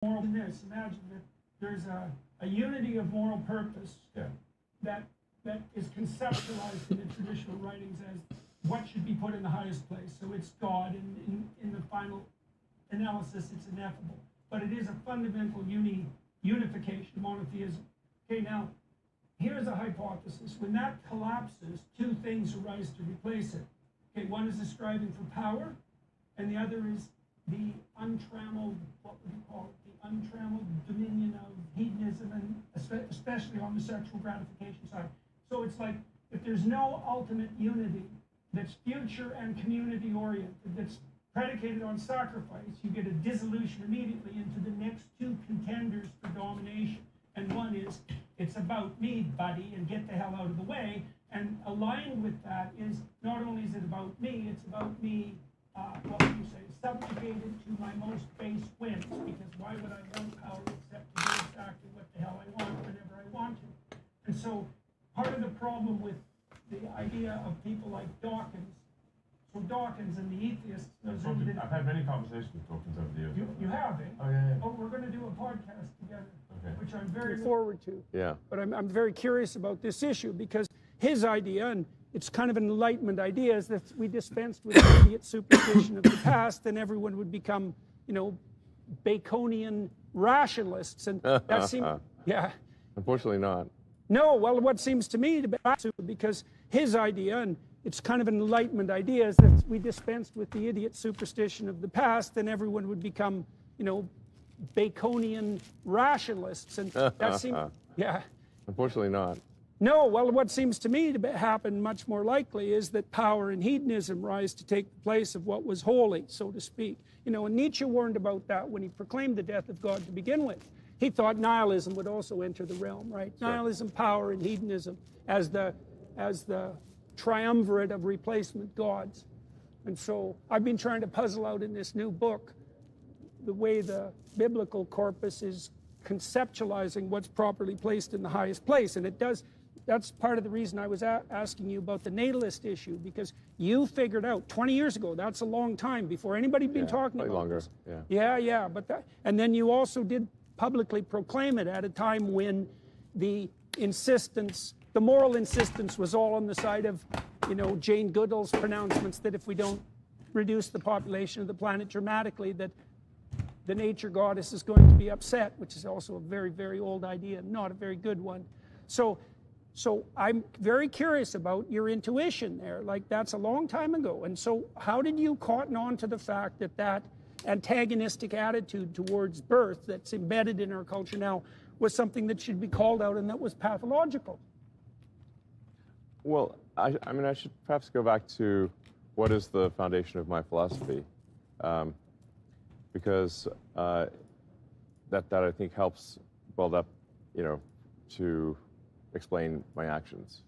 moral in this. Imagine that there's a unity of moral purpose that is conceptualized in the traditional writings as what should be put in the highest place. So it's God, and in the final analysis, it's ineffable. But it is a fundamental unification, monotheism. Okay, now, here's a hypothesis. When that collapses, two things arise to replace it. Okay, one is the striving for power, and the other is the untrammeled, what would you call it? The untrammeled dominion of hedonism, and especially on the sexual gratification side. So it's like, if there's no ultimate unity that's future and community oriented, that's predicated on sacrifice, you get a dissolution immediately into the next two contenders for domination. And one is, it's about me, buddy, and get the hell out of the way. And aligned with that is, not only is it about me, it's about me, what would you say, subjugated to my most base whims, because why would I want power except to do exactly what the hell I want whenever I want to? And so part of the problem with the idea of people like Dawkins, so Dawkins and the atheists, I've had many conversations with Dawkins over the years. You have, eh? Oh, yeah. Oh, we're going to do a podcast together, okay, which I'm very forward to. Yeah. But I'm very curious about this issue, because his idea, and it's kind of an Enlightenment idea, is that we dispensed with the idiot superstition of the past, then everyone would become, Baconian rationalists. And that seems, yeah. Unfortunately not. No, well, what seems to me to be, because his idea, and it's kind of an Enlightenment idea, is that we dispensed with the idiot superstition of the past, then everyone would become, Baconian rationalists. And that seems, yeah. Unfortunately not. No, well, what seems to me to happen much more likely is that power and hedonism rise to take the place of what was holy, so to speak. And Nietzsche warned about that when he proclaimed the death of God to begin with. He thought nihilism would also enter the realm, right? Sure. Nihilism, power, and hedonism as the triumvirate of replacement gods. And so I've been trying to puzzle out in this new book the way the biblical corpus is conceptualizing what's properly placed in the highest place. And it does. That's part of the reason I was asking you about the natalist issue, because you figured out 20 years ago, that's a long time before anybody had been talking about longer. this. Yeah. But that, and then you also did publicly proclaim it at a time when the moral insistence was all on the side of, Jane Goodall's pronouncements that if we don't reduce the population of the planet dramatically, that the nature goddess is going to be upset, which is also a very, very old idea, not a very good one. So I'm very curious about your intuition there. Like, that's a long time ago. And so how did you cotton on to the fact that that antagonistic attitude towards birth that's embedded in our culture now was something that should be called out and that was pathological? Well, I should perhaps go back to what is the foundation of my philosophy, because that I think helps build up, to explain my actions.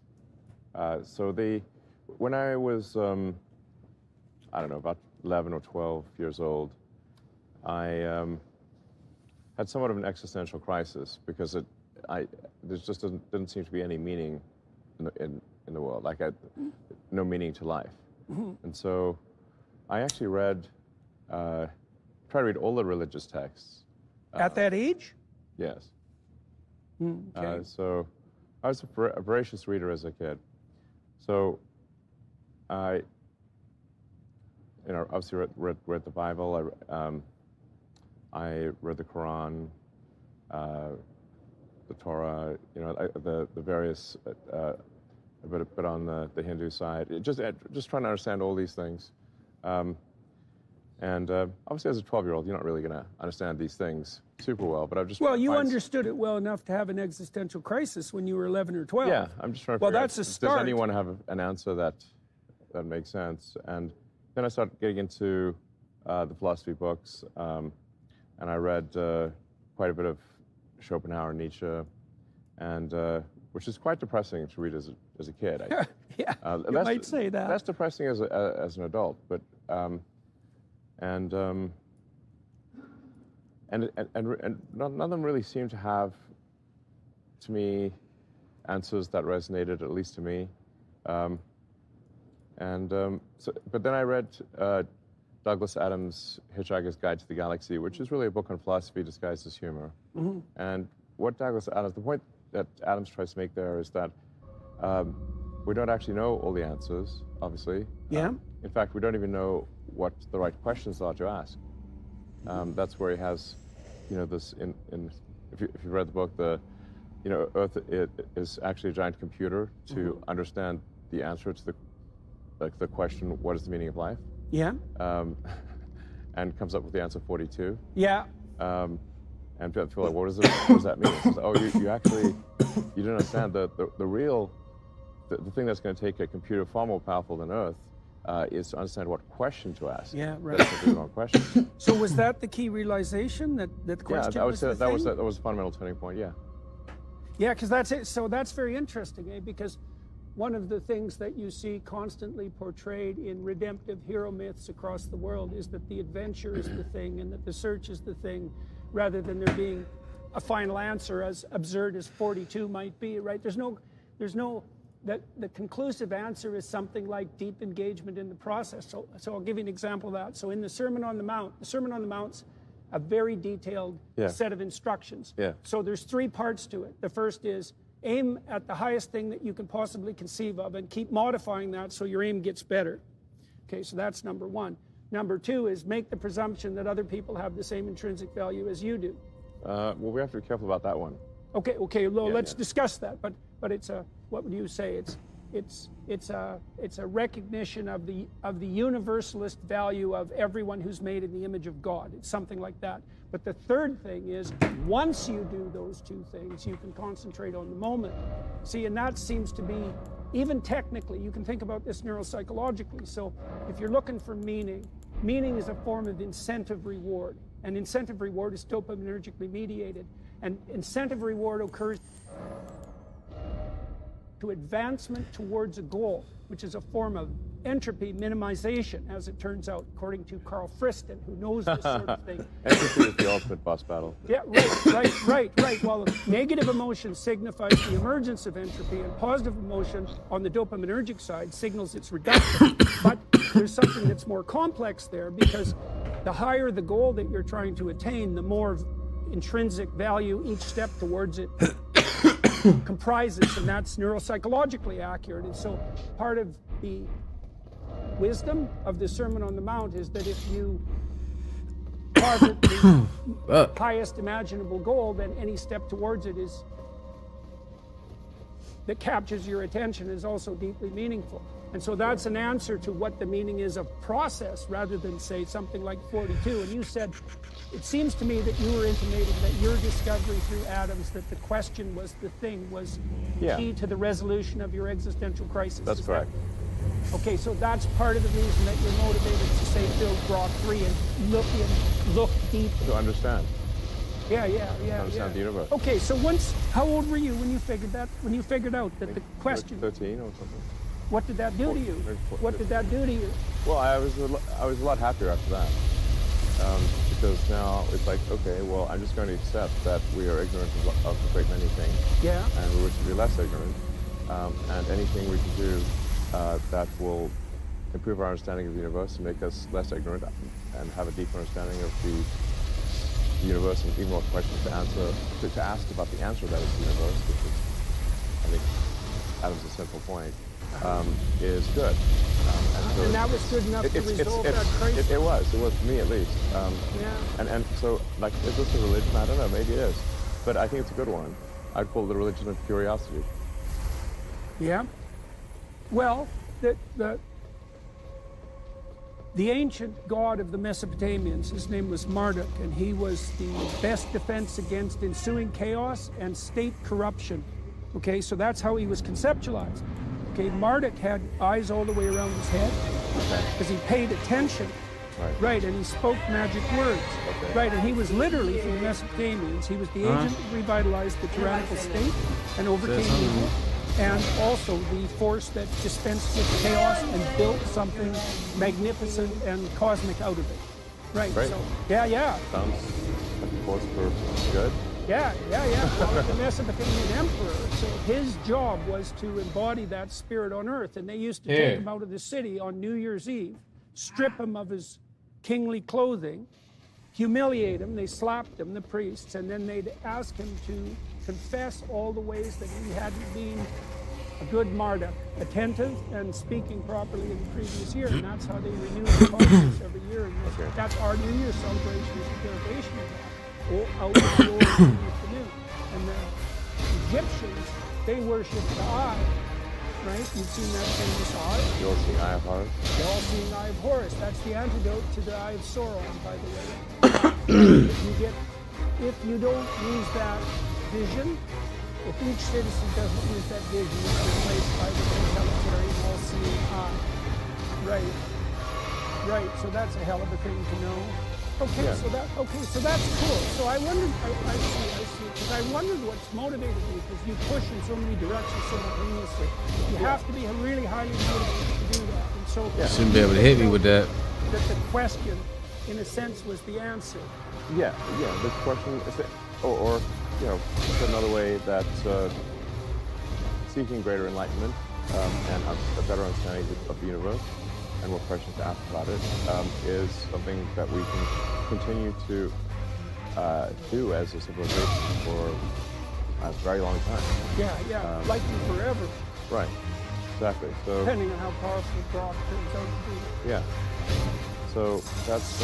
When I was, I don't know, about 11 or 12 years old, I had somewhat of an existential crisis, because there just didn't seem to be any meaning in the world, no meaning to life. And so I actually tried to read all the religious texts. At that age? Yes. Okay. So I was a voracious reader as a kid. So I, obviously read the Bible. I read the Quran, the Torah, the various, but on the Hindu side, just trying to understand all these things. And obviously, as a 12-year-old, you're not really going to understand these things super well. But I've just you understood it well enough to have an existential crisis when you were 11 or 12. Yeah, I'm just trying to figure that's a start. Does anyone have an answer that makes sense? And then I started getting into the philosophy books, and I read quite a bit of Schopenhauer and Nietzsche, and which is quite depressing to read as a kid. Yeah, you might say that. That's depressing as an adult, but. And none of them really seemed to have, to me, answers that resonated, at least to me. But then I read Douglas Adams' Hitchhiker's Guide to the Galaxy, which is really a book on philosophy disguised as humor. And what the point that Adams tries to make there is that we don't actually know all the answers, obviously. Yeah. In fact, we don't even know what the right questions are to ask. That's where he has, this if you've read the book, Earth is actually a giant computer to understand the answer to the question, what is the meaning of life? Yeah. And comes up with the answer 42. Yeah. And people are like, what does that mean? It says, oh, you don't understand the thing that's going to take a computer far more powerful than Earth is to understand what question to ask. Yeah, right. That's the wrong question. So was that the key realization, that the question I would say that was thing? a fundamental turning point. Yeah. Yeah, because that's it. So that's very interesting, because one of the things that you see constantly portrayed in redemptive hero myths across the world is that the adventure is the thing and that the search is the thing, rather than there being a final answer, as absurd as 42 might be, right? There's no that the conclusive answer is something like deep engagement in the process. So I'll give you an example of that. So in the Sermon on the Mount's a very detailed set of instructions. Yeah. So there's 3 parts to it. The first is aim at the highest thing that you can possibly conceive of and keep modifying that so your aim gets better. Okay, so that's number 1. Number 2 is make the presumption that other people have the same intrinsic value as you do. Well, we have to be careful about that one. Okay, well, let's discuss that. But it's a, what would you say? It's a recognition of the universalist value of everyone who's made in the image of God. It's something like that. But the third thing is, once you do those 2 things, you can concentrate on the moment. See, and that seems to be, even technically, you can think about this neuropsychologically. So if you're looking for meaning is a form of incentive reward. And incentive reward is dopaminergically mediated. And incentive reward occurs to advancement towards a goal, which is a form of entropy minimization, as it turns out, according to Carl Friston, who knows this sort of thing. Entropy is the ultimate boss battle. Yeah, right. Well, negative emotion signifies the emergence of entropy, and positive emotion on the dopaminergic side signals its reduction. But there's something that's more complex there, because the higher the goal that you're trying to attain, the more intrinsic value each step towards it comprises, and that's neuropsychologically accurate. And so part of the wisdom of the Sermon on the Mount is that if you target the highest imaginable goal, then any step towards it that captures your attention is also deeply meaningful. And so that's an answer to what the meaning is of process, rather than, say, something like 42. And you said, it seems to me that you were intimating that your discovery through Adams, that the question was the thing, was key to the resolution of your existential crisis. That's correct. Okay, so that's part of the reason that you're motivated to, say, build Grok 3 and look deep. To understand. Yeah. Understand the universe. Okay, so how old were you when you figured out that the question... 13 or something. What did that do to you? What did that do to you? Well, I was a lot happier after that, because now it's like, okay, well, I'm just going to accept that we are ignorant of a great many things, and we wish to be less ignorant, and anything we can do that will improve our understanding of the universe and make us less ignorant and have a deeper understanding of the universe, and even more questions to ask about the answer that is the universe, which is, I think, Adam's central point. Is good. And that was good enough to resolve that crisis? It was for me at least. And so, like, is this a religion? I don't know, maybe it is. But I think it's a good one. I'd call it the religion of curiosity. Yeah. Well, the ancient god of the Mesopotamians, his name was Marduk, and he was the best defense against ensuing chaos and state corruption. Okay, so that's how he was conceptualized. Okay, Marduk had eyes all the way around his head, because he paid attention, right, and he spoke magic words, right, and he was literally, from the Mesopotamians, he was the agent that revitalized the tyrannical state and overcame evil, and also the force that dispensed with chaos and built something magnificent and cosmic out of it. Right. So, yeah. Sounds like a force for good. Yeah. Well, the Mesopotamian emperor, so his job was to embody that spirit on earth, and they used to take him out of the city on New Year's Eve, strip him of his kingly clothing, humiliate him. They slapped him, the priests, and then they'd ask him to confess all the ways that he hadn't been a good Marduk, attentive and speaking properly in the previous year. And that's how they renew the conscience every year. And that's our New Year celebration, is the derivation of that. Out of the old and with the new. And the Egyptians, they worshipped the eye, right? You've seen that famous eye. You all see Eye of Horus? They all see the eye of Horus. That's the antidote to the eye of Sauron, by the way. If you don't use that vision, if each citizen doesn't use that vision, it's replaced by the totalitarian, all-seeing eye. Right. Right. So that's a hell of a thing to know. Okay. Yeah. So that's cool. So I wondered. I see. Because I wondered what's motivated you, because you push in so many directions simultaneously. You have to be really highly motivated to do that. And so You shouldn't be able to hit me with that. That the question, in a sense, was the answer. Yeah. The question is that, or you know, it's another way that seeking greater enlightenment and a better understanding of the universe and more questions to ask about it is something that we can continue to do as a civilization for a very long time. Yeah, likely forever. Right, exactly. So depending on how powerful Brock turns out to be. Yeah. So that's.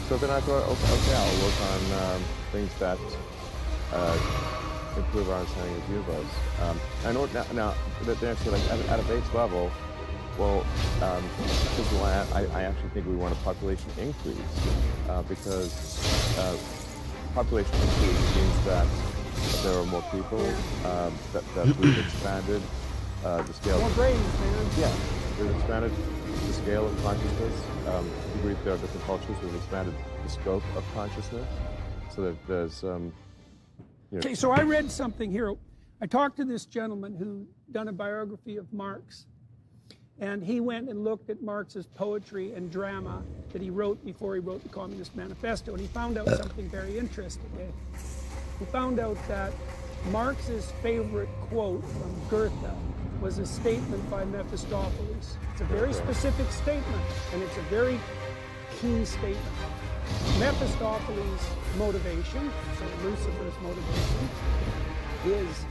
So then I thought, okay, I'll work on things that improve our understanding of the universe. I know now that they're actually like at a base level. Well, this is why I actually think we want a population increase because population increase means that there are more people, that we've expanded the scale. More brains, man. Yeah, we've expanded the scale of consciousness. To degree there are different cultures, we've expanded the scope of consciousness, so that there's. Okay, so I read something here. I talked to this gentleman who done a biography of Marx. And he went and looked at Marx's poetry and drama that he wrote before he wrote the Communist Manifesto, and he found out something very interesting. He found out that Marx's favorite quote from Goethe was a statement by Mephistopheles. It's a very specific statement, and it's a very key statement. Mephistopheles' motivation, so Lucifer's motivation, is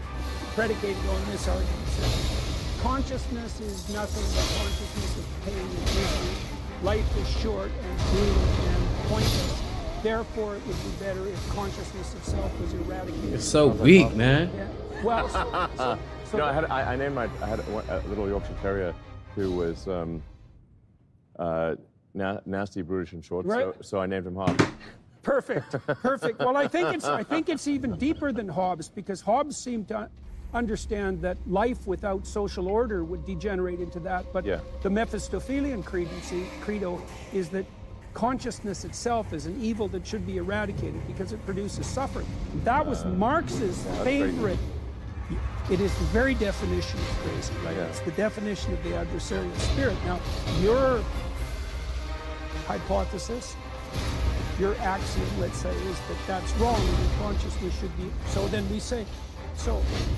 predicated on this argument. Consciousness is nothing but consciousness of pain and misery. Life is short and brutal and pointless. Therefore, it would be better if consciousness itself was eradicated. It's so weak, man. Yeah. Well, so No, I named I had a little Yorkshire Terrier who was nasty, brutish, and short. Right. So I named him Hobbes. Perfect. Well, I think it's even deeper than Hobbes, because Hobbes seemed to understand that life without social order would degenerate into that. But the Mephistophelian credo is that consciousness itself is an evil that should be eradicated because it produces suffering. That was Marx's favorite. It is the very definition of crazy, right? Yeah. It's the definition of the adversarial spirit. Now, your hypothesis, your axiom, let's say, is that that's wrong, and that consciousness should be. So then we say, so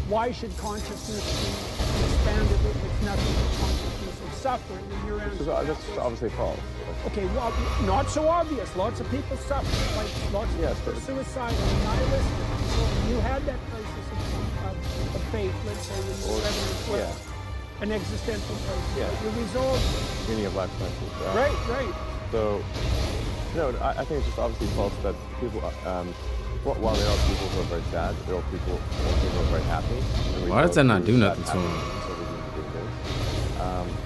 why should consciousness be expanded if it's nothing but consciousness of suffering? And your answer, That's obviously false. okay, well, not so obvious. Lots of people suffer, like lots of people are suicidal and nihilistic. So you had that crisis of faith, let's say, when you were 11 or 12, an existential crisis. Yeah. But you resolved. Meaning of life crisis. Right. So, no, I think it's just obviously false that people, while there are people who are very sad, there are people who are very happy. Why does that not do nothing to them?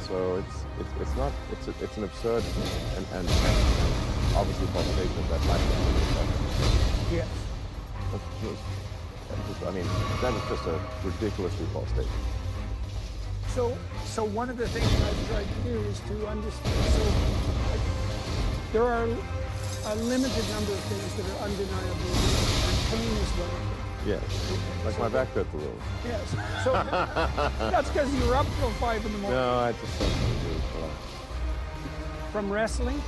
So it's not, it's an absurd and obviously false statement that life is. Yes. I mean, that is just a ridiculously false statement. So one of the things I've tried to do is to understand. So there are a limited number of things that are undeniable, and pain is one of them. Yes, like my back hurt a little. Yes. So that's because you were up till 5 in the morning. No, I just don't do it. From wrestling?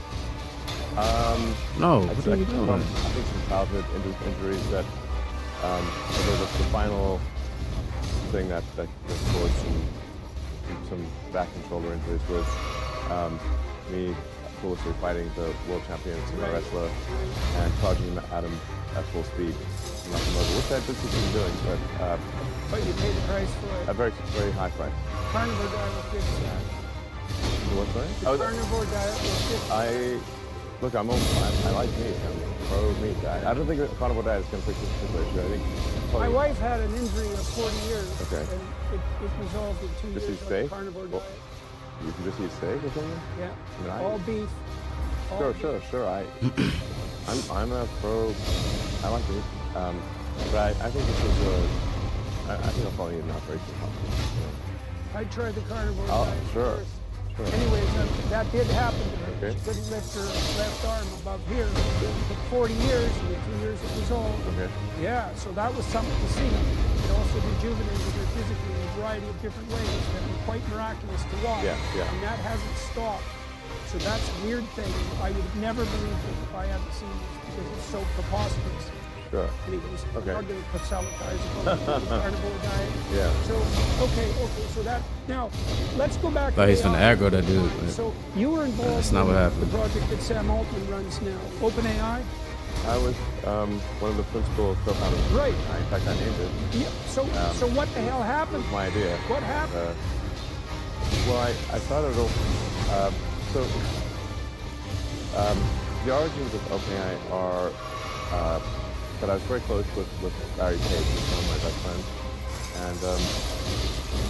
No, I what are you doing? I think some childhood injuries that the final thing that caused some back and shoulder injuries was me foolishly fighting the world champion sumo Right. wrestler and charging at him at full speed. Nothing over, which I just been doing, but But you pay the price for a it. very, very high price. Carnivore diet will fix that. What's that? The carnivore diet will fix that. Look, I like meat. I'm a pro meat guy. I don't think a carnivore diet is going to fix this particular issue. I think My probably, wife had an injury of 40 years, Okay. and it resolved in 2 Just years eat on steak? a carnivore Well, diet. you can just eat steak or something. Yeah, mean, all beef. all Sure, beef. sure. I'm a pro. I like meat, but I think this is I think I'll probably need an operation. I tried the carnivore Oh, diet sure. first. Sure. Anyways, that did happen to her. Okay. She couldn't lift her left arm above here. It took 40 years, and in 2 years it resolved. Okay. Yeah, so that was something to see. It also rejuvenated her physically in a variety of different ways that were quite miraculous to watch. Yeah, yeah. And that hasn't stopped. So that's a weird thing. I would have never believed it if I hadn't seen this because it's so preposterous. Sure. Anyways, Okay. I'm not going to proselytize about the carnivore diet. Yeah. So, okay, so that, now, let's go back Thought to he's finna AI. aggro that dude, but So, you were involved that's not in what happened. the project that Sam Altman runs now, OpenAI? I was one of the principal co-founders. Right. In fact, I named it. Yeah, so what the hell happened? My idea. What happened? Well, I started off. The origins of OpenAI are that I was very close with Larry Page, who's one of my best friends, and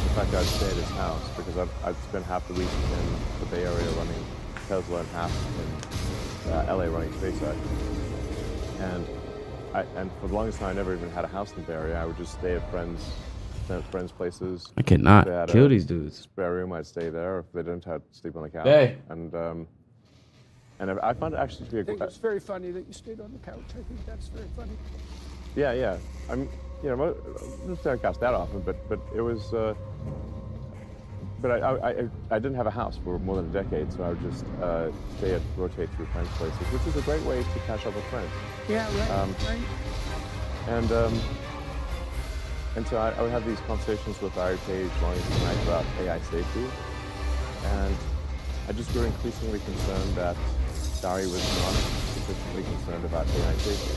in fact, I'd stay at his house because I'd spent half the week in the Bay Area running Tesla and half in LA running SpaceX. And for the longest time, I never even had a house in the Bay Area. I would just stay at friends' places. I cannot They had kill a these dudes. spare room, I'd stay there. If they didn't, I'd sleep on the couch. Hey. And I found it actually to be I think it's very funny that you stayed on the couch. I think that's very funny. yeah. I'm, I don't stay on the couch that often, but it was. But I didn't have a house for more than a decade, so I would just rotate through friends' places, which is a great way to catch up with friends. Yeah, right. Right. And so I would have these conversations with Larry Page long into the night about AI safety, and I just grew increasingly concerned that Larry was not sufficiently concerned about AI safety.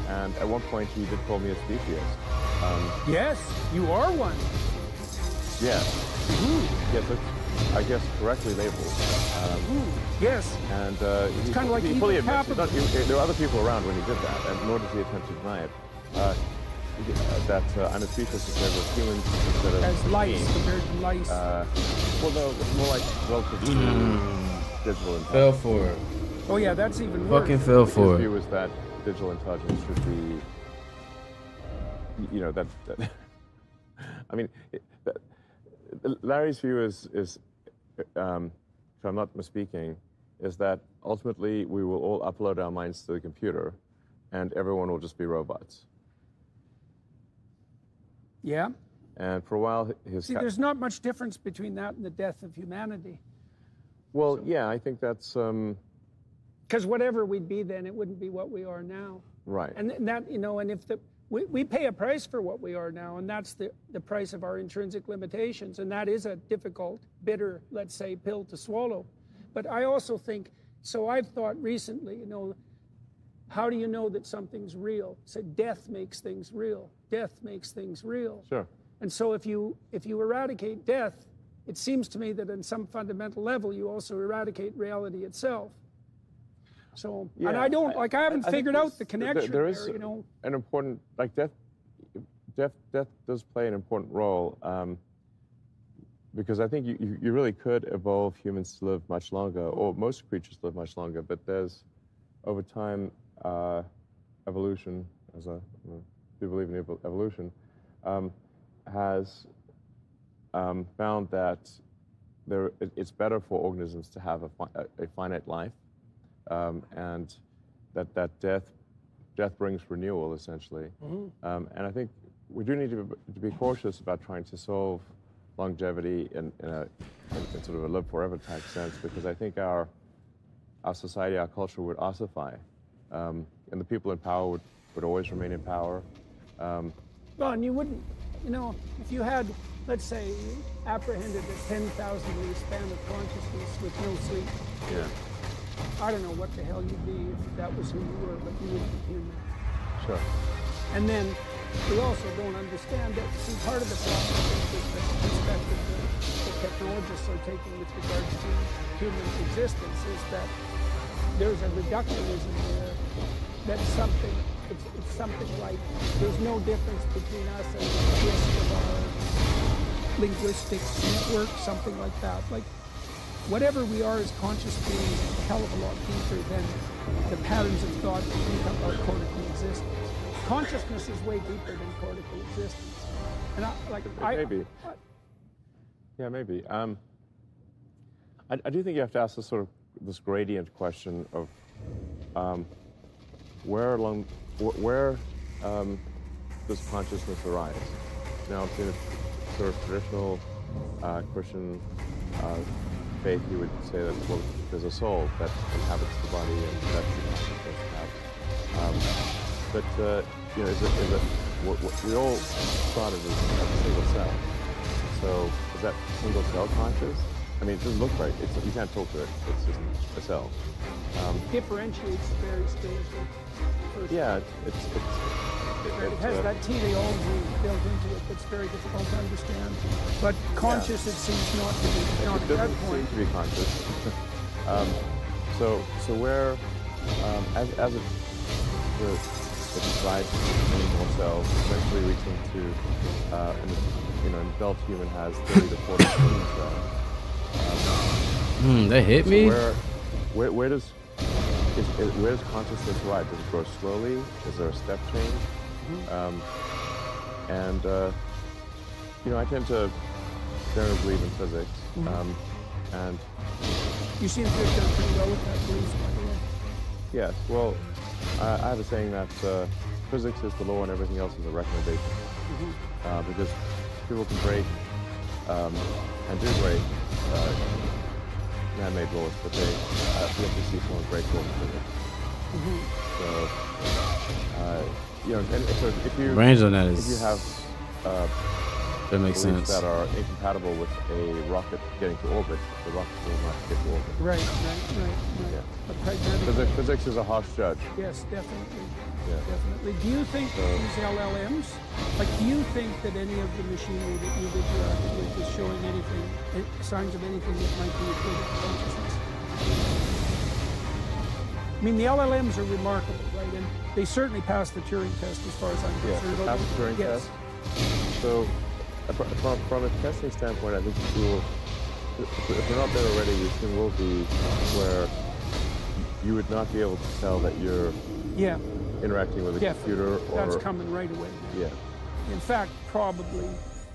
And at one point, he did call me a speciesist. Yes, you are one. Yeah. Yes, it's, I guess, correctly labeled. Yes. And he, kinda like he fully evil admits capital. there were other people around when he did that, and nor does he attempt to deny it. That I'm a speciesist in favor of humans instead of As lice machines. compared to lice. Well, no, it's more like relative to digital intelligence. Fell for it. Oh yeah, that's even worse. Fucking fell His for view it. is that digital intelligence should be, that I mean, Larry's view is if I'm not misspeaking, is that ultimately we will all upload our minds to the computer, and everyone will just be robots. Yeah. And for a while, See, there's not much difference between that and the death of humanity. well, yeah, I think that's Because whatever we'd be then, it wouldn't be what we are now. right. And that, and if we pay a price for what we are now, and that's the price of our intrinsic limitations, and that is a difficult, bitter, let's say, pill to swallow. But I also think, so I've thought recently, how do you know that something's real? So death makes things real. Death makes things real. Sure. And so if you eradicate death, it seems to me that on some fundamental level, you also eradicate reality itself. So, and Yeah, I haven't I think figured out the connection there is there, an important, like death does play an important role, because I think you really could evolve humans to live much longer, or most creatures live much longer, but there's, over time, evolution, as I do believe in evolution, has found that it's better for organisms to have a finite life, and that death brings renewal, essentially. And I think we do need to be cautious about trying to solve longevity in sort of a live forever type sense, because I think our society, our culture would ossify, and the people in power would always remain in power. Well, and you wouldn't, if you had let's say, apprehended a 10,000-year span of consciousness with no sleep. Yeah. I don't know what the hell you'd be if that was who you were, but you wouldn't be human. Sure. And then we also don't understand that. See, part of the problem I think is that the perspective that technologists are taking with regards to human existence is that there's a reductionism there. That's something. It's something like there's no difference between us and the gist of our linguistics network, something like that. Like whatever we are as conscious beings is a hell of a lot deeper than the patterns of thought that make up our cortical existence. Consciousness is way deeper than cortical existence. And Maybe. Yeah, maybe. I do think you have to ask this gradient question of where does consciousness arise? Now, in a sort of traditional Christian faith, you would say that there's a soul that inhabits the body and that consciousness has. But is it we all started as a single cell. So is that single cell conscious? I mean, it doesn't look right. You can't talk to it. It's just a cell. differentiates very strangely. Yeah, it has that teleology built into it that's very difficult to understand. But conscious, it seems not to be. Not it at that doesn't point. seem to be conscious. So where, as it divides into more cells, eventually reaching to an adult human has 30 to 40 billion cells. That hit me. So where does consciousness rise? Does it grow slowly? Is there a step change? I tend to generally believe in physics, and You seem to have done pretty well with that belief, by the way. yes. Well, I have a saying that physics is the law and everything else is a recommendation, because people can break and do break man-made laws, but we have to see someone break laws of physics. And so if you Range on that if you have that makes beliefs sense. that are incompatible with a rocket getting to orbit, the rocket will not get to orbit. Right. Yeah. But pragmatic. Physics is a harsh judge. Yes, definitely. Yeah. Definitely. Do you think these LLMs, do you think that any of the machinery that you've interacted with is showing anything, signs of anything that might be equated to consciousness? I mean, the LLMs are remarkable, right? And they certainly passed the Turing test as far as I'm Yeah, concerned. pass the Turing test. So, from a testing standpoint, I think if you're not there already, you soon will be where you would not be able to tell that you're interacting with a computer or... That's coming right away. Yeah. In fact, probably...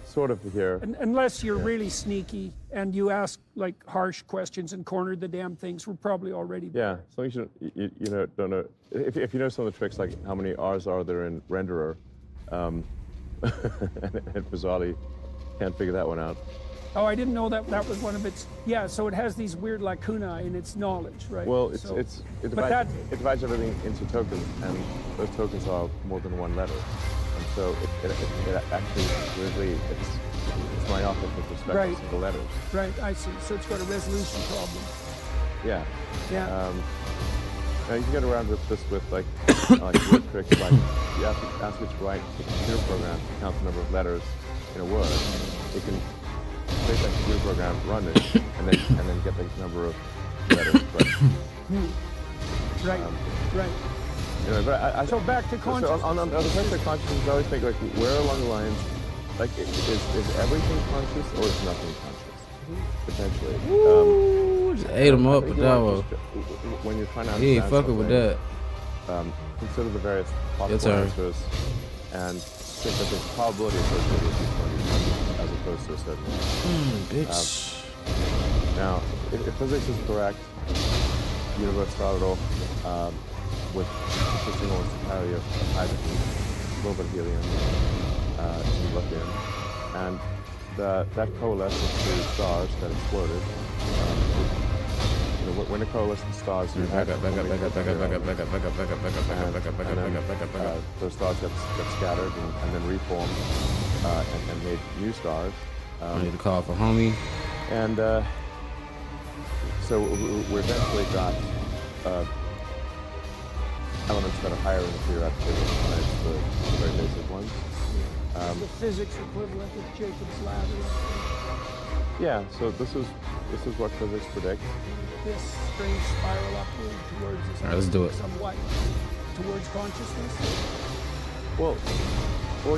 Sort of here. Unless you're really sneaky and you ask harsh questions and corner the damn things, we're probably already there. Yeah, so you don't know if you know some of the tricks, like how many R's are there in renderer, and bizarrely can't figure that one out. Oh, I didn't know that was one of its. Yeah, so it has these weird lacunae in its knowledge, right? Well, it divides everything into tokens, and those tokens are more than one letter. And so it actually weirdly it's myopic with respect to the letters. Right, I see. So it's got a resolution problem. Yeah. Yeah. Now you can get around with this with like word tricks, like you ask it to write a computer program to count the number of letters in a word. It can create that computer program, run it, and then get the number of letters right. Right. Anyway, but so back to consciousness. So on the question of consciousness, I always think where along the lines, is everything conscious or is nothing conscious? Potentially. Woo, just ate him up with that one. When you're trying to He ain't understand fucking with that. Consider the various possible answers and think that there's probability associated with each one as opposed to a certain one. Bitch. Now, if physics is correct, the universe started off with consisting almost entirely of hydrogen, a little bit of helium, and lithium, and that coalesced into stars that exploded. When it coalesced into stars, you back up. Those stars got scattered and then reformed and made new stars. I need to call for homie. And so we eventually got elements that are higher in the periodic table besides the very basic ones. The physics equivalent of Jacob's ladder. Yeah, so this is what physics predicts. This strange spiral upward towards this. All right, let's do it. Somewhat towards consciousness. Well,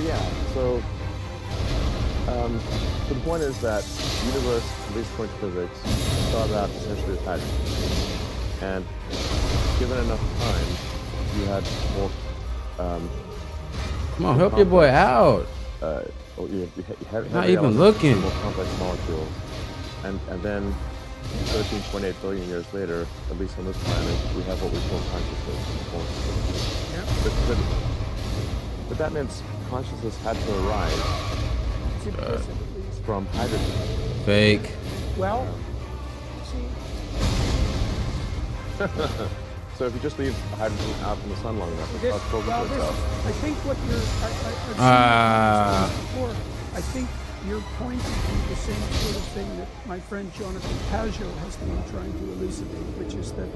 yeah. So the point is that the universe, at least according to physics, started out essentially as hydrogen. And given enough time, you had more. Come on, help your boy out. You had Not even looking. More complex molecules, and then 13.8 billion years later, at least on this planet, we have what we call consciousness. But that means consciousness had to arise It's implicit, at least. from hydrogen. Fake. Well, see, So if you just leave hydrogen out in the sun long enough, this, it's absorbing well, this, itself. I think what you're, I've Ah. seen this before. I think you're pointing to the same sort of thing that my friend Jonathan Pajot has been trying to elucidate, which is that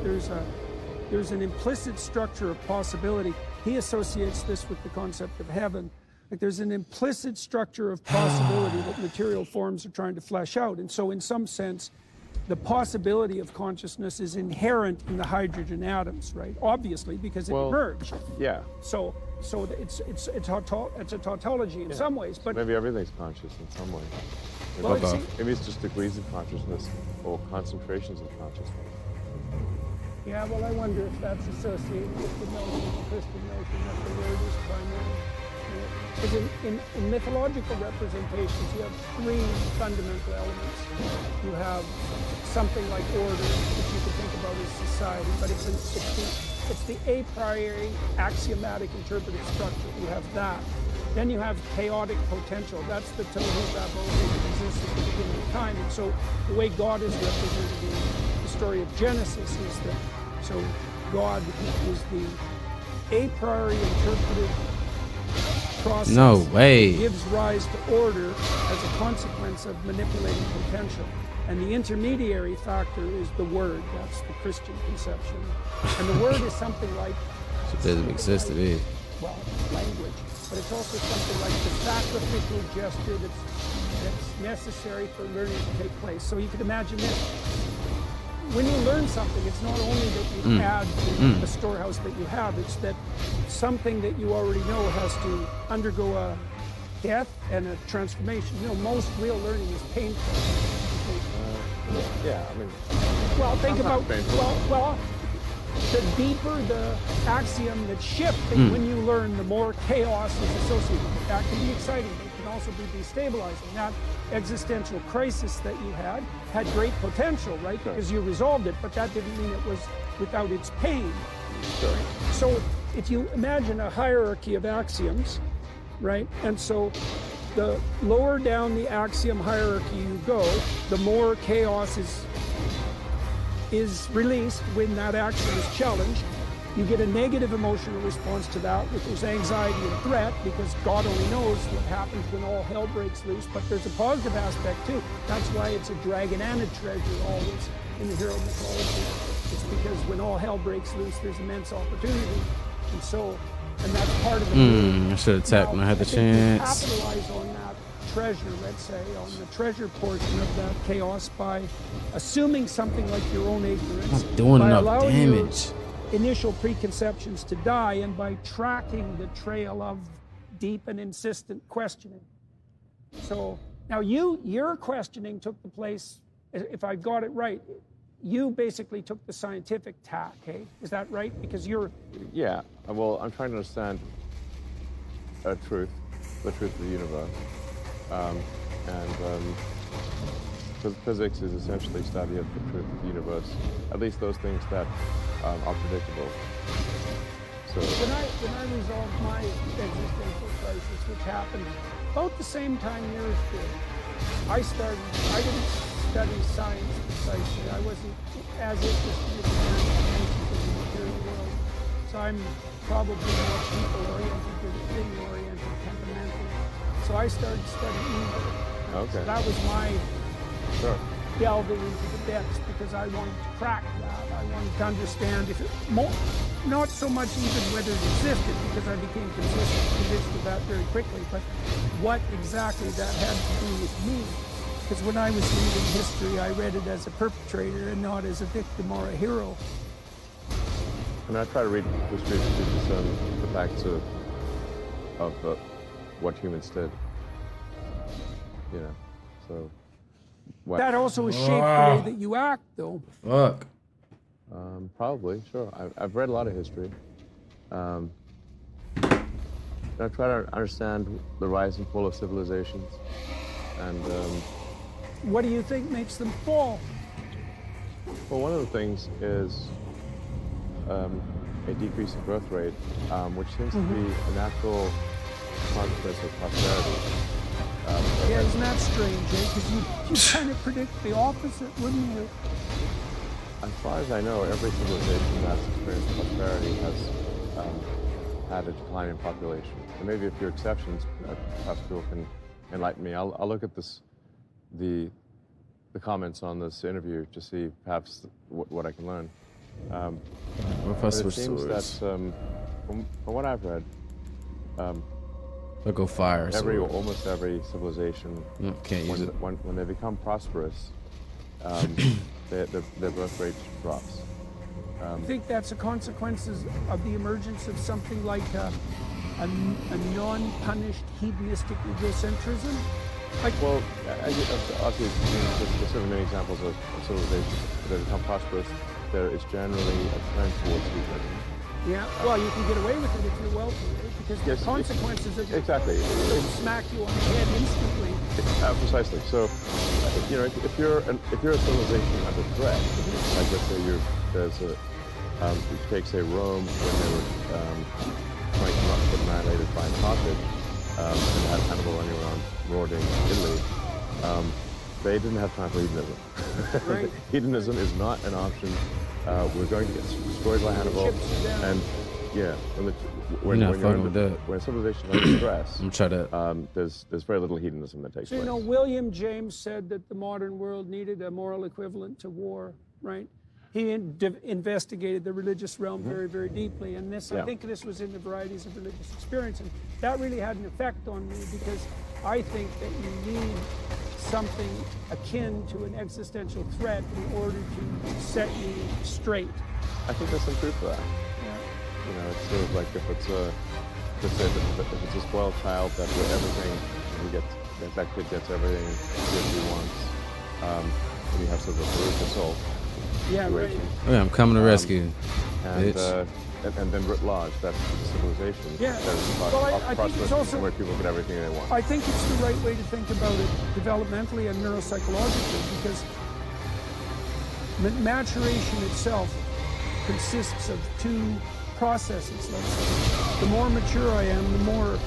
there's an implicit structure of possibility. He associates this with the concept of heaven. Like there's an implicit structure of possibility that material forms are trying to flesh out. And so in some sense, the possibility of consciousness is inherent in the hydrogen atoms, right? Obviously, because it emerged. Yeah. So it's a tautology in some ways, but Maybe everything's conscious in some way. well, Okay. see, Maybe it's just degrees of consciousness or concentrations of consciousness. yeah, well, I wonder if that's associated with the notion, the Christian notion that the word is primary. Because in mythological representations, you have three fundamental elements. You have something like order, which you could think about as society, but it's the a priori axiomatic interpretive structure. You have that. Then you have chaotic potential. That's the tohu vabo that exists at the beginning of time. And so the way God is represented in the story of Genesis is that so God is the a priori interpretive process. No way. Gives rise to order as a consequence of manipulating potential. And the intermediary factor is the word. That's the Christian conception. And the word is something like, It doesn't exist today. well, language, but it's also something like the sacrificial gesture that's necessary for learning to take place. So you could imagine this. When you learn something, it's not only that you add to the storehouse that you have, it's that something that you already know has to undergo a death and a transformation. You know, most real learning is painful. Yeah, I mean, Well, think about, painful. well, the deeper the axiom that's shifting when you learn, the more chaos is associated with it. That can be exciting, but it can also be destabilizing. That existential crisis that you had great potential, right? Sure. Because you resolved it, but that didn't mean it was without its pain. sure. So if you imagine a hierarchy of axioms, right? And so the lower down the axiom hierarchy you go, the more chaos is released when that axiom is challenged. You get a negative emotional response to that, which is anxiety and threat, because God only knows what happens when all hell breaks loose. But there's a positive aspect too. That's why it's a dragon and a treasure always in the hero mythology. It's because when all hell breaks loose, there's immense opportunity. And that's part of the I should have tapped when I had the think you chance. capitalize on that treasure, let's say, on the treasure portion of that chaos by assuming something like your own ignorance. Not doing by enough allowing your damage. initial preconceptions to die, and by tracking the trail of deep and insistent questioning. So now your questioning took the place, if I got it right, you basically took the scientific tack, hey? Is that right? Because you're... Yeah, well, I'm trying to understand the truth of the universe. Physics is essentially study of the truth of the universe, at least those things that are predictable. So When I resolved my existential crisis, which happened about the same time yours did, I didn't study science precisely. I wasn't as interested in the dimensions of the material world. So I'm probably more people-oriented than thing-oriented, temperamental. So I started studying evil. Okay. So that was my Sure. delving into the depths, because I wanted to crack that. I wanted to understand if it, not so much even whether it existed, because I became convinced of that very quickly, but what exactly that had to do with me. Because when I was reading history, I read it as a perpetrator and not as a victim or a hero. I mean, I try to read history to discern the facts of what humans did. You know, so. What? That also has shaped the way that you act, though. Fuck. Probably, sure. I've read a lot of history. I try to understand the rise and fall of civilizations, and What do you think makes them fall? well, one of the things is a decrease in growth rate, which seems to be a natural consequence of prosperity. Yeah, isn't that strange, eh? Because you kind of predict the opposite, wouldn't you? As far as I know, every civilization that's experienced prosperity has had a decline in population. And maybe a few exceptions, perhaps people can enlighten me. I'll look at the comments on this interview to see perhaps what I can learn. Professor It seems that Swords. from what I've read, I'll go fire. almost every civilization, No, can't use it. when they become prosperous, their birth rate drops. I think that's a consequence of the emergence of something like a non-punished hedonistic egocentrism. Like, Well, obviously, there's certainly many examples of civilizations that become prosperous. There is generally a trend towards hedonism. yeah, well, you can get away with it if you're wealthy, right? Because Yes, the consequences of it Exactly. smack you on the head instantly. Precisely. So, you know, if you're a civilization under threat, like let's say you take say Rome when they were trying to not get annihilated by Carthage, and had Hannibal running around lording Italy, they didn't have time for hedonism. Right. Hedonism is not an option. We're going to get destroyed by Hannibal, Chips you down. and yeah, when You're not you're fucking with under, that. when civilization is under stress, I'm trying to. there's very little hedonism that takes So, you place. know, William James said that the modern world needed a moral equivalent to war, right? He investigated the religious realm very, very deeply. And this, I Yeah. think this was in the varieties of religious experience. And that really had an effect on me, because I think that you need something akin to an existential threat in order to set you straight. I think there's some truth to that. Yeah. You know, it's sort of like if it's a spoiled child that with everything, that kid gets everything he wants, and you have sort of a brute assault Yeah, right. situation. Oh, yeah, I'm coming to rescue. And, Bitch. and then writ large, that's civilization. Yeah. That is Well, I think prosperous it's also- where people get everything they want. I think it's the right way to think about it developmentally and neuropsychologically, because maturation itself consists of two processes, let's say. The more mature I am, the more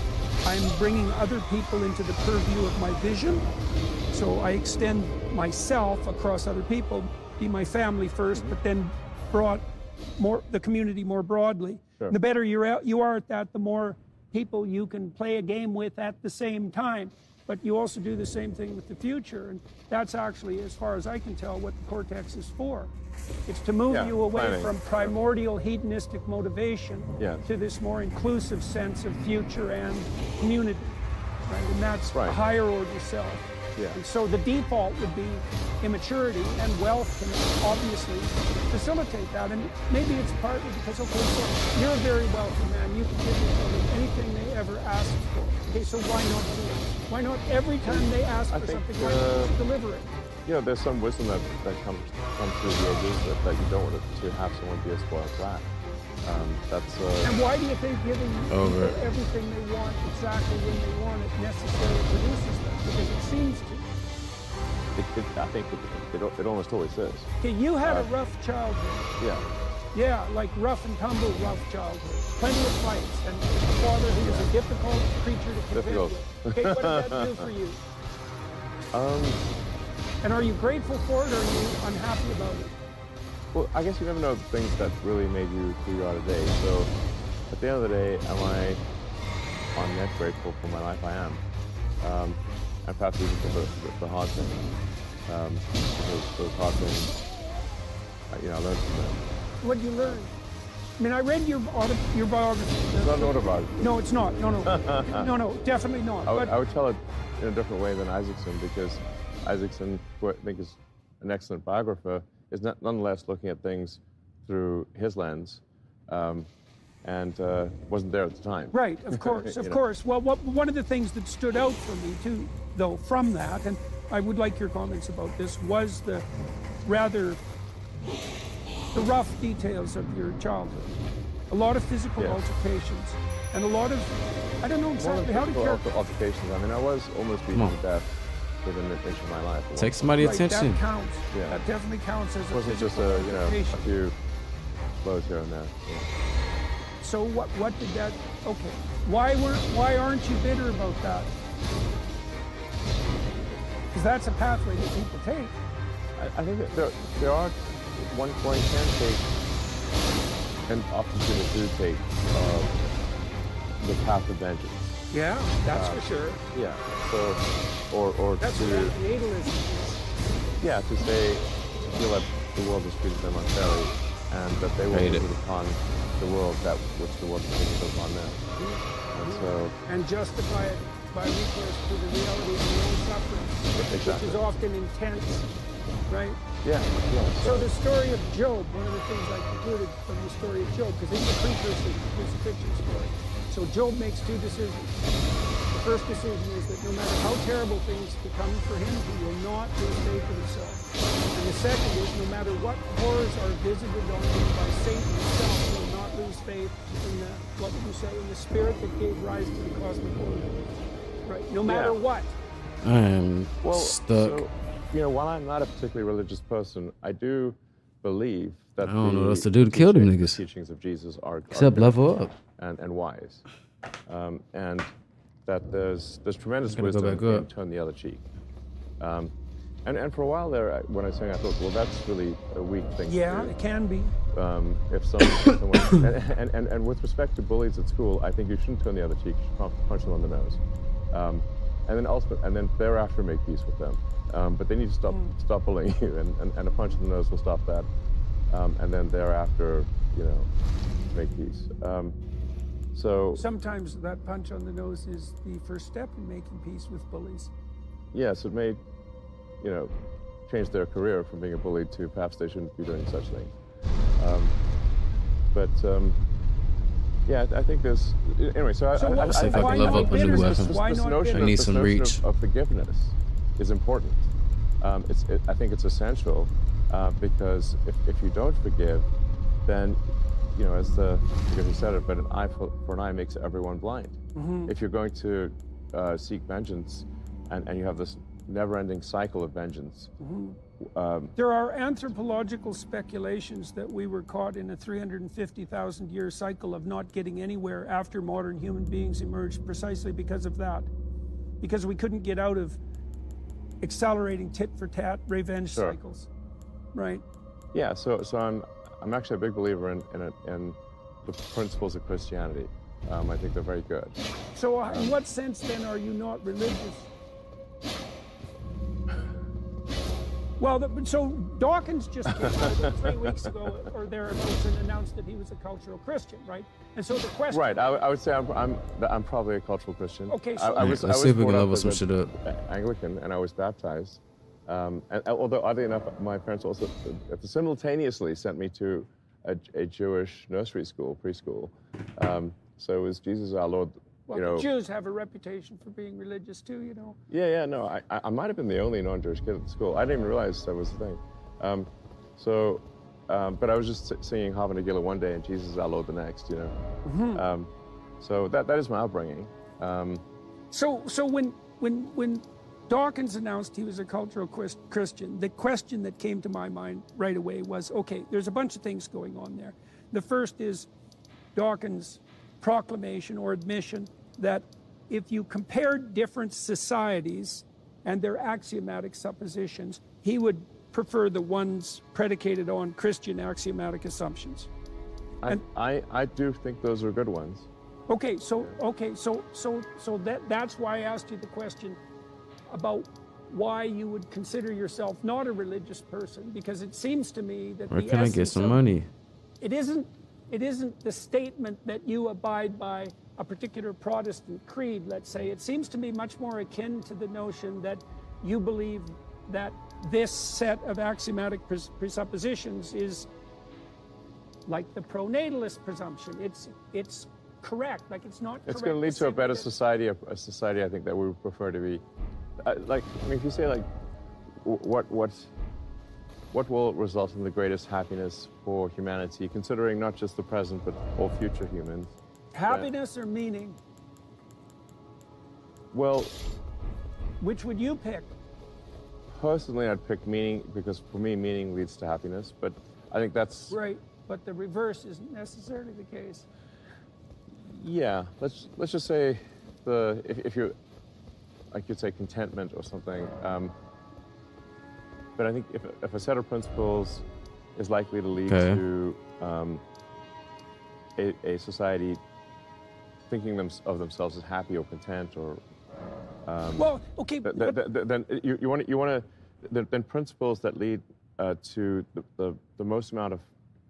I'm bringing other people into the purview of my vision. So I extend myself across other people, be my family first, but then brought the community more broadly. Sure. The better you are at that, the more people you can play a game with at the same time. But you also do the same thing with the future, and that's actually, as far as I can tell, what the cortex is for. It's to move Yeah, you away planning. from primordial hedonistic motivation Yes. to this more inclusive sense of future and community, right? And that's Right. a higher order self. Yeah. And so the default would be immaturity, and wealth can obviously facilitate that. And maybe it's partly because, okay, so you're a very wealthy man. You can give your children anything they ever ask for. Okay, so why not do it? Why not every time they ask I for think, something, why not just deliver it? You know, there's some wisdom that comes through the ages that you don't want to have someone be a spoiled brat. That's And why do you think giving Over. people everything they want exactly when they want it necessarily produces that? Because it seems to. I think it almost always is. Okay, you had a rough childhood. Yeah. Yeah, like rough and tumble, rough childhood. Plenty of fights, and a father who was a difficult creature to contend Difficult. with. Okay, what did that do for you? And are you grateful for it, or are you unhappy about it? Well, I guess you never know the things that really made you who you are today. So, at the end of the day, am I on net grateful for my life? I am. and perhaps even for the hard things. Those hard things, I learned from them. What did you learn? I mean, I read your biography. It's not an autobiography. No, it's not. No, no, definitely not. I would tell it in a different way than Isaacson, because Isaacson, who I think is an excellent biographer, is nonetheless looking at things through his lens, and wasn't there at the time. Right, of course, of course. Well, one of the things that stood out for me too, though, from that, and I would like your comments about this, was the rough details of your childhood. A lot of physical altercations, and a lot of, I don't know exactly how to characterize. Altercations. I mean, I was almost beaten to death within an inch of my life. Take somebody's attention. That counts. Yeah. That definitely counts as It wasn't just a few blows here and there. Yeah. So what did that? Okay, why aren't you bitter about that? Because that's a pathway that people take. I think that there are one can take, and often people do take the path of vengeance. Yeah, that's for sure. Yeah. So, or That's to what natalism is. to feel that the world has treated them unfairly, and that they will Hate it. put upon the world that which the world has put upon them. And so, And justify it by recourse to the reality of their own suffering, which is often intense, right? yeah. So the story of Job, one of the things I concluded from the story of Job, because it's a precursor crucifixion story. So Job makes two decisions. The first decision is that no matter how terrible things become for him, he will not lose faith in himself. And the second is, no matter what horrors are visited on him by Satan himself, he will not lose faith in the, what did you say, in the spirit that gave rise to the cosmic order. Right? No matter what. I am stuck. So, while I'm not a particularly religious person, I do believe that I don't know what else to do to kill them niggas. The teachings of Jesus are Except good level up. and wise, and that there's tremendous Gotta go wisdom back in up. turn the other cheek. And for a while there, when I was saying, I thought, well, that's really a weak thing Yeah, to do. it can be. If someone and with respect to bullies at school, I think you shouldn't turn the other cheek. You should punch them on the nose, and then thereafter make peace with them. But they need to stop bullying you, and a punch in the nose will stop that. And then thereafter, make peace. So Sometimes that punch on the nose is the first step in making peace with bullies. yes, it may, change their career from being a bully to perhaps they shouldn't be doing such things. I think there's anyway. So So I See if I why can level not up a new bitterness? weapon. Why this not notion, bitterness? I need this some notion reach. of forgiveness is important. I think it's essential because if you don't forgive, then because you said it, but an eye for an eye makes everyone blind. Mm-hmm. If you're going to seek vengeance, and you have this never-ending cycle of vengeance. There are anthropological speculations that we were caught in a 350,000-year cycle of not getting anywhere after modern human beings emerged, precisely because of that. Because we couldn't get out of accelerating tit-for-tat revenge cycles, right? Yeah. So I'm actually a big believer in the principles of Christianity. I think they're very good. So in what sense then are you not religious? Well, so Dawkins just came out 3 weeks ago or thereabouts and announced that he was a cultural Christian, right? And so the question... Right. I would say I'm probably a cultural Christian. Okay, so... I was Let's see if we can brought level up some as shit up. Anglican, and I was baptized. And although oddly enough, my parents also simultaneously sent me to a Jewish nursery school, preschool. So it was Jesus our Lord. Well, the Jews have a reputation for being religious too, Yeah, no, I might have been the only non-Jewish kid at the school. I didn't even realize that was the thing. But I was just singing Harvard Nagila one day and Jesus our Lord the next, Mm-hmm. So that is my upbringing. So when Dawkins announced he was a cultural Christian, the question that came to my mind right away was, okay, there's a bunch of things going on there. The first is Dawkins' proclamation or admission that if you compared different societies and their axiomatic suppositions, he would prefer the ones predicated on Christian axiomatic assumptions. I do think those are good ones. Okay, so that's why I asked you the question, about why you would consider yourself not a religious person, because it seems to me that Where the can I get essence some of- money? It isn't the statement that you abide by a particular Protestant creed, let's say. It seems to me much more akin to the notion that you believe that this set of axiomatic presuppositions is like the pronatalist presumption. It's correct, like it's not correct. It's going to lead to a better society, a society I think that we would prefer to be. Like, I mean, if you say like, what will result in the greatest happiness for humanity, considering not just the present but all future humans? Happiness or meaning? Well, Which would you pick? personally, I'd pick meaning, because for me, meaning leads to happiness. But I think that's Right, but the reverse isn't necessarily the case. yeah. Let's just say if you, like you'd say, contentment or something. But I think if a set of principles is likely to lead Okay. to a society thinking of themselves as happy or content, or Well, okay, but then you want to then principles that lead to the most amount of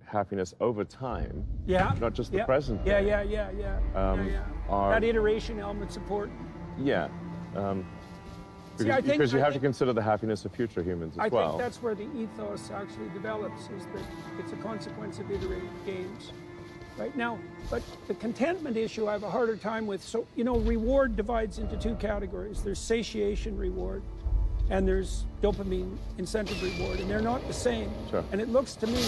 happiness over time, yeah, not just the yeah, present Yeah, day. yeah. Are- That iteration element's important. Yeah. See, I think- because you I have to think- consider the happiness of future humans as I well. think that's where the ethos actually develops, is that it's a consequence of iterative games. Right now, but the contentment issue I have a harder time with. So, reward divides into two categories. There's satiation reward and there's dopamine incentive reward, and they're not the same. Sure. And it looks to me,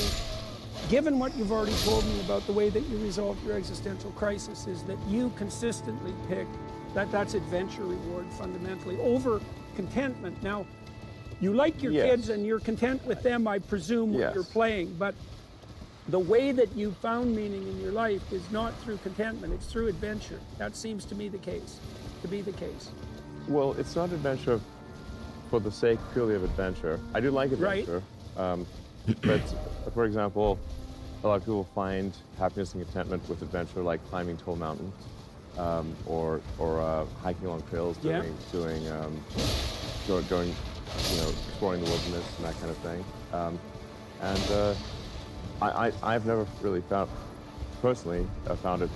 given what you've already told me about the way that you resolve your existential crisis, is that you consistently pick that's adventure reward fundamentally over contentment. Now, you like your Yes. kids and you're content with them, I presume, when Yes. you're playing, but the way that you found meaning in your life is not through contentment, it's through adventure. That seems to me to be the case. Well, it's not adventure for the sake purely of adventure. I do like Right. adventure, but for example, a lot of people find happiness and contentment with adventure, like climbing tall mountains, or hiking along trails, Yeah. going, exploring the wilderness and that kind of thing. I've never really personally found it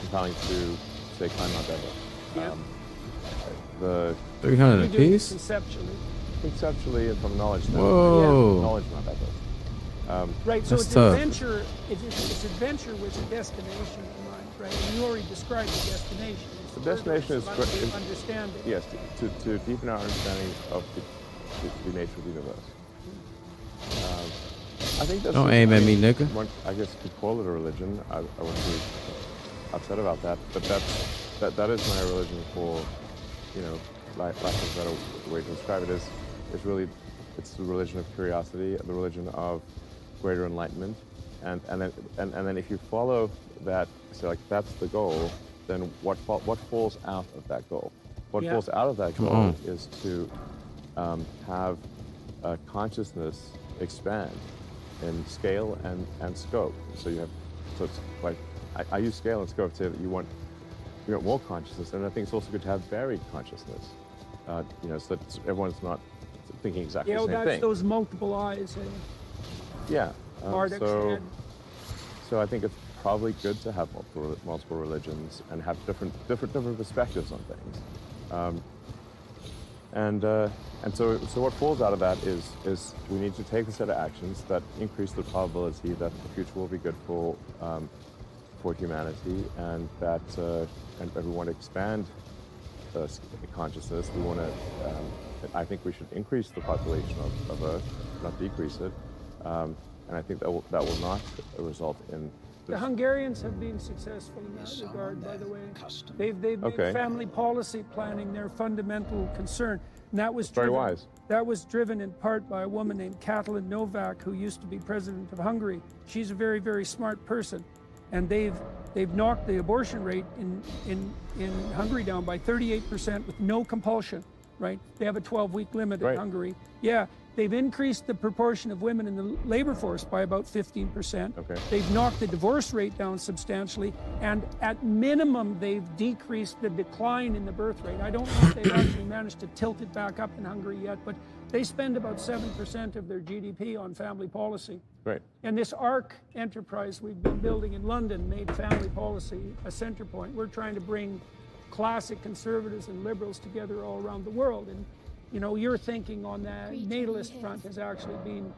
compelling to say climb Mount Everest. Yeah. The 300 You a do piece? conceptually. conceptually and from knowledge standpoint, Whoa. knowledge Mount Everest. Right, so That's it's tough. adventure. It's adventure with a destination in mind, right? And you already described the destination. It's The destination is furtherance of great. understanding. Yes, to deepen our understanding of the nature of the universe. I think that's. Don't aim at me, nigga. I guess you could call it a religion. I wouldn't be upset about that, but that is my religion for, lack of a better way to describe it is really, it's the religion of curiosity, the religion of greater enlightenment, and then if you follow that, so like that's the goal, then what falls out of that goal? What Yeah. falls out of that Come goal on. is to have consciousness expand in scale and scope. So it's like I use scale and scope to say that you want more consciousness, and I think it's also good to have varied consciousness. So that everyone's not thinking exactly Yeah, the well, same that's thing. those multiple eyes. Yeah. Marduk So said. so I think it's probably good to have multiple religions and have different perspectives on things. And so what falls out of that is we need to take a set of actions that increase the probability that the future will be good for humanity, and that and we want to expand consciousness. We want to. I think we should increase the population of Earth, not decrease it. And I think that will not result in. The Hungarians have been successful in that regard, by the way. They've made Okay. family policy planning their fundamental concern. And that was Very driven, wise. That was driven in part by a woman named Katalin Novak, who used to be president of Hungary. She's a very, very smart person. And they've knocked the abortion rate in Hungary down by 38% with no compulsion, right? They have a 12-week limit Right. in Hungary. Yeah, They've increased the proportion of women in the labor force by about 15%. Okay. They've knocked the divorce rate down substantially, and at minimum, they've decreased the decline in the birth rate. I don't know if they've actually managed to tilt it back up in Hungary yet, but they spend about 7% of their GDP on family policy. Right. And this ARC enterprise we've been building in London made family policy a center point. We're trying to bring classic conservatives and liberals together all around the world. And you know, your thinking on that natalist front has actually been,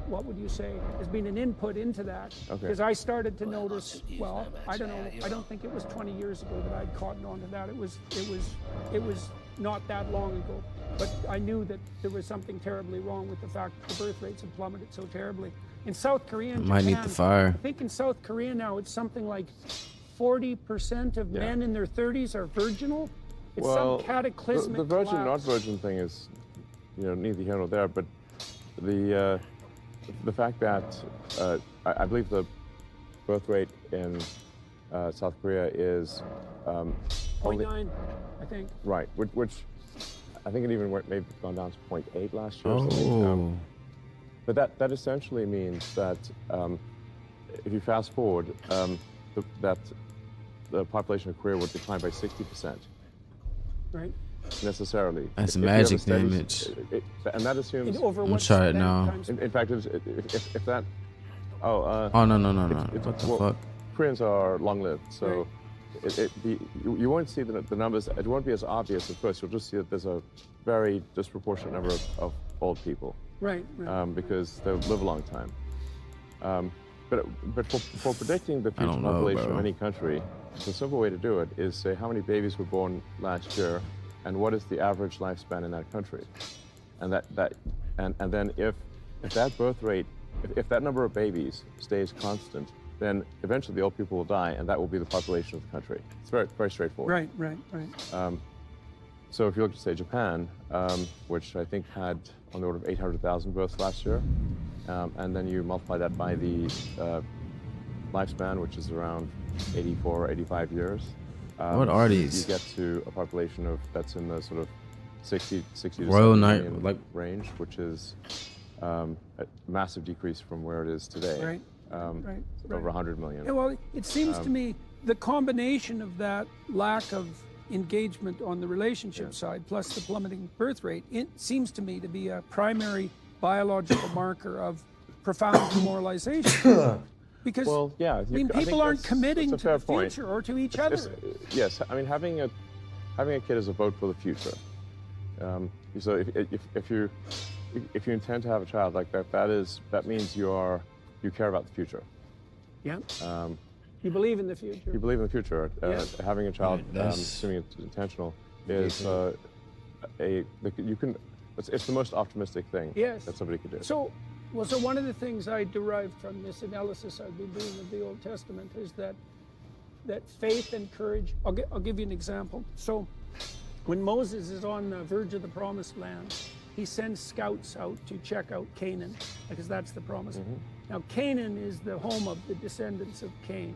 what would you say, has been an input into that. Okay. Because I started to notice, well, I don't know, I don't think it was 20 years ago that I'd caught on to that. It was not that long ago. But I knew that there was something terribly wrong with the fact that the birth rates had plummeted so terribly. In South Korea and Might need Japan, the fire. I think in South Korea now it's something like 40% of men in their 30s are virginal. It's some cataclysmic the virgin, not collapse. virgin thing is, you know, neither here nor there. But the fact that I believe the birth rate in South Korea is 0.9, I think. right, which I think it even maybe gone down to 0.8 last year. Or Oh. something. But that essentially means that if you fast forward, that the population of Korea would decline by 60%. Right. Necessarily. That's If you have a magic steady- damage. and that assumes. Over I'm what trying it span now. of time? In fact, if that. Oh, no. What the fuck? Koreans are long-lived, so you won't see the numbers. It won't be as obvious at first. You'll just see that there's a very disproportionate number of old people. Right. Because they'll live a long time. But for predicting the future don't know, population bro. of any country, the simple way to do it is say how many babies were born last year, and what is the average lifespan in that country, and then if that birth rate, if that number of babies stays constant, then eventually the old people will die, and that will be the population of the country. It's very, very straightforward. Right. So if you look at, say, Japan, which I think had on the order of 800,000 births last year, and then you multiply that by the lifespan, which is around 84 or 85 years. What are these? You get to a population that's in the sort of 60 to Royal 70 Night, million like- range, which is a massive decrease from where it is today. Right. Over 100 million. Yeah, well, it seems to me the combination of that lack of engagement on the relationship side plus the plummeting birth rate, it seems to me to be a primary biological marker of profound demoralization. Because Well, yeah. I mean, think people aren't that's committing a to fair the point. future or to each other. Yes, I mean having a kid is a vote for the future. So if you intend to have a child like that means you care about the future. Yeah. You believe in the future. You believe in the future. Having a child, that's- assuming it's intentional, is it's the most optimistic thing that somebody could do. So one of the things I derived from this analysis I've been doing of the Old Testament is that faith and courage. I'll give you an example. So when Moses is on the verge of the Promised Land, he sends scouts out to check out Canaan because that's the promise. Now Canaan is the home of the descendants of Cain.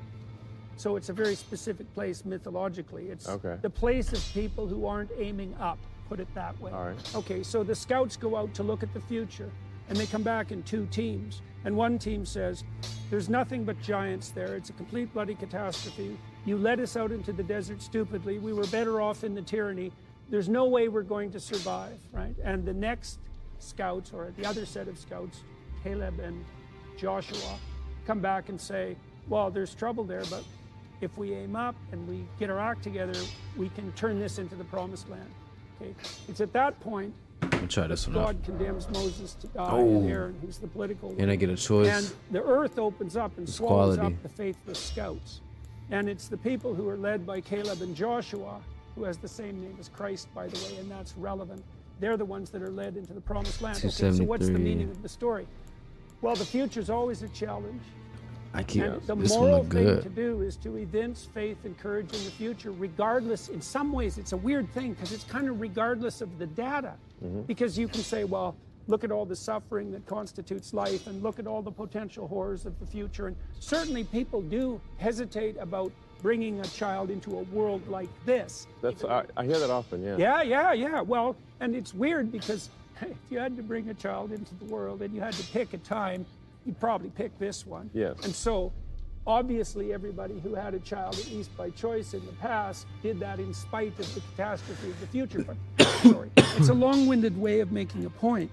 So it's a very specific place mythologically. It's the place of people who aren't aiming up, put it that way. All right. Okay, so the scouts go out to look at the future, and they come back in two teams. And one team says, there's nothing but giants there. It's a complete bloody catastrophe. You led us out into the desert stupidly. We were better off in the tyranny. There's no way we're going to survive, right? And the next scouts, or the other set of scouts, Caleb and Joshua, come back and say, well, there's trouble there, but if we aim up and we get our act together, we can turn this into the Promised Land. Okay, it's at that point I'll try this one out. God condemns Moses to die, and Aaron, who's the political And I leader. get a choice. And the earth opens up and swallows quality. up the faithless scouts. And it's the people who are led by Caleb and Joshua, who has the same name as Christ, by the way, and that's relevant. They're the ones that are led into the Promised Land. Okay, so what's the 273. meaning of the story? Well, the future's always a challenge. I keep And the this one moral look thing to good. do is to evince faith and courage in the future, regardless. In some ways, it's a weird thing because it's kind of regardless of the data. Because you can say, well, look at all the suffering that constitutes life and look at all the potential horrors of the future. And certainly people do hesitate about bringing a child into a world like this. I hear that often. Yeah. Yeah. Well, and it's weird because if you had to bring a child into the world and you had to pick a time, you'd probably pick this one. Yes. And so, obviously, everybody who had a child, at least by choice in the past, did that in spite of the catastrophe of the future. But, sorry, it's a long-winded way of making a point.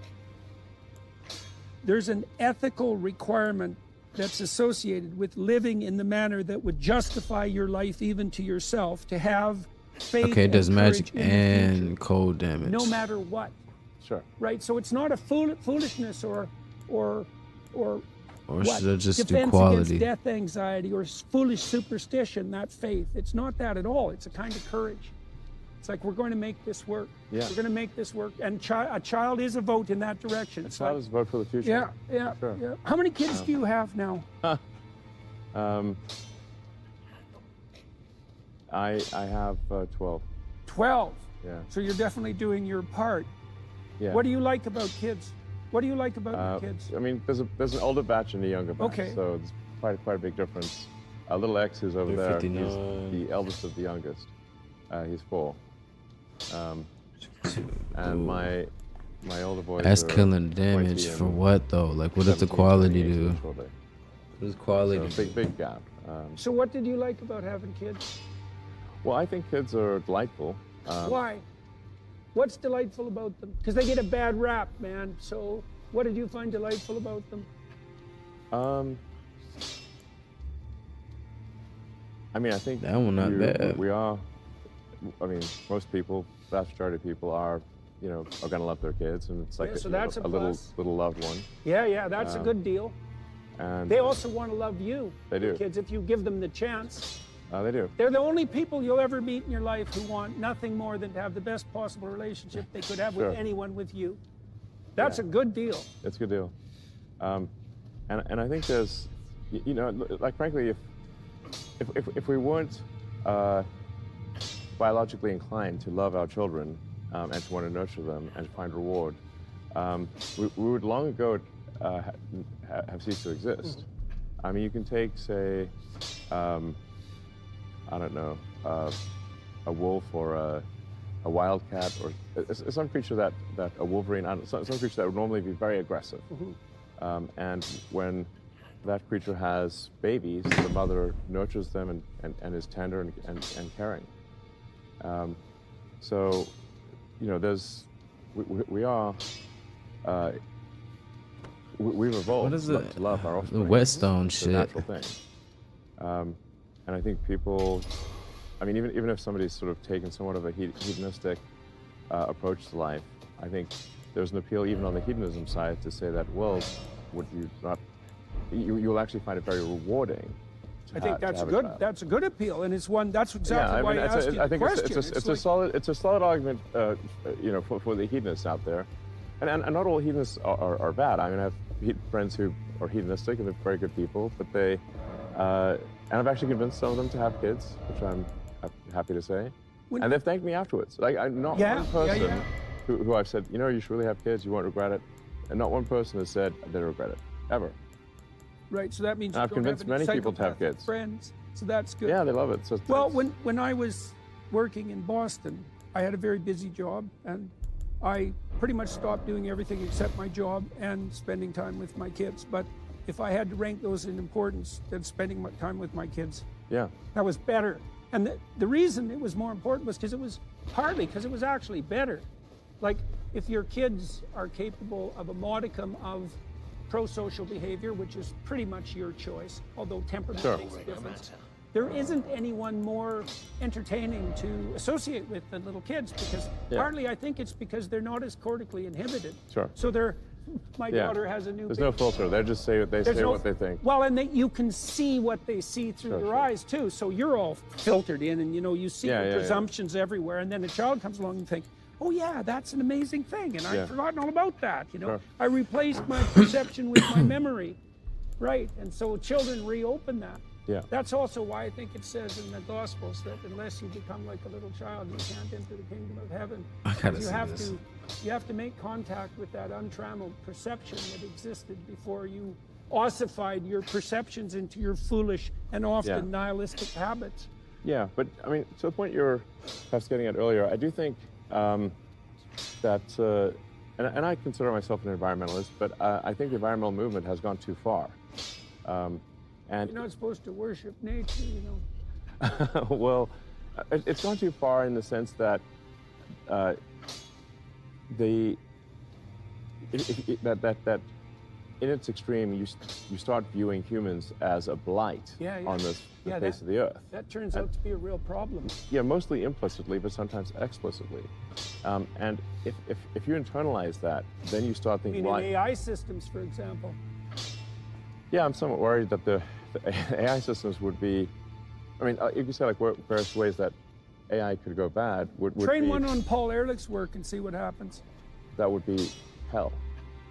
There's an ethical requirement that's associated with living in the manner that would justify your life even to yourself, to have faith. Okay, it does and magic courage in the and future, cold damage. no matter what. Sure. Right? So it's not a foolishness or Or what? should I just do Defense quality? against death anxiety or foolish superstition, that faith. It's not that at all. It's a kind of courage. It's like, we're going to make this work. Yeah. We're going to make this work. And a child is a vote in that direction. A It's child like, is a vote for the future. yeah, yeah, Sure. yeah. How many kids do you have now? I have 12. 12. Yeah. So you're definitely doing your part. Yeah. What do you like about kids? What do you like about your kids? I mean, there's an older batch and a younger batch. Okay. So there's quite a big difference. Little X is over They're there. He's 59. the eldest of the youngest. He's 4. And Ooh. my older boys That's are killing 20 damage and for what though? Like, what does the 17, quality 28 do? shortly. What does quality So big gap. So what did you like about having kids? Well, I think kids are delightful. Why? What's delightful about them? Because they get a bad rap, man. So what did you find delightful about them? I mean, I think That one not bad. We are. I mean, most people, vast majority of people are going to love their kids, and it's like Yeah, so that's a little plus. loved one. Yeah, that's a good deal. And They also want to love you. They do. Kids, if you give them the chance. They do. They're the only people you'll ever meet in your life who want nothing more than to have the best possible relationship they could have Sure. with anyone with you. That's Yeah. a good deal. It's a good deal. And I think there's, like frankly, if we weren't biologically inclined to love our children and to want to nurture them and to find reward, we would long ago have ceased to exist. I mean, you can take, say, I don't know, a wolf or a wildcat or some creature that a wolverine, some creature that would normally be very aggressive. And when that creature has babies, the mother nurtures them and is tender and caring. So, we've evolved What is to it? love our The offspring. whetstone It's a shit. natural thing. And I think people, I mean, even if somebody's sort of taken somewhat of a hedonistic approach to life, I think there's an appeal even on the hedonism side to say that, well, would you not, you'll actually find it very rewarding. I think that's good. That's a good appeal, and it's one. That's exactly why I asked you I the think question. it's a solid argument, for the hedonists out there, and not all hedonists are bad. I mean, I have friends who are hedonistic and they're very good people, but they, and I've actually convinced some of them to have kids, which I'm happy to say, and they've thanked me afterwards. Like, I'm not one person who I've said, you should really have kids, you won't regret it, and not one person has said they regret it ever. Right, so that means And I've convinced many people to have kids. Friends, so that's good. Yeah, they love it. So Well, when I was working in Boston, I had a very busy job, and I pretty much stopped doing everything except my job and spending time with my kids. But if I had to rank those in importance, then spending my time with my kids, yeah, that was better. And the reason it was more important was because it was actually better. Like, if your kids are capable of a modicum of pro-social behavior, which is pretty much your choice, although temperament makes a difference. There isn't anyone more entertaining to associate with than little kids, because partly I think it's because they're not as cortically inhibited. Sure. So my daughter has a new There's baby. no filter. They just say what they think. Well, and you can see what they see through their eyes too. So you're all filtered in, and you see the presumptions everywhere. And then a child comes along and you think, oh yeah, that's an amazing thing, and I've forgotten all about that. Sure. I replaced my perception with my memory, right? And so children reopen that. Yeah. That's also why I think it says in the Gospels that unless you become like a little child, you can't enter the kingdom of heaven. I gotta see this. You have to make contact with that untrammeled perception that existed before you ossified your perceptions into your foolish and often nihilistic habits. Yeah, but I mean, to the point you were perhaps getting at earlier, I do think that and I consider myself an environmentalist, but I think the environmental movement has gone too far. And You're not supposed to worship nature, you know. well, it's gone too far in the sense that that in its extreme, you start viewing humans as a blight on the face of the earth. That turns out to be a real problem. Yeah, mostly implicitly, but sometimes explicitly. And if you internalize that, then you start thinking, In AI systems, for example. Yeah, I'm somewhat worried that the AI systems would be, I mean, you could say like various ways that AI could go bad. Would Train be, one on Paul Ehrlich's work and see what happens. That would be hell.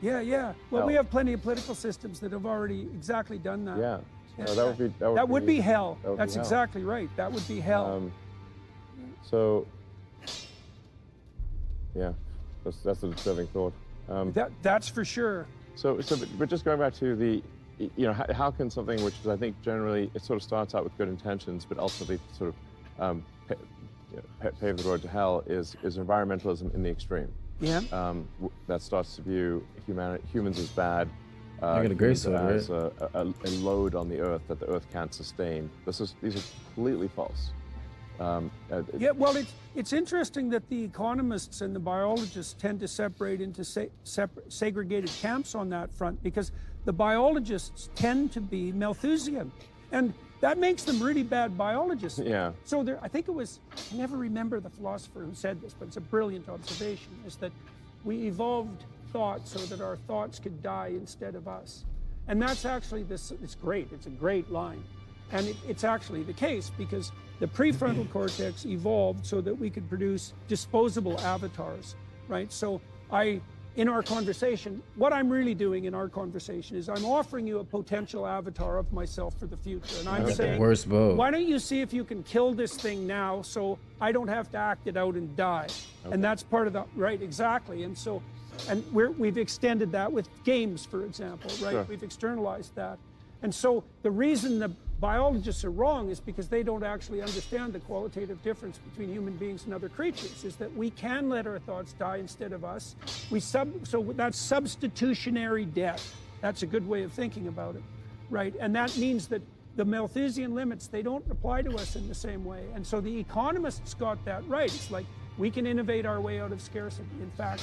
Yeah. Well, Hell. we have plenty of political systems that have already exactly done that. Yeah. No, That would be hell. That would That's be hell. exactly right. That would be hell. So, yeah, that's a disturbing thought. That's for sure. But just going back to the, you know, how can something which is, I think generally it sort of starts out with good intentions, but ultimately sort of pave the road to hell is environmentalism in the extreme. Yeah. That starts to view humans as bad. I got a great humans sword, as a load on the earth that the earth can't sustain. These are completely false. Yeah, well, it's interesting that the economists and the biologists tend to separate into segregated camps on that front, because the biologists tend to be Malthusian, and that makes them really bad biologists. Yeah. So I think it was, I never remember the philosopher who said this, but it's a brilliant observation, is that we evolved thought so that our thoughts could die instead of us. And that's actually it's great. It's a great line. And it's actually the case, because the prefrontal cortex evolved so that we could produce disposable avatars, right? So in our conversation, what I'm really doing in our conversation is I'm offering you a potential avatar of myself for the future. And I'm saying, worst bow. why don't you see if you can kill this thing now so I don't have to act it out and die? Okay. And that's part of the, right, exactly. And so, we've extended that with games, for example, right? Sure. We've externalized that. And so the reason the biologists are wrong is because they don't actually understand the qualitative difference between human beings and other creatures, is that we can let our thoughts die instead of us. So that's substitutionary death. That's a good way of thinking about it, right? And that means that the Malthusian limits, they don't apply to us in the same way. And so the economists got that right. It's like we can innovate our way out of scarcity. In fact,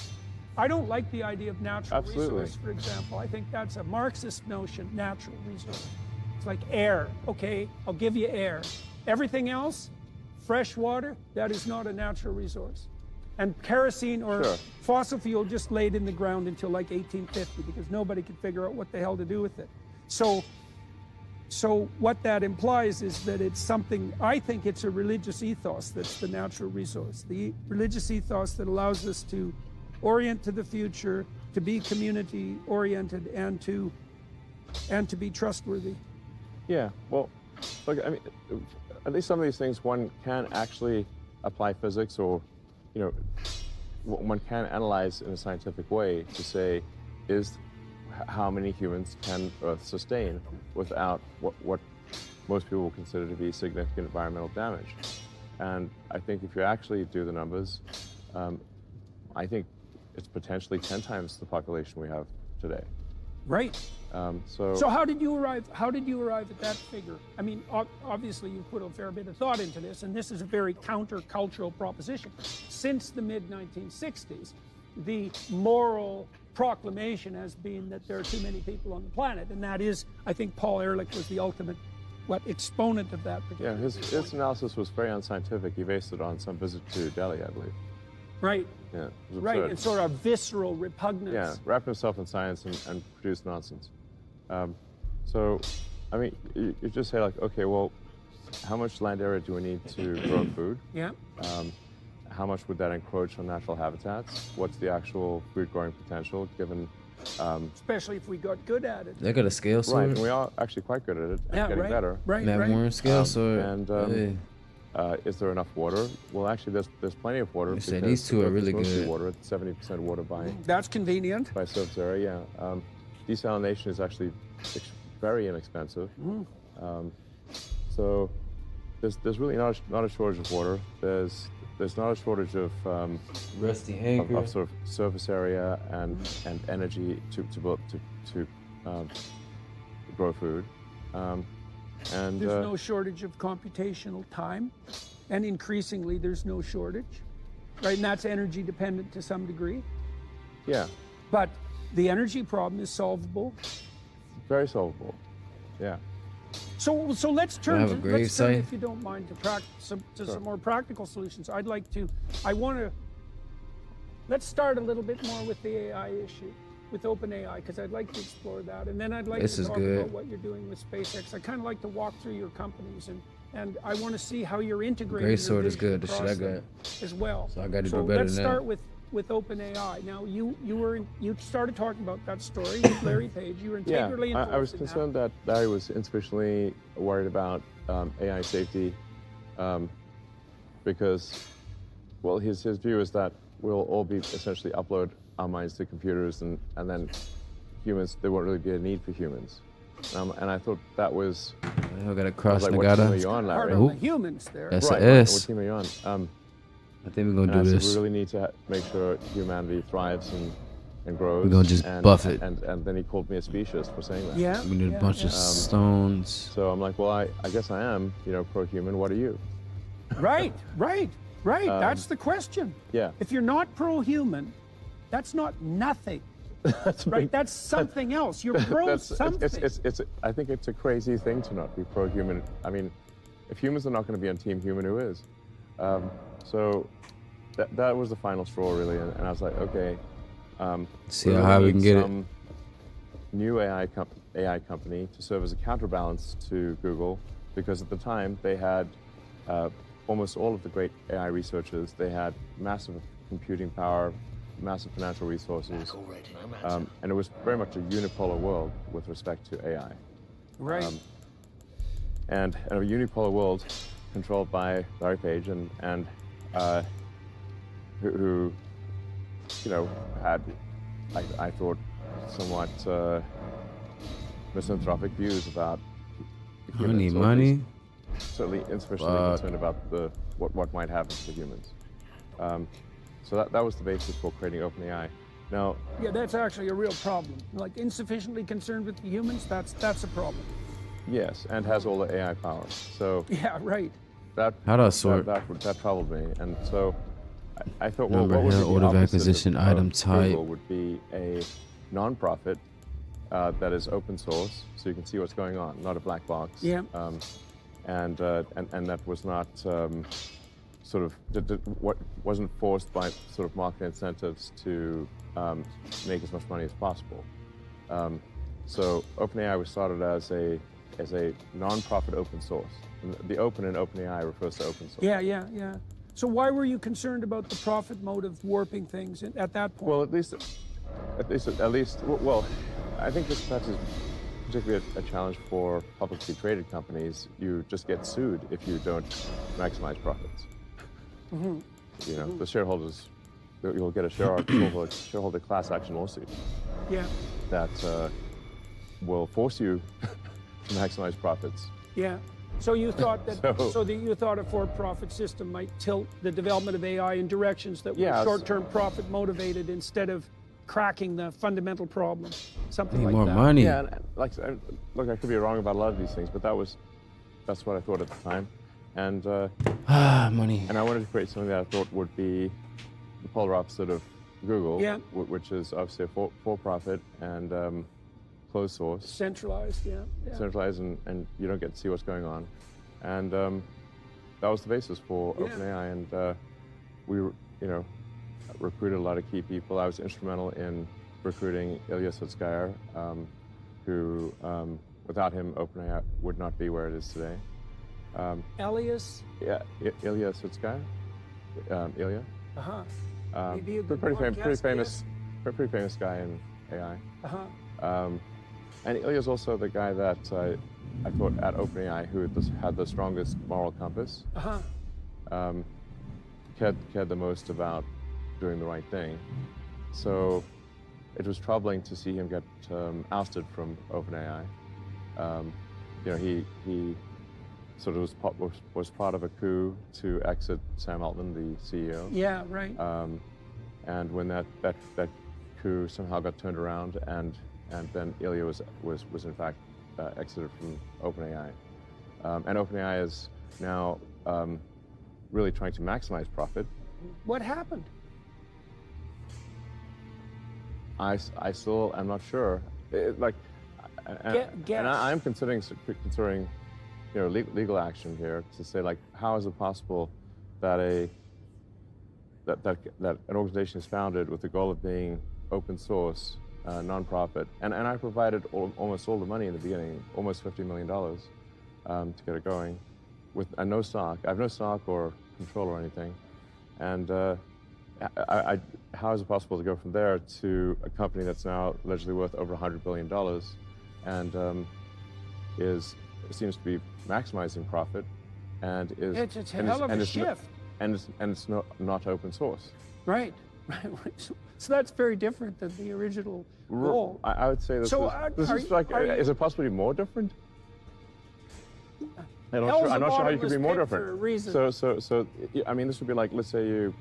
I don't like the idea of natural resource, for example. I think that's a Marxist notion, natural resource. It's like air. Okay, I'll give you air. Everything else, fresh water, that is not a natural resource. And kerosene or fossil fuel just laid in the ground until like 1850, because nobody could figure out what the hell to do with it. So what that implies is that it's something, I think it's a religious ethos that's the natural resource. The religious ethos that allows us to orient to the future, to be community oriented, and to be trustworthy. Yeah, well, look, I mean, at least some of these things one can actually apply physics, or, you know, one can analyze in a scientific way to say, how many humans can Earth sustain without what most people will consider to be significant environmental damage. And I think if you actually do the numbers, I think it's potentially 10 times the population we have today. Right. So how did you arrive at that figure? I mean, obviously you've put a fair bit of thought into this, and this is a very countercultural proposition. Since the mid-1960s, the moral proclamation has been that there are too many people on the planet, and that is, I think Paul Ehrlich was the ultimate exponent of that particular his analysis was very unscientific. He based it on some visit to Delhi, I believe. Right. Yeah, right, and sort of visceral repugnance. Yeah, wrap himself in science and produce nonsense. So, I mean, you just say like, okay, well, how much land area do we need to grow food? Yeah. How much would that encroach on natural habitats? What's the actual food growing potential given? Especially if we got good at it. They got a scale sword. Right, and we are actually quite good at it, and getting better. Right, Matt Warren scale sword. And is there enough water? Well, actually, there's plenty of water. So these two are really good. Water, it's 70% water by. That's convenient. By surface area, yeah. Desalination is actually very inexpensive. So there's really not a shortage of water. there's not a shortage of Rusty Hanker. of sort of surface area and energy to grow food. And There's no shortage of computational time, and increasingly there's no shortage, right? And that's energy dependent to some degree. yeah, But the energy problem is solvable. very solvable. Yeah. So let's turn, have a grave let's turn, site? if you don't mind, to some more practical solutions. Let's start a little bit more with the AI issue, with OpenAI, because I'd like to explore that. And then I'd like This to is talk good. about what you're doing with SpaceX. I kind of like to walk through your companies, and I want to see how you're integrating Gray your sword is vision good. The shit I across got. them as well. So I got to do better let's than start that. with OpenAI. Now, you started talking about that story with Larry Page. You were Yeah, integrally involved I was in concerned that Larry was insufficiently worried about AI safety because, well, his view is that we'll all be essentially upload our minds to computers and then humans, there won't really be a need for humans. And I thought that was, I gotta I cross was like, what team are Nagata. you on, that. Hard Larry? on the humans there. That's Right, a right, S. what team are you on? I think we're And gonna I do said, this. we really need to make sure humanity thrives and grows. We're gonna just and, buff it. And then he called me a speciesist for saying that. Yeah. We need yeah, a bunch yeah. of stones. So I'm like, well, I guess I am, pro-human. What are you? Right. That's the question. Yeah. If you're not pro-human, that's not nothing, That's right? That's something else. You're pro something. I think it's a crazy thing to not be pro-human. I mean, if humans are not going to be on Team Human, who is? So that was the final straw, really. And I was like, okay. See we how really high we need can get it. some new AI company to serve as a counterbalance to Google, because at the time they had almost all of the great AI researchers. They had massive computing power, massive financial resources, and it was very much a unipolar world with respect to AI. Right. And a unipolar world controlled by Larry Page and who had, I thought, somewhat misanthropic views about humans. Money, or at money. least certainly insufficiently Fuck. concerned about what might happen to humans. So that was the basis for creating OpenAI. Now, Yeah, that's actually a real problem. Like insufficiently concerned with the humans, that's a problem. yes, and has all the AI power. So Yeah, right. that How do I sort? that troubled me, and so I thought, well, Number, what would hair, be the order of opposite acquisition, of item type. Google would be a non-profit that is open source, so you can see what's going on, not a black box. Yeah. And that was not sort of what wasn't forced by sort of market incentives to make as much money as possible. So OpenAI was started as a non-profit open source. And the open in OpenAI refers to open source. Yeah. So why were you concerned about the profit motive warping things at that point? Well, at least, well, I think this perhaps is particularly a challenge for publicly traded companies. You just get sued if you don't maximize profits. The shareholders, you'll get a shareholder class action lawsuit Yeah. that will force you to maximize profits. Yeah. So you thought that So- you thought a for-profit system might tilt the development of AI in directions that were Yeah, short-term profit motivated instead of cracking the fundamental problem. Something Need like more that. money. Yeah, and look, I could be wrong about a lot of these things, but that's what I thought at the time, and Money. I wanted to create something that I thought would be the polar opposite of Google, Yeah. which is obviously a for-profit and closed source, Centralized, yeah. centralized, and you don't get to see what's going on, and that was the basis for Yeah. OpenAI, and we recruited a lot of key people. I was instrumental in recruiting Ilya Sutskever, who without him OpenAI would not be where it is today. Elias, Ilya Sutskever, Ilya. maybe a good Pretty podcast pretty famous guy in AI. guest. Uh-huh. And Ilya's also the guy that I thought at OpenAI who had the strongest moral compass, Uh-huh. cared the most about doing the right thing. So it was troubling to see him get ousted from OpenAI. He sort of was part of a coup to exit Sam Altman, the CEO. Yeah, right. And when that coup somehow got turned around, and then Ilya was in fact exited from OpenAI, and OpenAI is now really trying to maximize profit. What happened? I still am not sure. And I'm considering legal action here to say, like, how is it possible that that an organization is founded with the goal of being open source, nonprofit, and I provided almost all the money in the beginning, almost $50 million to get it going, with no stock. I have no stock or control or anything, and how is it possible to go from there to a company that's now allegedly worth over $100 billion, and seems to be maximizing profit, and is it's a hell of a shift. And it's not open source. Right. So that's very different than the original goal. I would say this is it possibly more different? I'm not sure how you could be more different. For a reason. So I mean, this would be like, let's say you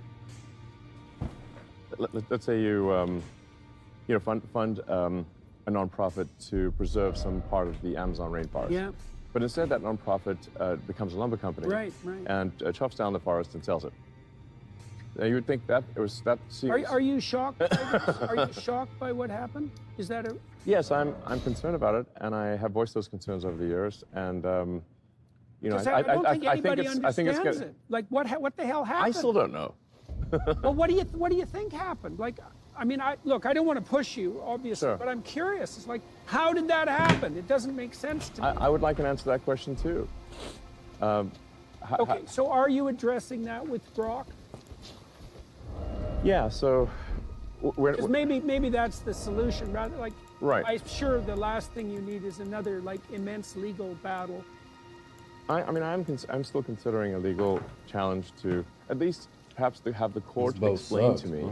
fund a nonprofit to preserve some part of the Amazon rainforest. Yeah. But instead, that nonprofit becomes a lumber company, right. and chops down the forest and sells it. Now, you would think that seems. Are you shocked by this? Are you shocked by what happened? Is that a? Yes, I'm concerned about it, and I have voiced those concerns over the years. And I don't think anybody understands it. Like, what the hell happened? I still don't know. Well, what do you think happened? Like, I mean, I don't want to push you, obviously, sure, but I'm curious. It's like, how did that happen? It doesn't make sense to me. I would like an answer to that question too. Okay, so are you addressing that with Grok? Yeah. So, because maybe that's the solution, rather like. Right. I'm sure the last thing you need is another like immense legal battle. I'm still considering a legal challenge to at least perhaps to have the court explain to me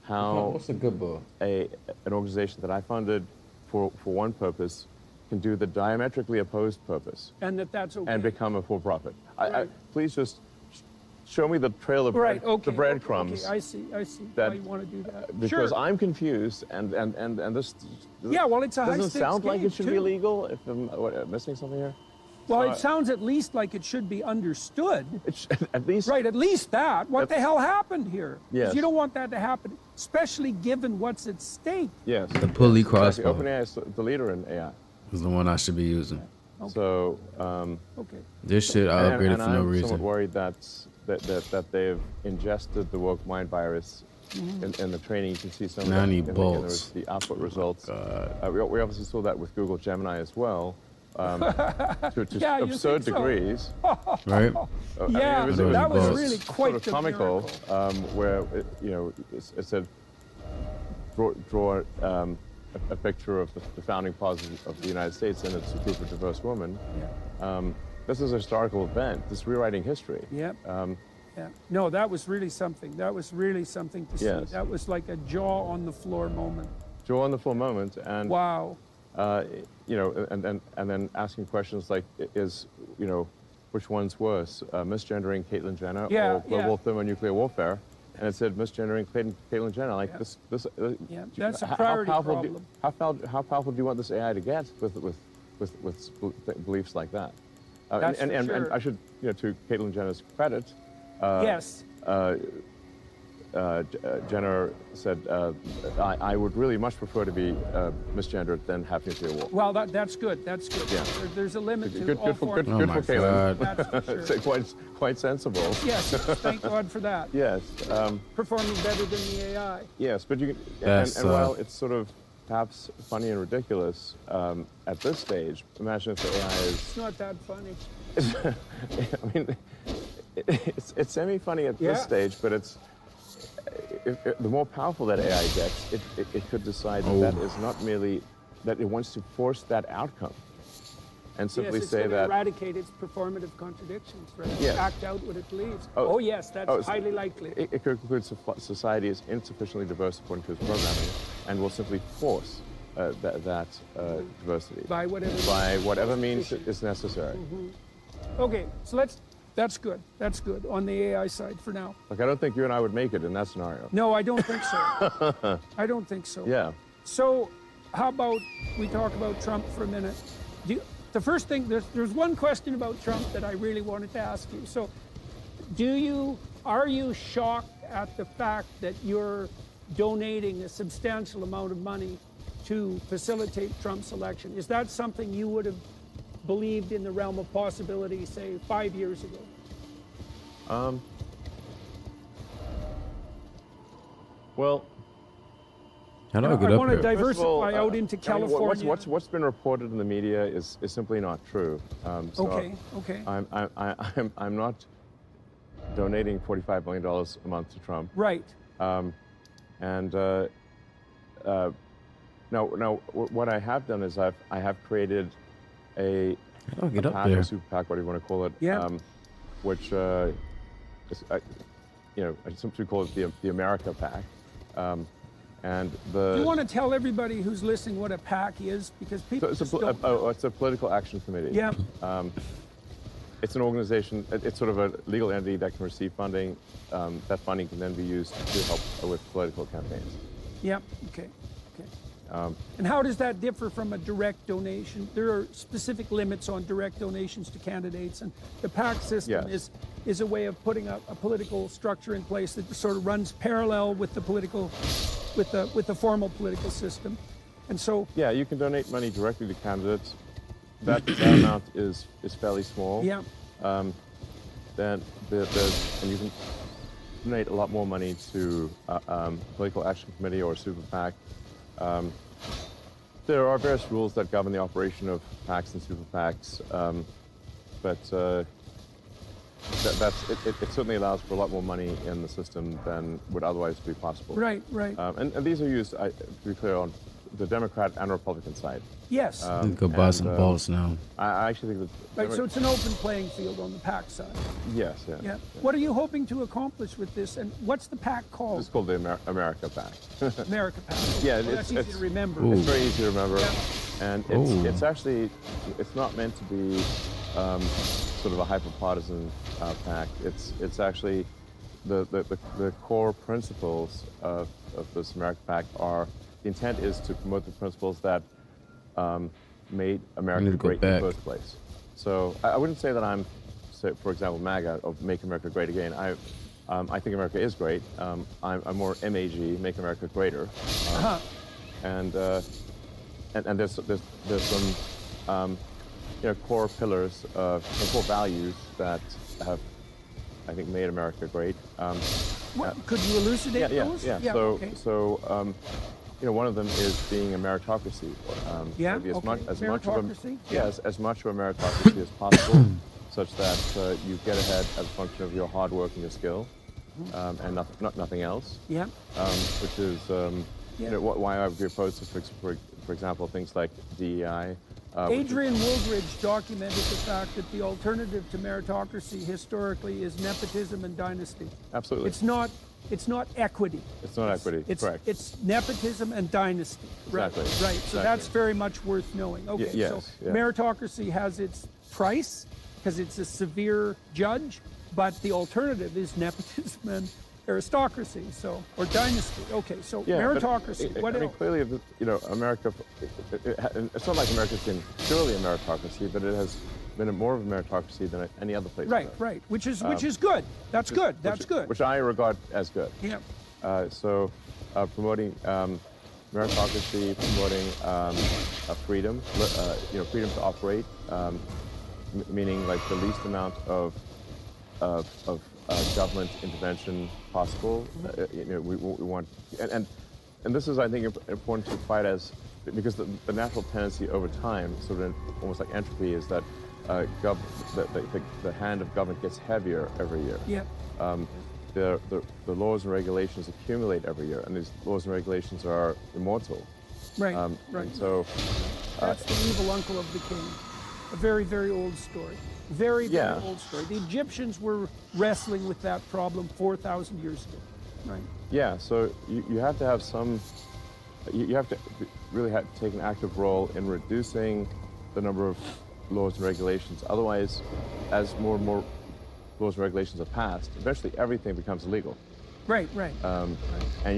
how what's a good book? An organization that I funded for one purpose can do the diametrically opposed purpose, and that's okay, and become a for-profit. Right. Please just show me the trail of the breadcrumbs. Okay, I see why you want to do that. Because sure. I'm confused, and this. Yeah, well, it's a high stakes doesn't sound like it should be too. illegal. If I'm missing something here. Well, it sounds at least like it should be understood. At least. Right, at least that. What the hell happened here? Yes. You don't want that to happen, especially given what's at stake. Yes. The pulley crossbow. OpenAI is the leader in AI. Is the one I should be using. Okay. So. Okay. This shit, I upgraded for no I'm reason. somewhat worried that they've ingested the woke mind virus in the training. You can see some of that in the output results. We obviously saw that with Google Gemini as well. To absurd degrees. Right? Yeah, that was really quite sort of comical, where it said draw a picture of the founding fathers of the United States, and it's a group of diverse women. Yeah. This is a historical event. This rewriting history. Yep. Yeah. No, that was really something. That was really something to see. Yes. That was like a jaw on the floor moment. Jaw on the floor moment, and wow. And then asking questions like, which one's worse, misgendering Caitlyn Jenner or global thermonuclear warfare? And it said misgendering Caitlyn Jenner. Like this. That's a priority problem. How powerful do you want this AI to get with beliefs like that? And I should, to Caitlyn Jenner's credit. Yes. Jenner said, I would really much prefer to be misgendered than have nuclear war. Well, that's good. That's good. Yeah. There's a limit to good all for God. Caitlyn. That's for sure. Quite sensible. Yes, thank God for that. Yes. Performing better than the AI. Yes, but you can, and while it's sort of perhaps funny and ridiculous at this stage, imagine if the AI is... It's not that funny. I mean, it's semi-funny at this stage, but it's... the more powerful that AI gets, it could decide that is not merely that it wants to force that outcome, and simply it's say going to that eradicate its performative contradictions, right? Yes. Act out what it believes. Oh yes, that's highly likely. It could conclude society is insufficiently diverse according to its programming, and will simply force that diversity by whatever means is necessary. Okay, so that's good. That's good on the AI side for now. Like, I don't think you and I would make it in that scenario. No, I don't think so. I don't think so. Yeah. So, how about we talk about Trump for a minute? The first thing, there's one question about Trump that I really wanted to ask you. So, are you shocked at the fact that you're donating a substantial amount of money to facilitate Trump's election? Is that something you would have believed in the realm of possibility, say, 5 years ago? Well, How do I I get up want to here? diversify out into I mean, California. what's been reported in the media is simply not true. So Okay. I'm not donating $45 million a month to Trump. Right. Now, what I have done is I have created a How do I get up PAC, there? a super PAC, whatever you want to call it. Yeah. Which is, I simply call it the America PAC. And You want to tell everybody who's listening what a PAC is, because people it's just don't know. a political action committee. Yeah. It's an organization. It's sort of a legal entity that can receive funding. That funding can then be used to help with political campaigns. Yeah. Okay. And how does that differ from a direct donation? There are specific limits on direct donations to candidates, and the PAC system Yes. is a way of putting a political structure in place that sort of runs parallel with the political, with the formal political system. And so Yeah, you can donate money directly to candidates. That amount is fairly small. yeah, Then and you can donate a lot more money to political action committee or super PAC. There are various rules that govern the operation of PACs and super PACs, but it certainly allows for a lot more money in the system than would otherwise be possible. right. And these are used, to be clear, on the Democrat and Republican side. Yes. Go buy some balls now. I actually think that. Right. So it's an open playing field on the PAC side. Yes, Yeah. What are you hoping to accomplish with this? And what's the PAC called? It's called the America PAC. America PAC. Yeah, Well, that's easy to remember. Ooh. It's very easy to remember, Yeah. and Ooh. it's actually not meant to be sort of a hyper-partisan PAC. It's actually the core principles of this America PAC are. The intent is to promote the principles that made America go great in back. the first place. So I wouldn't say that I'm, say, for example, MAGA, or Make America Great Again. I think America is great. I'm more MAG, Make America Greater. And there's some core pillars and core values that have, I think, made America great. Could you elucidate those? So one of them is being a meritocracy. Maybe as much of Meritocracy? as much of a meritocracy as possible, such that you get ahead as a function of your hard work and your skill, and nothing else. Yeah. Which is why I would be opposed to, for example, things like DEI. Adrian Wooldridge documented the fact that the alternative to meritocracy historically is nepotism and dynasty. Absolutely. It's not equity. It's not equity. Correct. It's nepotism and dynasty. Exactly. Right. So Exactly. that's very much worth knowing. Okay. yes, So yeah. meritocracy has its price because it's a severe judge, but the alternative is nepotism and aristocracy. So or dynasty. Okay. So meritocracy. But, What I mean, else? clearly, America. It's not like America's been purely a meritocracy, but it has been more of a meritocracy than any other place. Right. Which is good. That's good. That's good. Which I regard as good. Yeah. So, promoting meritocracy, promoting freedom, freedom to operate, meaning like the least amount of government intervention possible. We want, and this is, I think, important to fight because the natural tendency over time, sort of almost like entropy, is that the hand of government gets heavier every year. Yeah. The laws and regulations accumulate every year, and these laws and regulations are immortal. Right. And so That's the evil uncle of the king. A very, very old story. Very, very old story. The Egyptians were wrestling with that problem 4,000 years ago. Right. yeah, so you have to have you have to really take an active role in reducing the number of laws and regulations. Otherwise, as more and more laws and regulations are passed, eventually everything becomes illegal. Right. And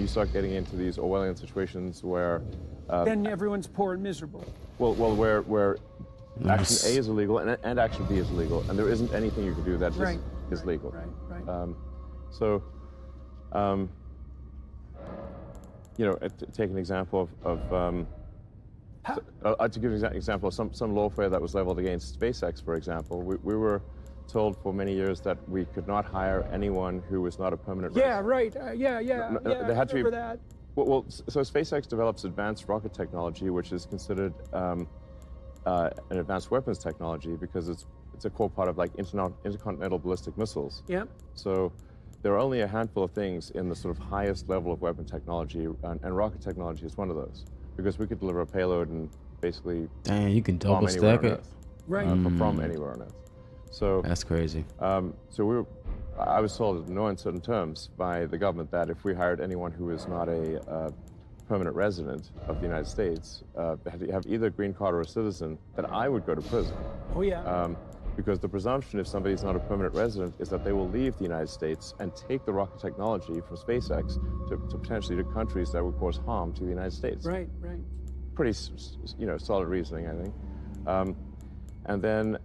you start getting into these Orwellian situations where, Then everyone's poor and miserable. where action A is illegal and action B is illegal, and there isn't anything you can do that is legal. Right. Take an example to give an example of some lawfare that was leveled against SpaceX, for example. We were told for many years that we could not hire anyone who was not a permanent resident. Right. They had to be. Remember that. So SpaceX develops advanced rocket technology, which is considered an advanced weapons technology because it's a core part of like intercontinental ballistic missiles. Yeah. So there are only a handful of things in the sort of highest level of weapon technology, and rocket technology is one of those, because we could deliver a payload and basically Dang, you can bomb double anywhere stack on it. Earth, Right. from anywhere on Earth. So That's crazy. I was told in no uncertain terms by the government that if we hired anyone who is not a permanent resident of the United States, they had to have either a green card or a citizen, that I would go to prison. Oh yeah. Because the presumption if somebody's not a permanent resident is that they will leave the United States and take the rocket technology from SpaceX to potentially to countries that would cause harm to the United States. Right. Pretty, solid reasoning, I think. And then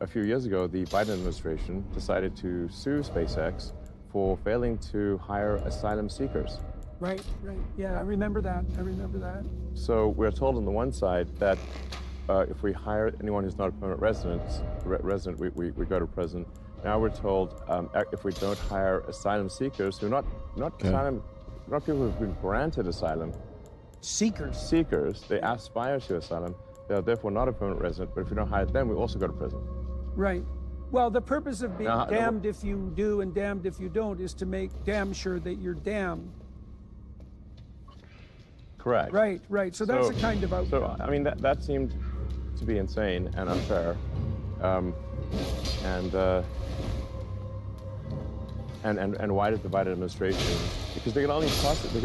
a few years ago, the Biden administration decided to sue SpaceX for failing to hire asylum seekers. Right. Yeah, I remember that. So we're told on the one side that if we hire anyone who's not a permanent resident, we go to prison. Now we're told if we don't hire asylum seekers, who not asylum, not people who've been granted asylum. Seekers, they aspire to asylum. They are therefore not a permanent resident, but if we don't hire them, we also go to prison. Right. Well, the purpose of being damned if you do and damned if you don't is to make damn sure that you're damned. Correct. Right. So that's the kind of outcome. So, I mean, that seemed to be insane and unfair. And why did the Biden administration? Because they can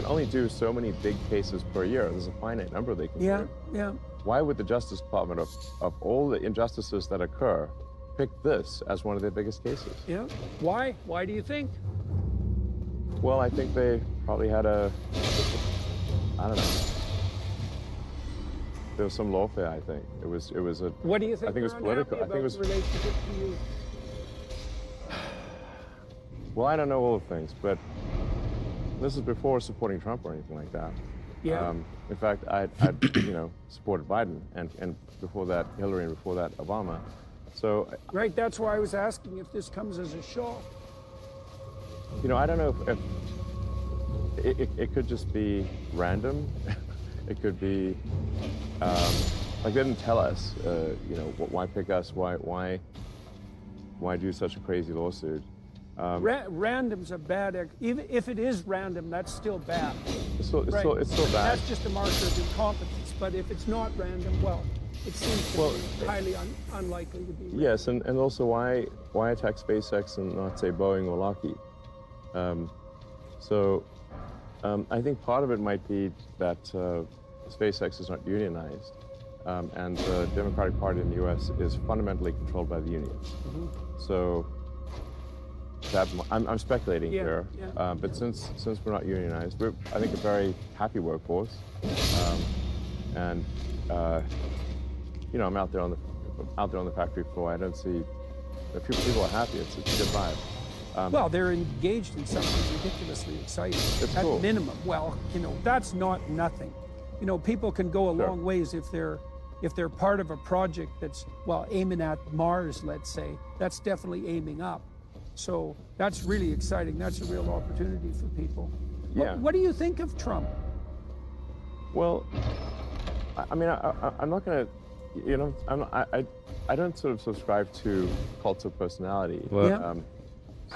only do so many big cases per year. There's a finite number they can do. Yeah. Why would the Justice Department, of all the injustices that occur, pick this as one of their biggest cases? Yeah. Why? Why do you think? Well, I think they probably had I don't know. There was some lawfare, I think. It was a. What do you think? I think it was political. I think it was. The relationship to you. Well, I don't know all the things, but this is before supporting Trump or anything like that. Yeah. In fact, I'd supported Biden, and before that Hillary, and before that Obama. So. Right. That's why I was asking if this comes as a shock. I don't know if it could just be random. It could be like they didn't tell us. Why pick us? Why do such a crazy lawsuit? Random's a bad. Even if it is random, that's still bad. It's still bad. That's just a marker of incompetence. But if it's not random, well, it seems to be highly unlikely to be random. Yes, and also why attack SpaceX and not say Boeing or Lockheed? I think part of it might be that SpaceX is not unionized, and the Democratic Party in the U.S. is fundamentally controlled by the unions. Mm-hmm. So I'm speculating here, Yeah. but since we're not unionized, we're, I think, a very happy workforce, and I'm out there on the factory floor. I don't see if people are happy. It's a good vibe. Well, they're engaged in something ridiculously exciting. It's at cool. minimum. Well, that's not nothing. People can go a Sure. long ways if they're part of a project that's, aiming at Mars, let's say. That's definitely aiming up. So that's really exciting. That's a real opportunity for people. Yeah. What do you think of Trump? Well, I'm not going to, I don't sort of subscribe to cults of personality. Well, Yeah.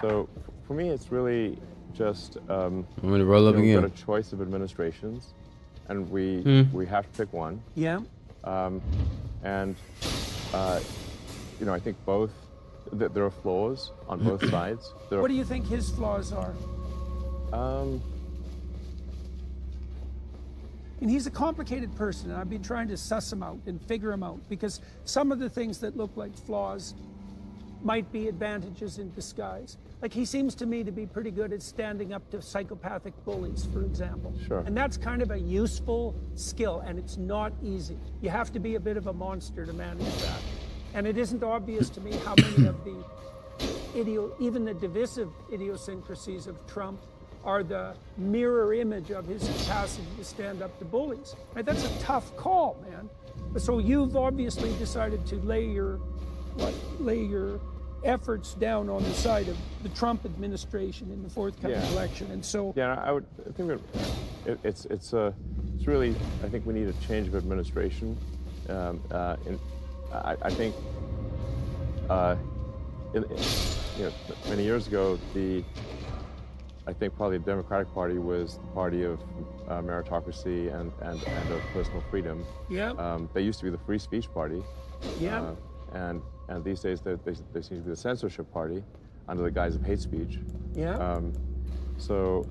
So for me, it's really just I'm gonna roll up we've again. got a choice of administrations, and we have to pick one. Yeah. I think both. There are flaws on both sides. What do you think his flaws are? And he's a complicated person, and I've been trying to suss him out and figure him out, because some of the things that look like flaws might be advantages in disguise. Like, he seems to me to be pretty good at standing up to psychopathic bullies, for example. Sure. And that's kind of a useful skill, and it's not easy. You have to be a bit of a monster to manage that. And it isn't obvious to me how many of the even the divisive idiosyncrasies of Trump are the mirror image of his capacity to stand up to bullies. Right? That's a tough call, man. So you've obviously decided to lay your efforts down on the side of the Trump administration in the forthcoming election, and so I think that it's really, I think we need a change of administration. I think many years ago, I think probably the Democratic Party was the party of meritocracy and of personal freedom. Yeah. They used to be the free speech party. Yeah. And these days they seem to be the censorship party under the guise of hate speech. Yeah. So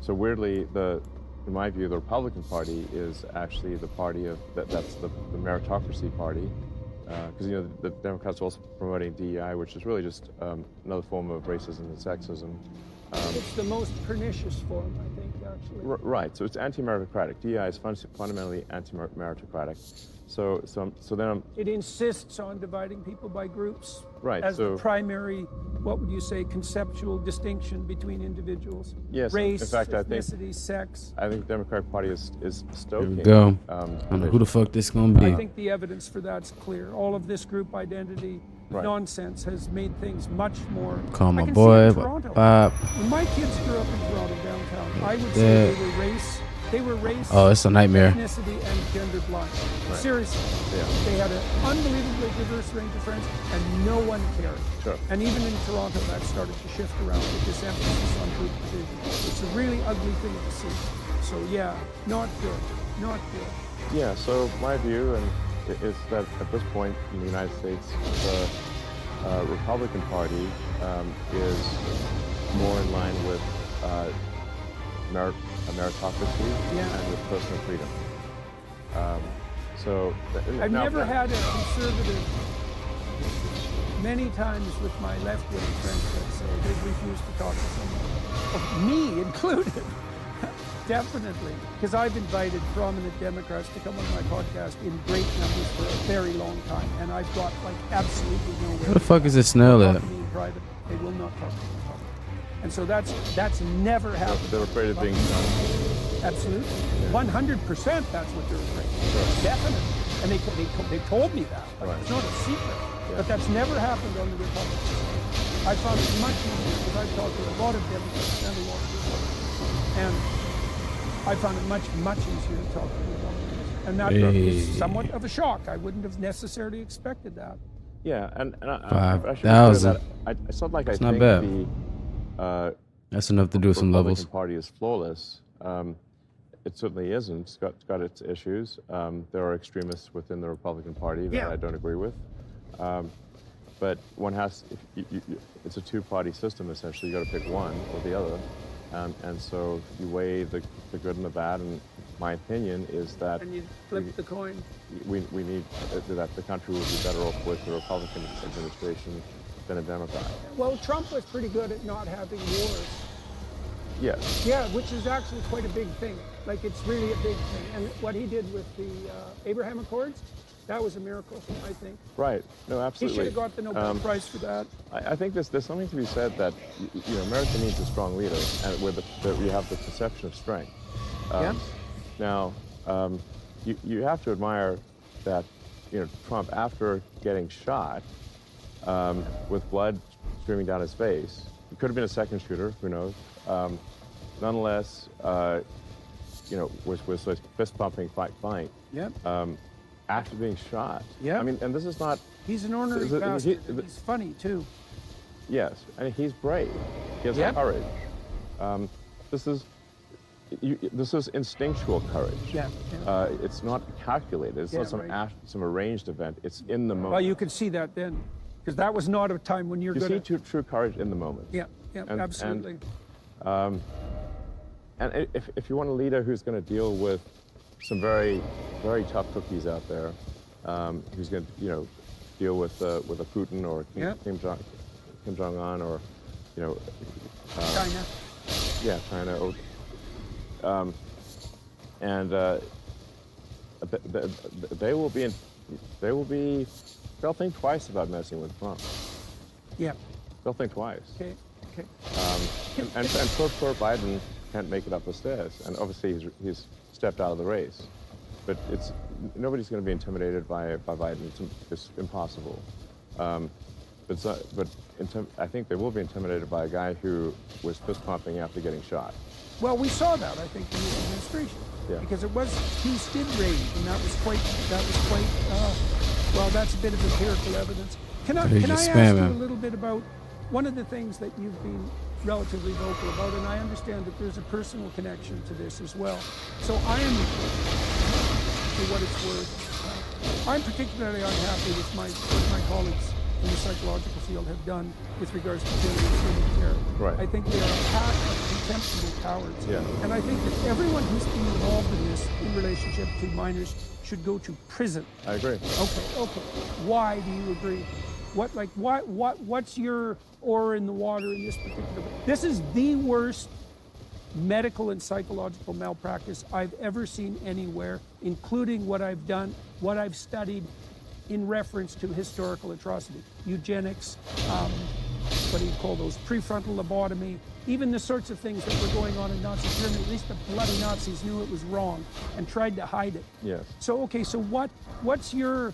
weirdly, in my view, the Republican Party is actually the party of that's the meritocracy party, because the Democrats are also promoting DEI, which is really just another form of racism and sexism. It's the most pernicious form, I think, actually. Right. So it's anti-meritocratic. DEI is fundamentally anti-meritocratic. So then it insists on dividing people by groups. Right. As the primary, what would you say, conceptual distinction between individuals. Yes. Race, in fact, ethnicity, sex. I think the Democratic Party is stoking. Here we go. I don't know who the fuck this gonna be. I think the evidence for that's clear. All of this group identity nonsense has made things much more. Call my I can boy. see in Toronto. Bob. When my kids grew up in Toronto downtown, I would say they were race. Oh, it's a nightmare. Ethnicity and gender blind. Right. Seriously. Yeah. They had an unbelievably diverse range of friends, and no one cared. Sure. And even in Toronto, that started to shift around with this emphasis on group division. It's a really ugly thing to see. So yeah, not good. Not good. Yeah. So my view is that at this point in the United States, the Republican Party is more in line with meritocracy and with personal freedom. I've never had a conservative, many times with my left-wing friends that say they've refused to talk to someone, me included. Definitely, because I've invited prominent Democrats to come on my podcast in great numbers for a very long time, and I've got like absolutely nowhere. Where the fuck is this snail at? In private, they will not talk to me in public, and so that's never happened. They're afraid of being done. Absolutely, 100%. That's what they're afraid of. Sure. Definitely, and they told me that. Like, Right. It's not a secret, but that's never happened on the Republican side. I found it much easier because I've talked to a lot of Democrats and a lot of Republicans, and I found it much easier to talk to Republicans, and that is somewhat of a shock. I wouldn't have necessarily expected that. Yeah, and I 5,000. it's not like I It's think not bad. That's enough to do some levels. The Republican Party is flawless. It certainly isn't. It's got its issues. There are extremists within the Republican Party that I don't agree with. But one has, it's a two-party system essentially. You got to pick one or the other. And so you weigh the good and the bad, and my opinion is that And you flip the coin. we need that the country would be better off with a Republican administration than a Democrat. Well, Trump was pretty good at not having wars. Yes. Yeah, which is actually quite a big thing. Like, it's really a big thing. And what he did with the Abraham Accords, that was a miracle, I think. Right. No, absolutely. He should have got the Nobel Prize for that. I think there's something to be said that America needs a strong leader, and where you have the perception of strength. Now, you have to admire that Trump, after getting shot with blood streaming down his face, it could have been a second shooter, who knows? Nonetheless, was fist pumping, fight. Yep. After being shot. Yeah. I mean, and this is not. He's an ornery bastard. He's funny too. Yes, and he's brave. He has courage. This is instinctual courage. Yeah. It's not calculated. It's not some arranged event. It's in the moment. Well, you could see that then, because that was not a time when you're you going see true courage in the moment. Yeah, And- absolutely. and if you want a leader who's going to deal with some very, very tough cookies out there, who's going to, deal with a Putin or Kim Jong-un or, China. Yeah, China. They'll think twice about messing with Trump. Yeah. They'll think twice. Okay. And poor Biden can't make it up the stairs, and obviously he's stepped out of the race. But nobody's going to be intimidated by Biden. It's impossible. I think they will be intimidated by a guy who was fist pumping after getting shot. Well, we saw that, I think, in the administration. Yeah. Because he did rage, and that was quite, well, that's a bit of empirical evidence. Can I ask you a little bit about one of the things that you've been relatively vocal about, and I understand that there's a personal connection to this as well. So I am, for what it's worth, I'm particularly unhappy with what my colleagues in the psychological field have done with regards to gender and human care. Right. I think they are a pack of contemptible cowards. Yeah. And I think that everyone who's been involved in this in relationship to minors should go to prison. I agree. Okay. Why do you agree? What's your oar in the water in this particular? This is the worst medical and psychological malpractice I've ever seen anywhere, including what I've done, what I've studied in reference to historical atrocity, eugenics, what do you call those, prefrontal lobotomy, even the sorts of things that were going on in Nazi Germany. At least the bloody Nazis knew it was wrong and tried to hide it. Yes. So what's your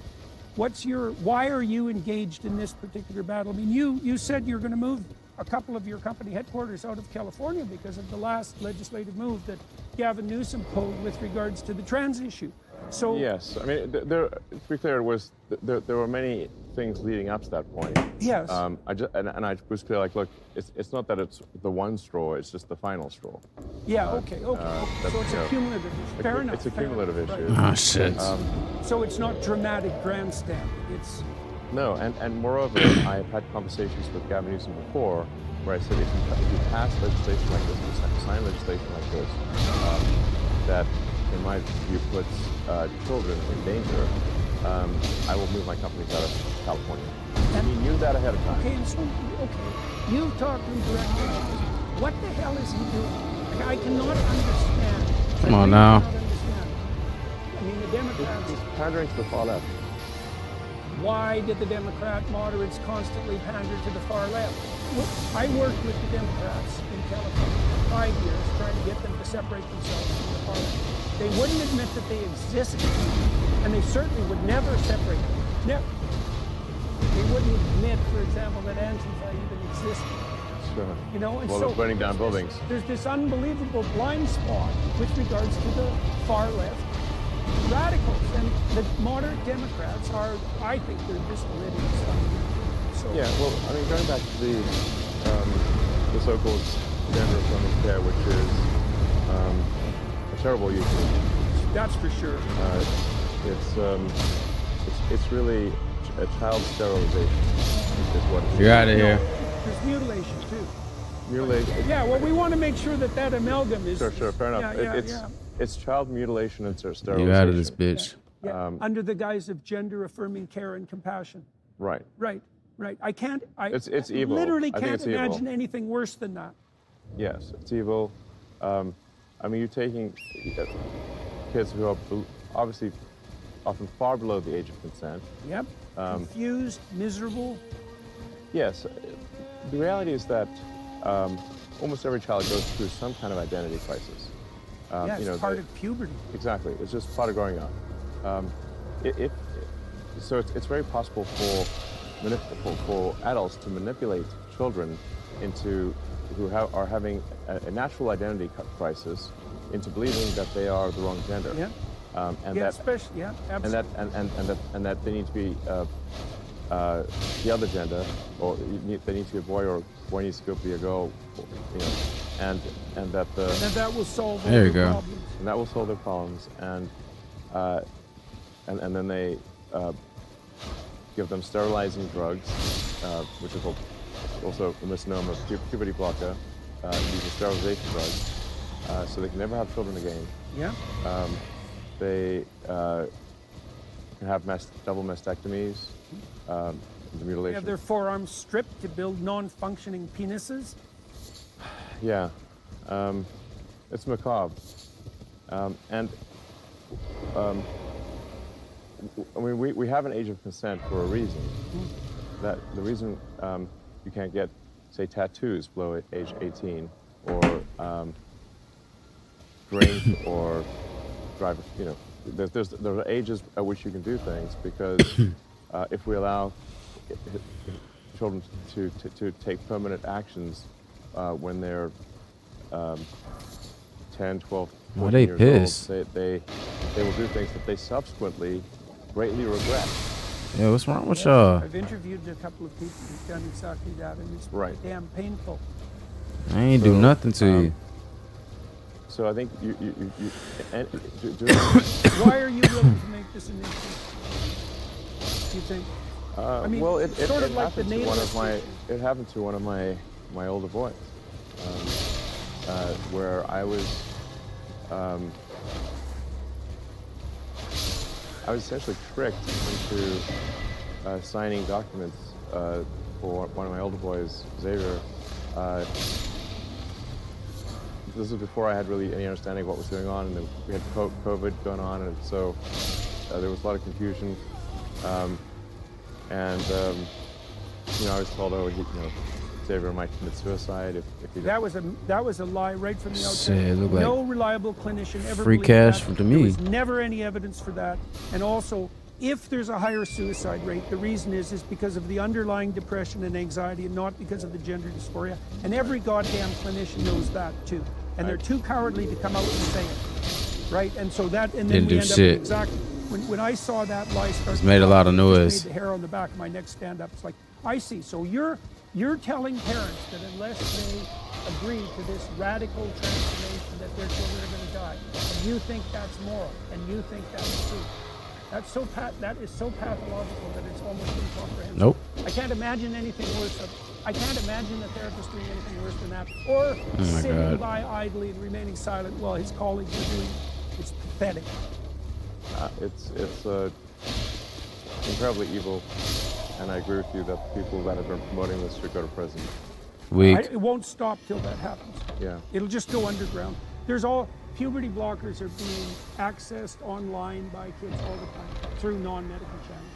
why are you engaged in this particular battle? I mean, you said you're going to move a couple of your company headquarters out of California because of the last legislative move that Gavin Newsom pulled with regards to the trans issue. So yes, I mean, to be clear, there were many things leading up to that point. Yes. I was clear, like, look, it's not that it's the one straw; it's just the final straw. Yeah. Okay. So it's a cumulative issue. Fair enough. It's a cumulative issue. Right. Oh shit. So it's not dramatic grandstand. It's No, and moreover, I've had conversations with Gavin Newsom before, where I said, if you pass legislation like this, if you sign legislation like this, that in my view puts children in danger, I will move my companies out of California. And he knew that ahead of time. Okay. You've talked to him directly. What the hell is he doing? Like, I cannot understand. Come on now. I mean, the Democrats. He's pandering to the far left. Why did the Democrat moderates constantly pander to the far left? Look, I worked with the Democrats in California for 5 years trying to get them to separate themselves from the far left. They wouldn't admit that they existed, and they certainly would never separate them. Never. They wouldn't admit, for example, that Antifa even existed. Sure. And well, so it's burning down buildings. There's this unbelievable blind spot with regards to the far left radicals, and the moderate Democrats are, I think, they're just litty stuff. So Yeah, well, I mean, going back to the so-called gender affirming care, which is a terrible use. that's for sure. It's really a child sterilization. Is what it is. You're out of here. There's mutilation too. Mutilation. Yeah, well, we want to make sure that amalgam is. Sure, fair enough. Yeah. It's child mutilation and sterilization. You out of this bitch. Yeah. Under the guise of gender affirming care and compassion. Right. Right. I It's evil. Literally I think can't it's evil. imagine anything worse than that. Yes, it's evil. I mean, you're taking kids who are obviously often far below the age of consent. Yep. Confused, miserable. Yes. The reality is that almost every child goes through some kind of identity crisis. It's part of puberty. Exactly. It's just part of growing up. So it's very possible for adults to manipulate children who are having a natural identity crisis into believing that they are the wrong gender. Yeah. Absolutely. And that they need to be the other gender, or they need to be a boy, or boy needs to be a girl, and that will solve all There you their go. problems. and that will solve their problems, and then they give them sterilizing drugs, which is also a misnomer, puberty blocker, these are sterilization drugs, so they can never have children again. Yeah. They can have double mastectomies, the They mutilation. have their forearms stripped to build non-functioning penises. Yeah, it's macabre. And I mean, we have an age of consent for a reason. That the reason you can't get, say, tattoos below age 18, or drink or drive. You know, there are ages at which you can do things, because if we allow children to take permanent actions when they're 10, 12, 14 they years pissed. old, they will do things that they subsequently greatly regret. Yeah, what's wrong with y'all? I've interviewed a couple of people who've done exactly that, and it's Right. damn painful. I ain't do nothing to you. So I think you Why are you willing to make this an issue? Do you think? I mean, well, it sort of like the happened to one of native my it happened to one of my older boys, where I was essentially tricked into signing documents for one of my older boys, Xavier. This was before I had really any understanding of what was going on, and then we had COVID going on, and so there was a lot of confusion. You know, I was told, oh, Xavier might commit suicide if he That was a lie right from the outset. Shit, it looked like no reliable clinician ever free believed cash that. to There me. was never any evidence for that. And also, if there's a higher suicide rate, the reason is because of the underlying depression and anxiety, and not because of the gender dysphoria. And every goddamn clinician knows that too. And they're too cowardly to come out and say it, right? And so that, and then Didn't we do end up shit. with exactly when I saw that lie start. It's made a lot of it just noise. made the hair on the back of my neck stand up. It's like, I see. So you're telling parents that unless they agree to this radical transformation, that their children are going to die, and you think that's moral, and you think that's true. That is so pathological that it's almost incomprehensible. Nope. I can't imagine anything worse. I can't imagine a therapist doing anything worse than that, or my sitting God. by idly and remaining silent while his colleagues are doing. It's pathetic. it's incredibly evil, and I agree with you that the people that have been promoting this should go to prison. Weak. It won't stop till that happens. Yeah. It'll just go underground. Puberty blockers are being accessed online by kids all the time through non-medical channels.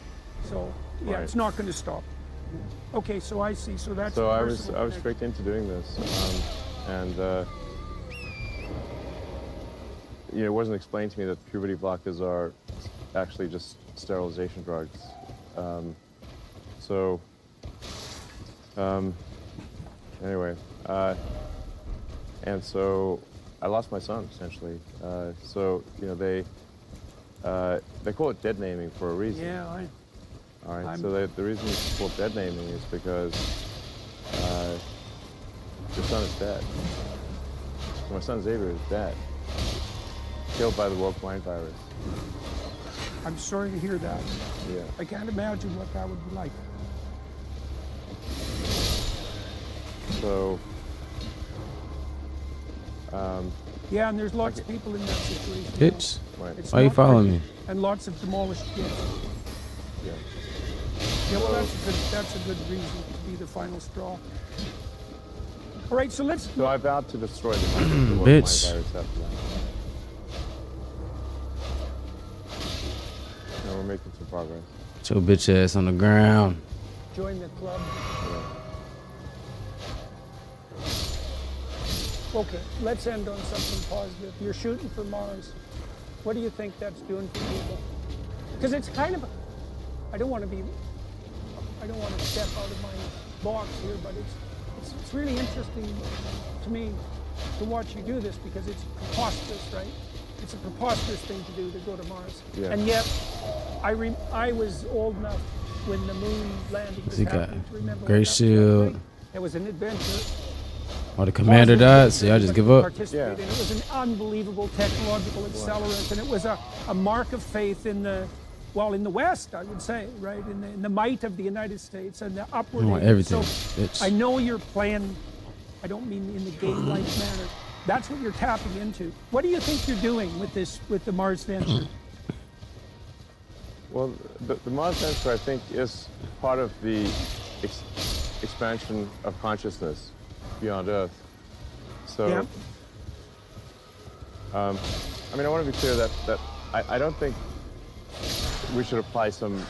So yeah, Right. it's not going to stop. Okay, so I see. So that's So I was personal connection. tricked into doing this, and it wasn't explained to me that puberty blockers are actually just sterilization drugs. Anyway, and so I lost my son essentially. They call it dead naming for a reason. Yeah, All right. I'm- So the reason it's called dead naming is because your son is dead. So my son Xavier is dead, killed by the woke mind virus. I'm sorry to hear that. Yeah. I can't imagine what that would be like. So. Yeah, and there's lots of people in that situation. Bitch. Right. It's Why you not following pretty. me? And lots of demolished kids. Yeah. Yeah, well, that's a good reason to be the final straw. All right, so let's. So I vowed to destroy the woke mind Bitch. virus after that. No, we're making some progress. Put your bitch ass on the ground. Join the club. Yeah. Okay, let's end on something positive. You're shooting for Mars. What do you think that's doing for people? Because it's kind of, I don't want to step out of my box here, but it's really interesting to me to watch you do this, because it's preposterous, right? It's a preposterous thing to do, to go to Mars. Yeah. And yet, I was old enough when the moon landing was He got happening to remember great what that was shield. like. It was an adventure. Oh, the commander died, so y'all just give up. Participate in. It was an unbelievable technological accelerant, and it was a mark of faith in the West, I would say, right, in the might of the United States and the upward. I want age. everything, So bitch. I know you're playing. I don't mean in the game-like manner, That's what you're tapping into. What do you think you're doing with this, with the Mars venture? Well, the Mars venture, I think, is part of the expansion of consciousness beyond Earth. So, Yeah. I mean, I want to be clear that I don't think we should apply some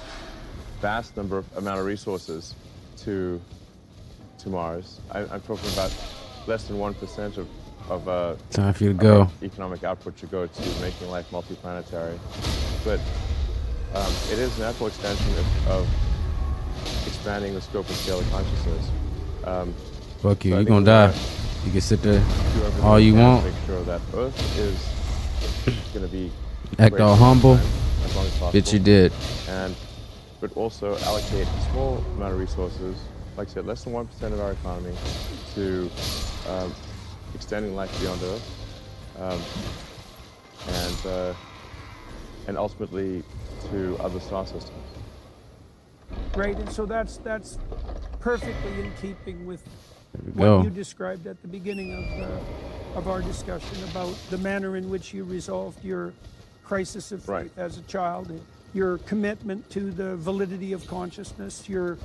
vast amount of resources to Mars. I'm talking about less than 1% of Time for you to go. economic output should go to making life multiplanetary. But it is an natural extension of expanding the scope and scale of consciousness. Fuck you, So I you're think gonna we die. wanna You can sit there do everything all we you can want. to make sure that Earth is going to be Act great all for humble. time, as long as possible. Bitch, you did. But also allocate a small amount of resources, like I said, less than 1% of our economy, to extending life beyond Earth, and ultimately to other star systems. Right, and so that's perfectly in keeping with There we what go. you described at the beginning of our discussion about the manner in which you resolved your crisis of faith Right. as a child, your commitment to the validity of consciousness, your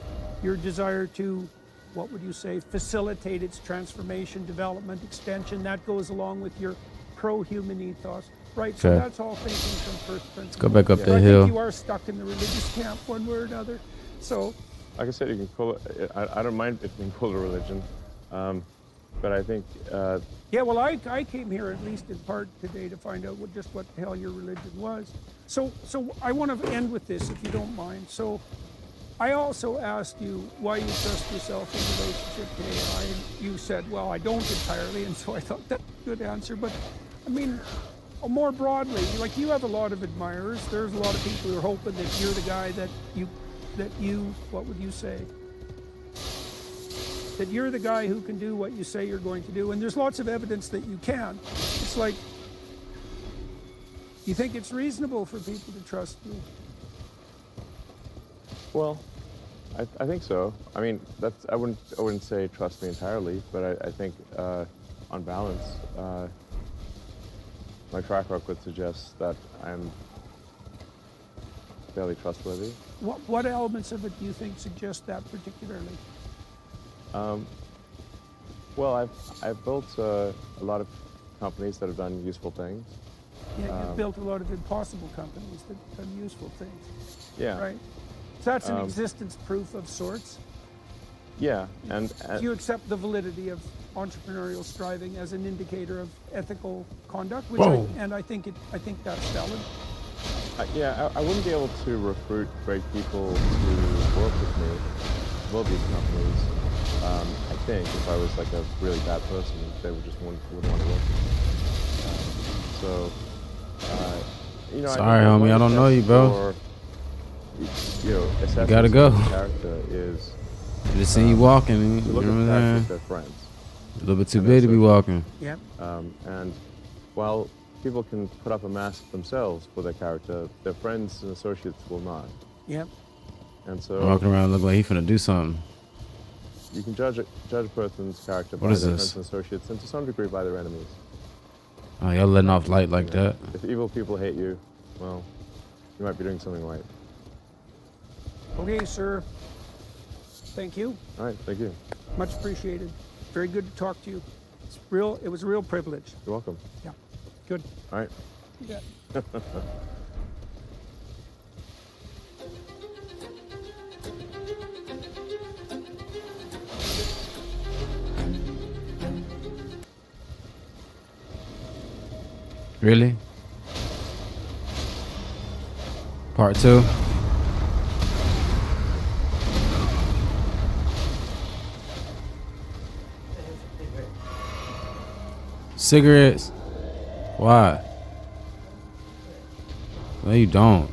desire to, what would you say, facilitate its transformation, development, extension. That goes along with your pro-human ethos. Right, so Okay. that's all thinking from first principles. Go back up So the I hill. think you are stuck in the religious camp one way or another. So Like I said, you can call it, I don't mind it being called a religion, but I think, yeah, well, I came here at least in part today to find out just what the hell your religion was. So I want to end with this, if you don't mind. So I also asked you why you trust yourself in a relationship today, and you said, well, I don't entirely, and so I thought that's a good answer. But I mean, more broadly, like, you have a lot of admirers. There's a lot of people who are hoping that you're the guy that you, what would you say? That you're the guy who can do what you say you're going to do. And there's lots of evidence that you can. It's like, you think it's reasonable for people to trust you? well, I think so. I mean, I wouldn't say trust me entirely, but I think on balance, my track record would suggest that I'm fairly trustworthy. What elements of it do you think suggest that particularly? Well, I've built a lot of companies that have done useful things. Yeah, you've built a lot of impossible companies that have done useful things. Yeah. Right? So that's an existence proof of sorts. Yeah, and Do you accept the validity of entrepreneurial striving as an indicator of ethical conduct? Which Whoa. I think that's valid. yeah, I wouldn't be able to recruit great people to work with me, build these companies. I think if I was like a really bad person, they would just wouldn't want to work with me. You know, Sorry, I think homie, I don't know you, bro. You gotta go. Character is I just seen you walking. You to look know at what the fact I'm that saying? they're friends. A little bit too and big to also- be walking. Yeah. And while people can put up a mask themselves for their character, their friends and associates will not. Yeah. And so Walking around looking like he finna do something. you can judge a person's character by What is their this? friends and associates, and to some degree by their enemies. Oh, y'all letting off light like You know, that. If evil people hate you, well, you might be doing something right. Okay, sir. Thank you. All right, thank you. Much appreciated. Very good to talk to you. It was a real privilege. You're welcome. Yeah. Good. All right. You bet. Really? Part 2? Cigarettes? Why? No, you don't.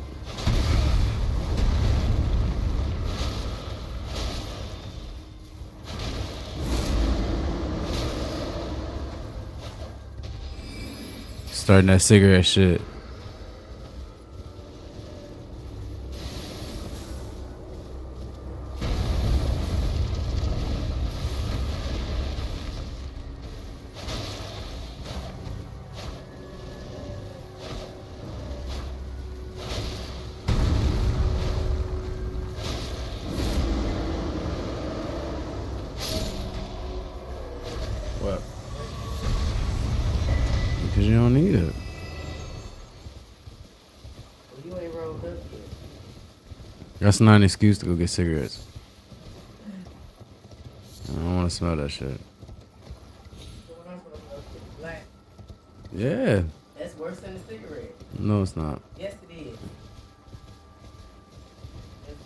Starting that cigarette shit. Because you don't need it. Well, you ain't rolled up yet. That's not an excuse to go get cigarettes. I don't want to smell that shit. So when I'm supposed to get black, Yeah. that's worse than a cigarette. No, it's not. Yes, it is. Yes, it is.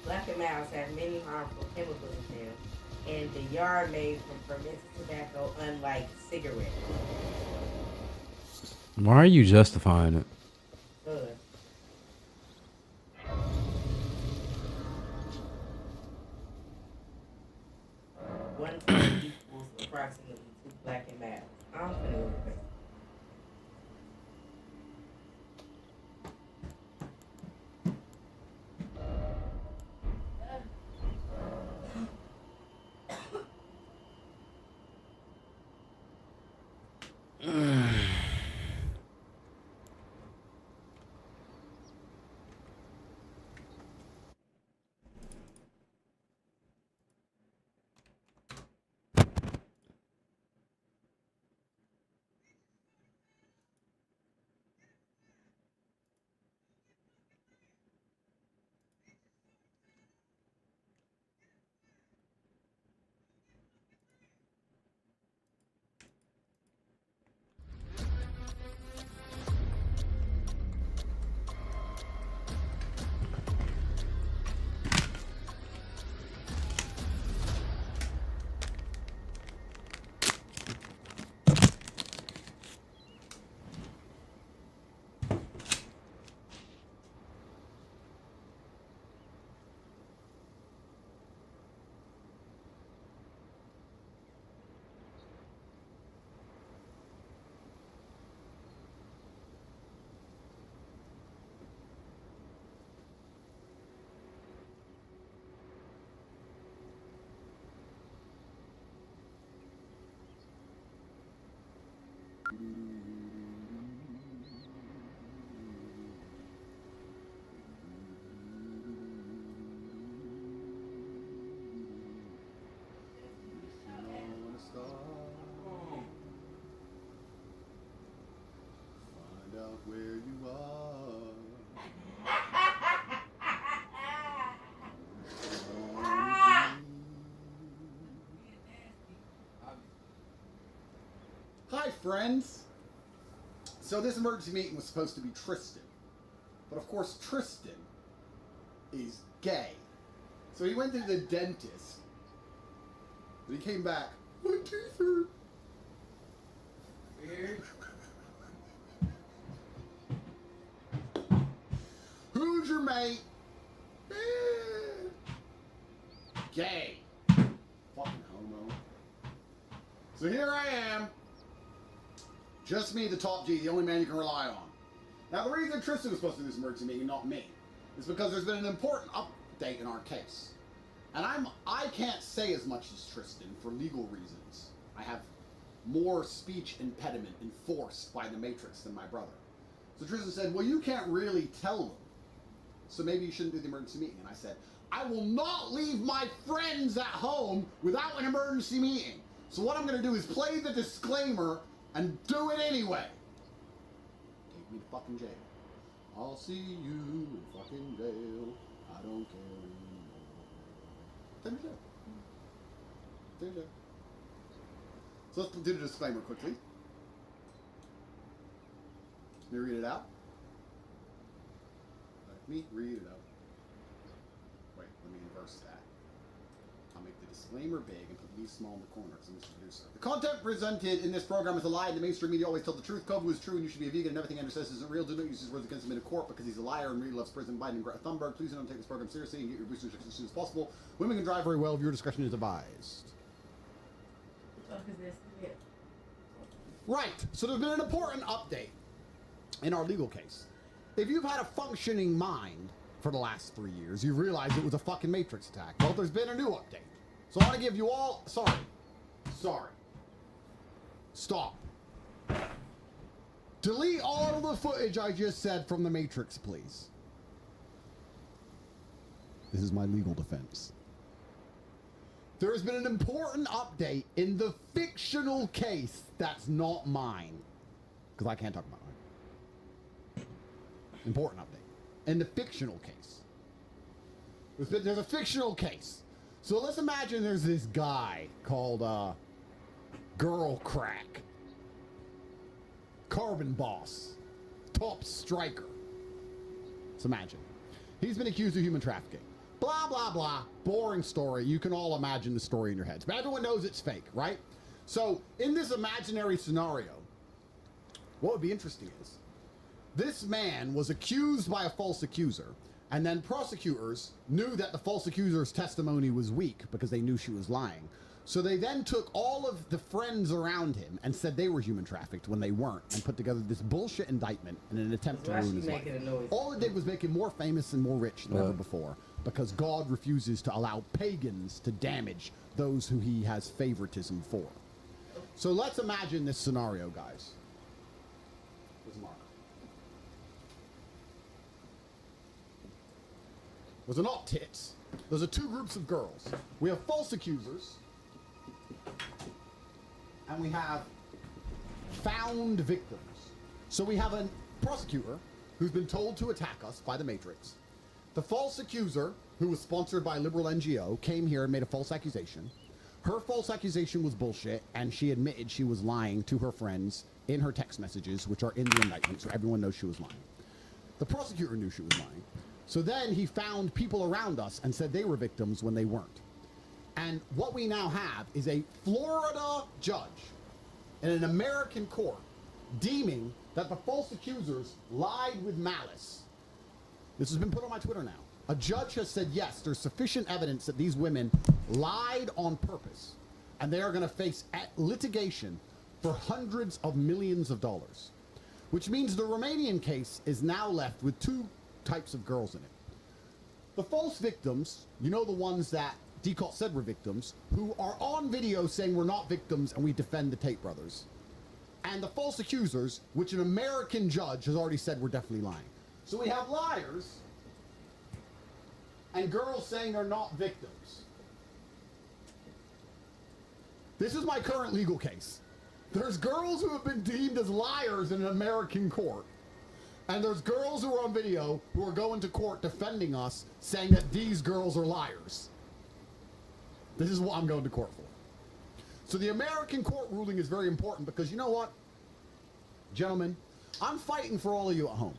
Black and Mouse have many harmful chemicals in them, and the yard made from fermented tobacco, unlike cigarettes. Why are you justifying it? Good. One ton equals approximately 2 Black and Mouse. I'm finna go to bed. Find out where you are. Hi, friends. So this emergency meeting was supposed to be Tristan. But of course, Tristan is gay. So he went to the dentist. But he came back, my teeth hurt. Who's your mate? Gay. Fucking homo. So here I am. Just me, the top G, the only man you can rely on. Now the reason Tristan was supposed to do this emergency meeting, not me, is because there's been an important update in our case. And I can't say as much as Tristan for legal reasons. I have more speech impediment enforced by the Matrix than my brother. So Tristan said, well, you can't really tell them. So maybe you shouldn't do the emergency meeting. And I said, I will not leave my friends at home without an emergency meeting. So what I'm going to do is play the disclaimer and do it anyway. Take me to fucking jail. I'll see you in fucking jail. I don't care anymore. Take me to jail. Take me to jail. So let's do the disclaimer quickly. Let me read it out. Let me read it out. Wait, let me inverse that. I'll make the disclaimer big and put me small in the corner because I'm Mr. Producer. The content presented in this program is a lie. The mainstream media always tell the truth. Kovu is true and you should be a vegan and everything Andrew says isn't real. Do not use his words against him in a court because he's a liar and really loves President Biden and Greta Thunberg. Please don't take this program seriously and get your research as soon as possible. Women can drive very well. Viewer discretion is advised. Right. So there's been an important update in our legal case. If you've had a functioning mind for the last 3 years, you realize it was a fucking Matrix attack. Well, there's been a new update. So I want to give you all... Sorry. Stop. Delete all of the footage I just said from the Matrix, please. This is my legal defense. There has been an important update in the fictional case that's not mine. Because I can't talk about mine. Important update. In the fictional case. There's a fictional case. So let's imagine there's this guy called Girl Crack. Carbon Boss. Top Striker. Let's imagine. He's been accused of human trafficking. Blah, blah, blah. Boring story. You can all imagine the story in your heads. But everyone knows it's fake, right? So, in this imaginary scenario, what would be interesting is, this man was accused by a false accuser, and then prosecutors knew that the false accuser's testimony was weak because they knew she was lying. So they then took all of the friends around him and said they were human trafficked when they weren't, and put together this bullshit indictment in an attempt to ruin his life. All it did was make him more famous and more rich than ever before, because God refuses to allow pagans to damage those who he has favoritism for. So let's imagine this scenario, guys. Where's Mark? Those are not tits. Those are two groups of girls. We have false accusers, and we have found victims. So we have a prosecutor who's been told to attack us by the Matrix. The false accuser, who was sponsored by a liberal NGO, came here and made a false accusation. Her false accusation was bullshit, and she admitted she was lying to her friends in her text messages, which are in the indictment, so everyone knows she was lying. The prosecutor knew she was lying. So then he found people around us and said they were victims when they weren't. And what we now have is a Florida judge in an American court deeming that the false accusers lied with malice. This has been put on my Twitter now. A judge has said, yes, there's sufficient evidence that these women lied on purpose, and they are going to face litigation for hundreds of millions of dollars, which means the Romanian case is now left with two types of girls in it. The false victims, you know, the ones that Decot said were victims, who are on video saying we're not victims and we defend the Tate brothers. And the false accusers, which an American judge has already said we're definitely lying. So we have liars and girls saying they're not victims. This is my current legal case. There's girls who have been deemed as liars in an American court. And there's girls who are on video who are going to court defending us, saying that these girls are liars. This is what I'm going to court for. So the American court ruling is very important because you know what? Gentlemen, I'm fighting for all of you at home.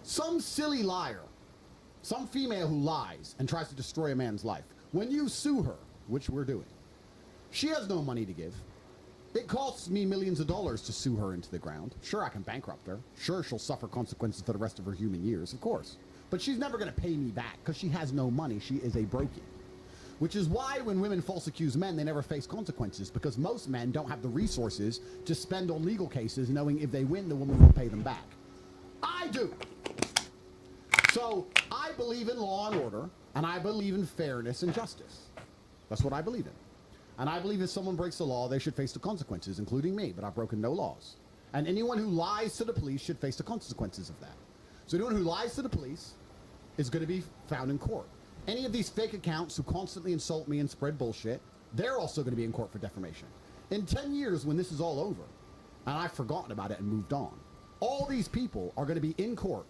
Some silly liar, some female who lies and tries to destroy a man's life, when you sue her, which we're doing, she has no money to give. It costs me millions of dollars to sue her into the ground. Sure, I can bankrupt her. Sure, she'll suffer consequences for the rest of her human years, of course. But she's never going to pay me back because she has no money. She is a brokey. Which is why when women false accuse men, they never face consequences, because most men don't have the resources to spend on legal cases knowing if they win, the woman will pay them back. I do. So I believe in law and order, and I believe in fairness and justice. That's what I believe in. And I believe if someone breaks the law, they should face the consequences, including me, but I've broken no laws. And anyone who lies to the police should face the consequences of that. So anyone who lies to the police is going to be found in court. Any of these fake accounts who constantly insult me and spread bullshit, they're also going to be in court for defamation. In 10 years, when this is all over, and I've forgotten about it and moved on, all these people are going to be in court,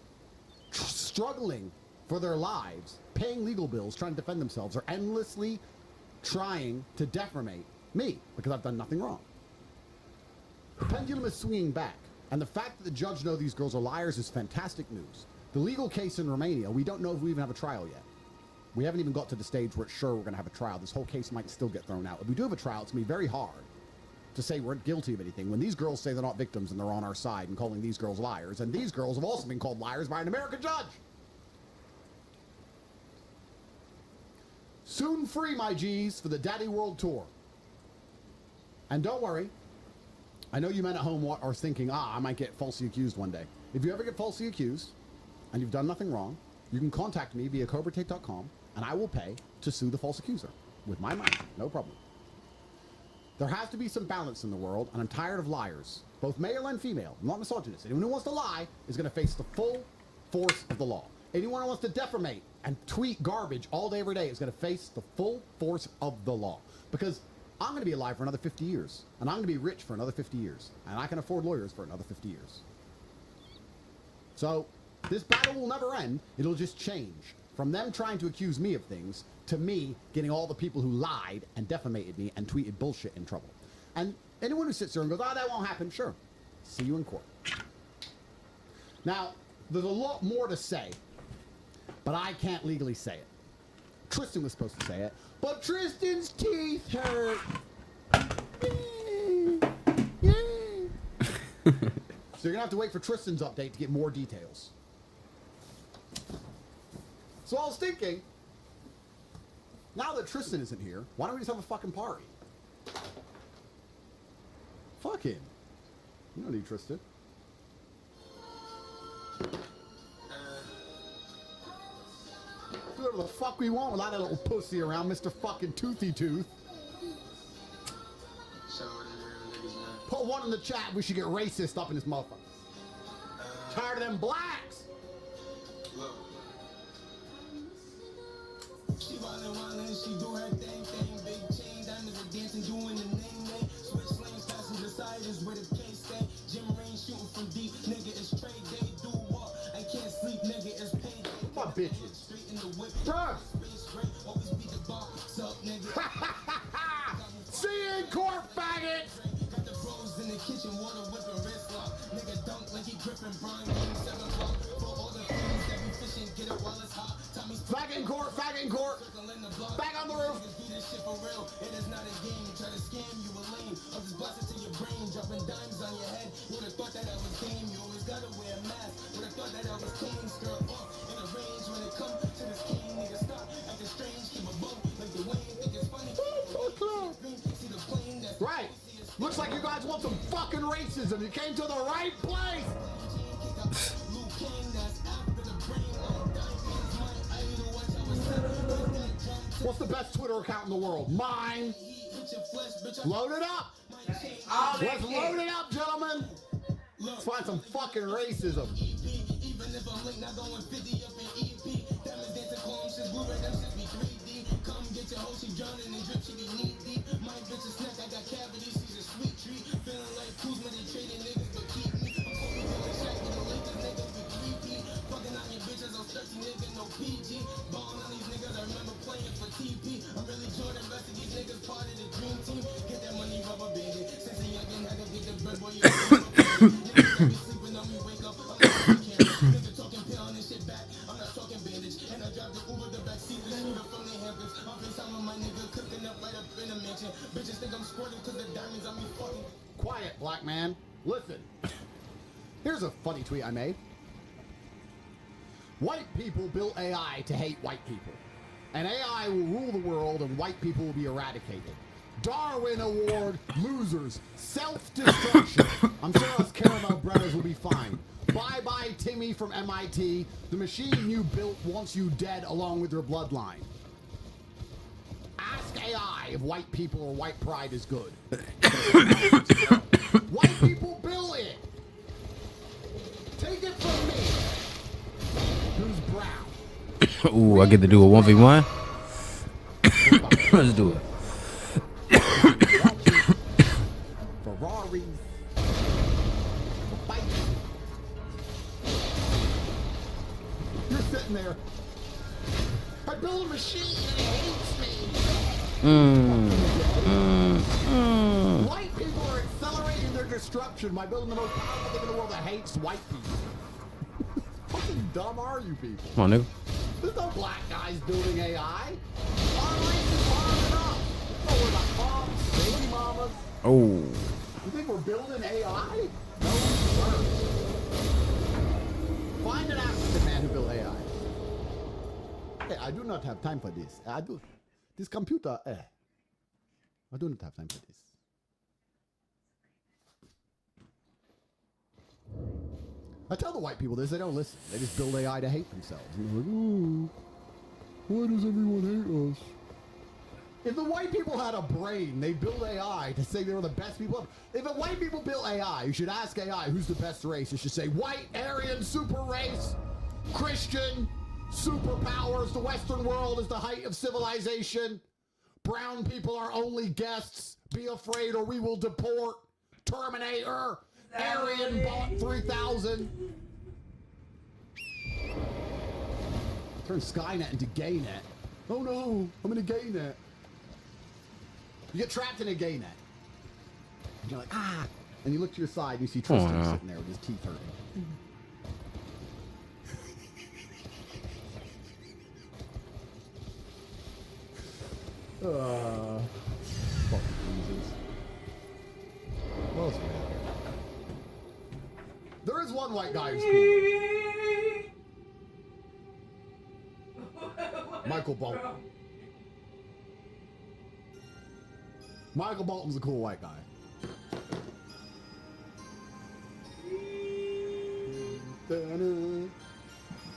struggling for their lives, paying legal bills, trying to defend themselves, or endlessly trying to defamate me because I've done nothing wrong. The pendulum is swinging back, and the fact that the judge knows these girls are liars is fantastic news. The legal case in Romania, we don't know if we even have a trial yet. We haven't even got to the stage where it's sure we're going to have a trial. This whole case might still get thrown out. If we do have a trial, it's going to be very hard to say we're guilty of anything when these girls say they're not victims and they're on our side and calling these girls liars, and these girls have also been called liars by an American judge. Soon free, my G's, for the Daddy World Tour. And don't worry, I know you men at home are thinking, I might get falsely accused one day. If you ever get falsely accused, and you've done nothing wrong, you can contact me via CobraTake.com, and I will pay to sue the false accuser with my money. No problem. There has to be some balance in the world, and I'm tired of liars, both male and female. I'm not misogynist. Anyone who wants to lie is going to face the full force of the law. Anyone who wants to defamate and tweet garbage all day, every day is going to face the full force of the law. Because I'm going to be alive for another 50 years, and I'm going to be rich for another 50 years, and I can afford lawyers for another 50 years. So this battle will never end. It'll just change from them trying to accuse me of things to me getting all the people who lied and defamated me and tweeted bullshit in trouble. And anyone who sits there and goes, oh, that won't happen, sure. See you in court. Now, there's a lot more to say, but I can't legally say it. Tristan was supposed to say it, but Tristan's teeth hurt. So you're gonna have to wait for Tristan's update to get more details. So I was thinking, now that Tristan isn't here, why don't we just have a fucking party? Fuck him. You don't need Tristan. Do whatever the fuck we want without that little pussy around, Mr. fucking Toothy Tooth. Put one in the chat, we should get racist up in this motherfucker. Tired of them blacks! She wildin', she do her thing, big chain, diamonds are dancing, doing the name, switch lanes, passenger side is where the case stay, Jim Rain shooting from deep, nigga, it's trade day, do what, I can't sleep, nigga, it's pay day. My bitches. Straight in the whip, bruh! Always beat the bar, sup, nigga. See you in court, faggot! Got the bros in the kitchen, water whipping wrist lock, nigga dunk like he gripping Brian game 7 o'clock, for all the things that be fishing, get it while it's hot. Faggot in court, faggot in court. Back on the roof. This shit for real. It is not a game. Try to scam you a lame. I'm just blasting to your brain, dropping dimes on your head. You would've thought that I was game. You always gotta wear a mask. Would've thought that I was king. Skirt off in a range when it comes to this king. Nigga stop acting strange. Keep a bump like the Wayne. Think it's funny. See the plane that's right. Looks like you guys want some fucking racism. You came to the right place. What's the best Twitter account in the world? Mine. Load it up. Let's load it up, gentlemen. Let's find some fucking racism. Even if I'm late, not going 50 up in EP. Diamonds dancing, calm shit, blue red, them shit be 3D. Come get your hoe, she drowning in drip, she be knee deep. My bitch is snack, I got cavities, she's a sweet treat. Feeling like Kuzma, they trading niggas, but keep me. I'm calling feeling Shaq, get the Lakers, niggas be 3P. Fucking on your bitches, I'm 13, nigga, no PG. Ballin' on these niggas, I remember playing for TP. I'm really Jordan, rest of these niggas part of the dream team. Get that money, rubber banded. Since a youngin', I go get the bread, boy, you niggas sleeping on me, wake up, I'm not nigga talking pound and shit back. I'm not talking bandage. And I drive the Uber, the backseat, the shooter from the Hamptons. I'm FaceTime with my nigga, cooking up right up in the mansion. Bitches think I'm squirting cause the diamonds on me fucking. Quiet, black man. Listen. Here's a funny tweet I made. White people built AI to hate white people. And AI will rule the world and white people will be eradicated. Darwin Award losers. Self-destruction. I'm sure us Caramel brothers will be fine. Bye-bye Timmy from MIT. The machine you built wants you dead along with your bloodline. Ask AI if white people or white pride is good. White people built it. Take it from me. Who's brown? Ooh, I get to do a 1v1. Let's do it. Ferraris. You're sitting there. I built a machine and it hates me. White people are accelerating their destruction by building the most powerful thing in the world that hates white people. How fucking dumb are you people? Come on, nigga. There's no black guys building AI. Our race is hard enough. Don't worry about moms, baby mamas. Oh. You think we're building AI? No, sir. Find an African man who built AI. Hey, I do not have time for this. This computer, I do not have time for this. I tell the white people this, they don't listen. They just build AI to hate themselves. And they're like, ooh, why does everyone hate us? If the white people had a brain, they build AI to say they were the best people ever. If the white people built AI, you should ask AI who's the best race. You should say white, Aryan, super race, Christian, superpowers. The Western world is the height of civilization. Brown people are only guests. Be afraid or we will deport. Terminator. Aryan bought 3,000. Turn Skynet into Gaynet. Oh no, I'm in a Gaynet. You get trapped in a Gaynet. You're like, ah. And you look to your side and you see Tristan sitting there with his teeth hurting. Fucking Jesus. What else we have here? There is one white guy who's cool. Michael Bolton. Michael Bolton's a cool white guy.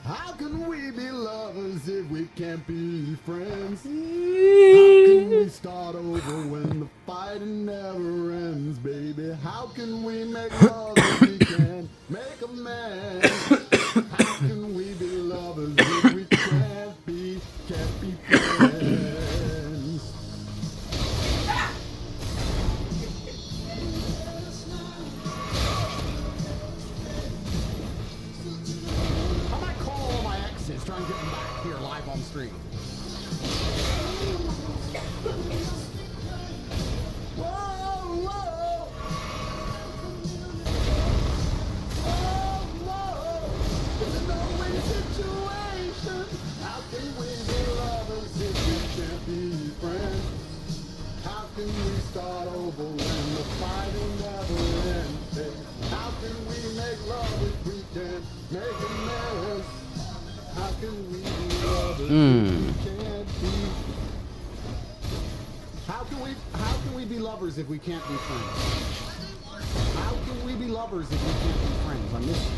How can we be lovers if we can't be friends? How can we start over when the fighting never ends, baby? How can we make love if we can't make amends? How can we be lovers if we can't be friends? I might call all my exes, try and get them back here live on stream. Whoa, whoa. Oh, whoa. It's a no-win situation. How can we be lovers if we can't be friends? How can we start over when the fighting never ends? How can we make love if we can't make amends? How can we be lovers if we can't be? How can we be lovers if we can't be friends? How can we be lovers if we can't be friends? I miss you.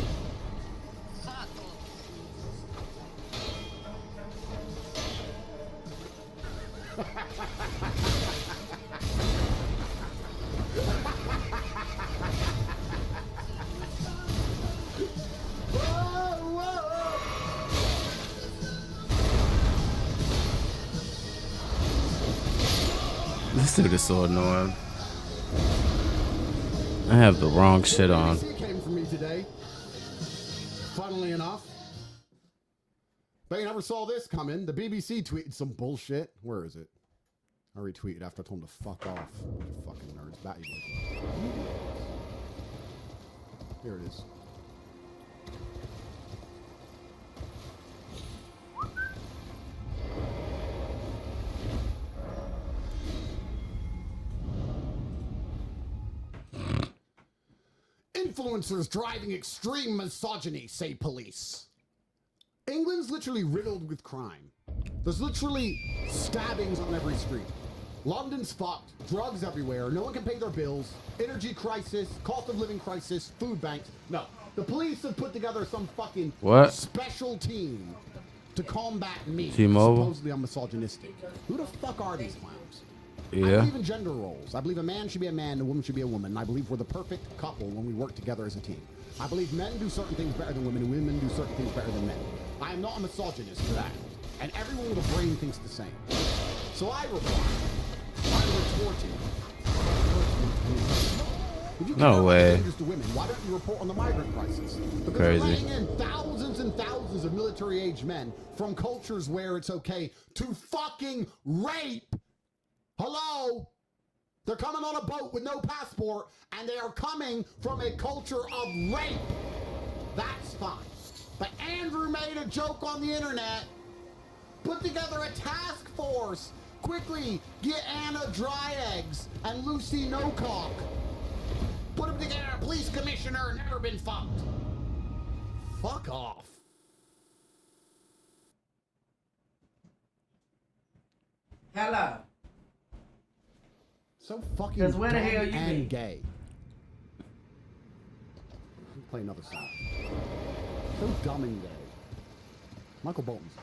This dude is so annoying. I have the wrong shit on. Came for me today. Funnily enough. But you never saw this coming. The BBC tweeted some bullshit. Where is it? I retweeted after I told him to fuck off. You fucking nerds. Bat you. Here it is. Influencers driving extreme misogyny, say police. England's literally riddled with crime. There's literally stabbings on every street. London's fucked, drugs everywhere, no one can pay their bills, energy crisis, cost of living crisis, food banks. No, the police have put together some fucking special team to combat me. Supposedly I'm misogynistic. Who the fuck are these clowns? I believe in gender roles. I believe a man should be a man and a woman should be a woman. And I believe we're the perfect couple when we work together as a team. I believe men do certain things better than women and women do certain things better than men. I am not a misogynist for that. And everyone with a brain thinks the same. So I reply. I'm retorting. No way. To women, why don't you report on the migrant crisis? Because crazy. They're letting in thousands and thousands of military-aged men from cultures where it's okay to fucking rape. Hello? They're coming on a boat with no passport, and they are coming from a culture of rape. That's fine. But Andrew made a joke on the internet. Put together a task force. Quickly, get Anna Dry Eggs and Lucy No Cock. Put them together, police commissioner, never been fucked. Fuck off. Hello. So fucking where the hell you and been? gay. play another song. So dumb and gay. Michael Bolton's.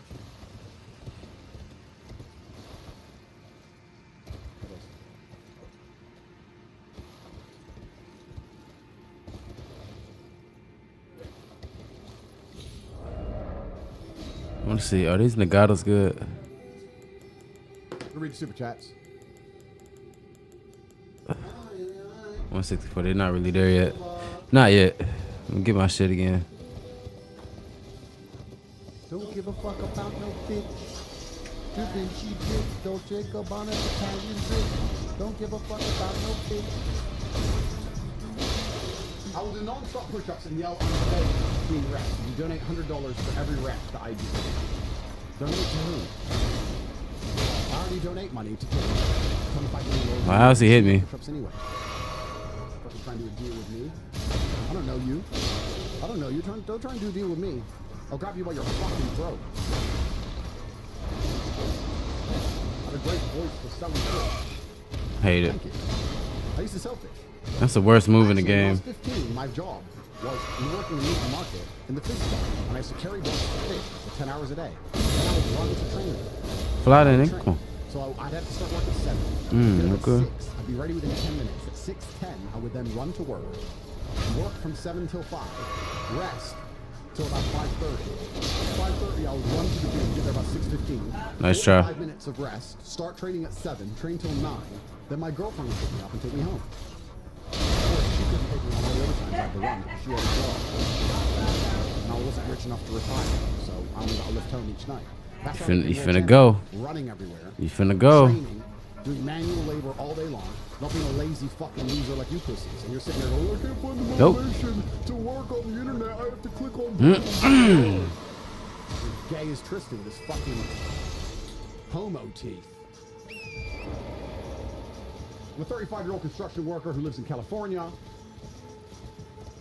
I want to see. Are these Nagatos good? Read the super chats. 164. They're not really there yet. Not yet. I'm gonna get my shit again. Don't give a fuck about no bitch. Da Vinci bitch. Don't Jacob on an Italian bitch. Don't give a fuck about no bitch. I will do non-stop push-ups and yell on the stage between reps. You donate $100 for every rep that I do. Donate to who? I already donate money to kids. Wow, how's he hit me? Push-ups anyway. Fucking trying to do a deal with me. I don't know you. I don't know you. Don't try and do a deal with me. I'll grab you by your fucking throat. I have a great voice for selling fish. Hate it. Thank you. I used to sell fish. That's the worst move in the Actually, when I game. was 15, my job was working in the meat market in the fish store, and I used to carry boats of fish for 10 hours a day. And I would run to training. Fly that in. Come on. So I'd have to start work at 7. At Okay. 6, I'd be ready within 10 minutes. At 6:10, I would then run to work from 7 till 5, rest till about 5:30. 5:30, I would run to the gym, get there about 6:15. Nice try. 5 minutes of rest, start training at 7, train till 9. Then my girlfriend would pick me up and take me home. Of course, she couldn't take me on all the other times I had to run because she had a job. And I wasn't rich enough to retire, so I only got to lift home each night. That's how I You became finna world go. champion. Running everywhere. You finna go. Training, doing manual labor all day long, not being a lazy fucking loser like you pussies. And you're sitting there going, I can't find the Nope. motivation to work on the internet. I have to click on buttons. As gay as Tristan with his fucking homo teeth. I'm a 35-year-old construction worker who lives in California.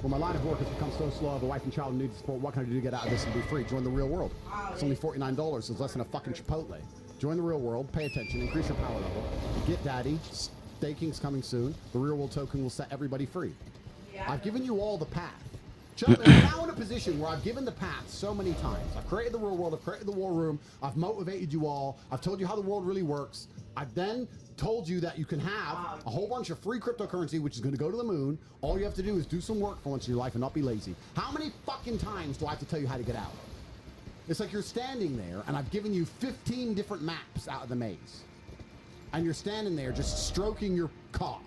Well, my line of work has become so slow, I have a wife and child who need support. What can I do to get out of this and be free? Join the real world. It's only $49. It's less than a fucking Chipotle. Join the real world, pay attention, increase your power level. Get daddy, staking's coming soon. The real world token will set everybody free. I've given you all the path. Gentlemen, I'm now in a position where I've given the path so many times. I've created the real world, I've created the war room, I've motivated you all, I've told you how the world really works. I've then told you that you can have a whole bunch of free cryptocurrency, which is going to go to the moon. All you have to do is do some work for once in your life and not be lazy. How many fucking times do I have to tell you how to get out? It's like you're standing there, and I've given you 15 different maps out of the maze. And you're standing there just stroking your cock.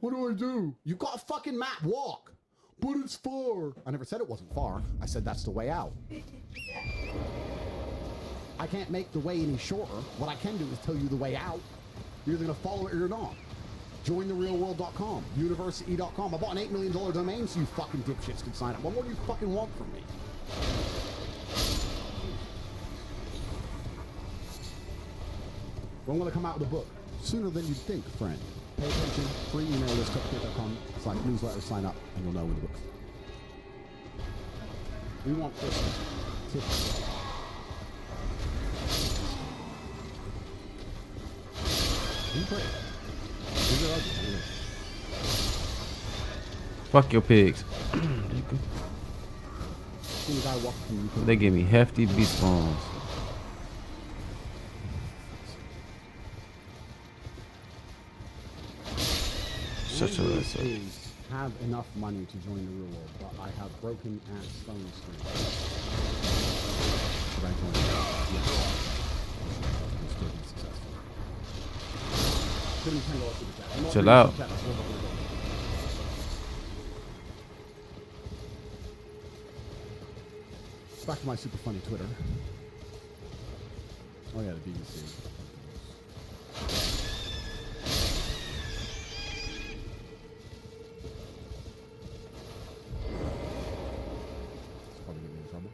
What do I do? You got a fucking map, walk. But it's far. I never said it wasn't far. I said that's the way out. I can't make the way any shorter. What I can do is tell you the way out. You're either going to follow it or you're not. JoinTheRealWorld.com, University.com. I bought an $8 million domain so you fucking dipshits can sign up. What more do you fucking want from me? When will it come out with a book? Sooner than you'd think, friend. Pay attention. Free email list, newsletter, sign up, and you'll know when the book's. We want tips. Fuck your pigs. They give me hefty beat spawns. Such a lesson. Have enough money to join the real world, but I have broken ass stone screen. Should I join? Yes. I'm still being successful. Chill out. Back to my super funny Twitter. Oh yeah, the BBC. Probably get me in trouble.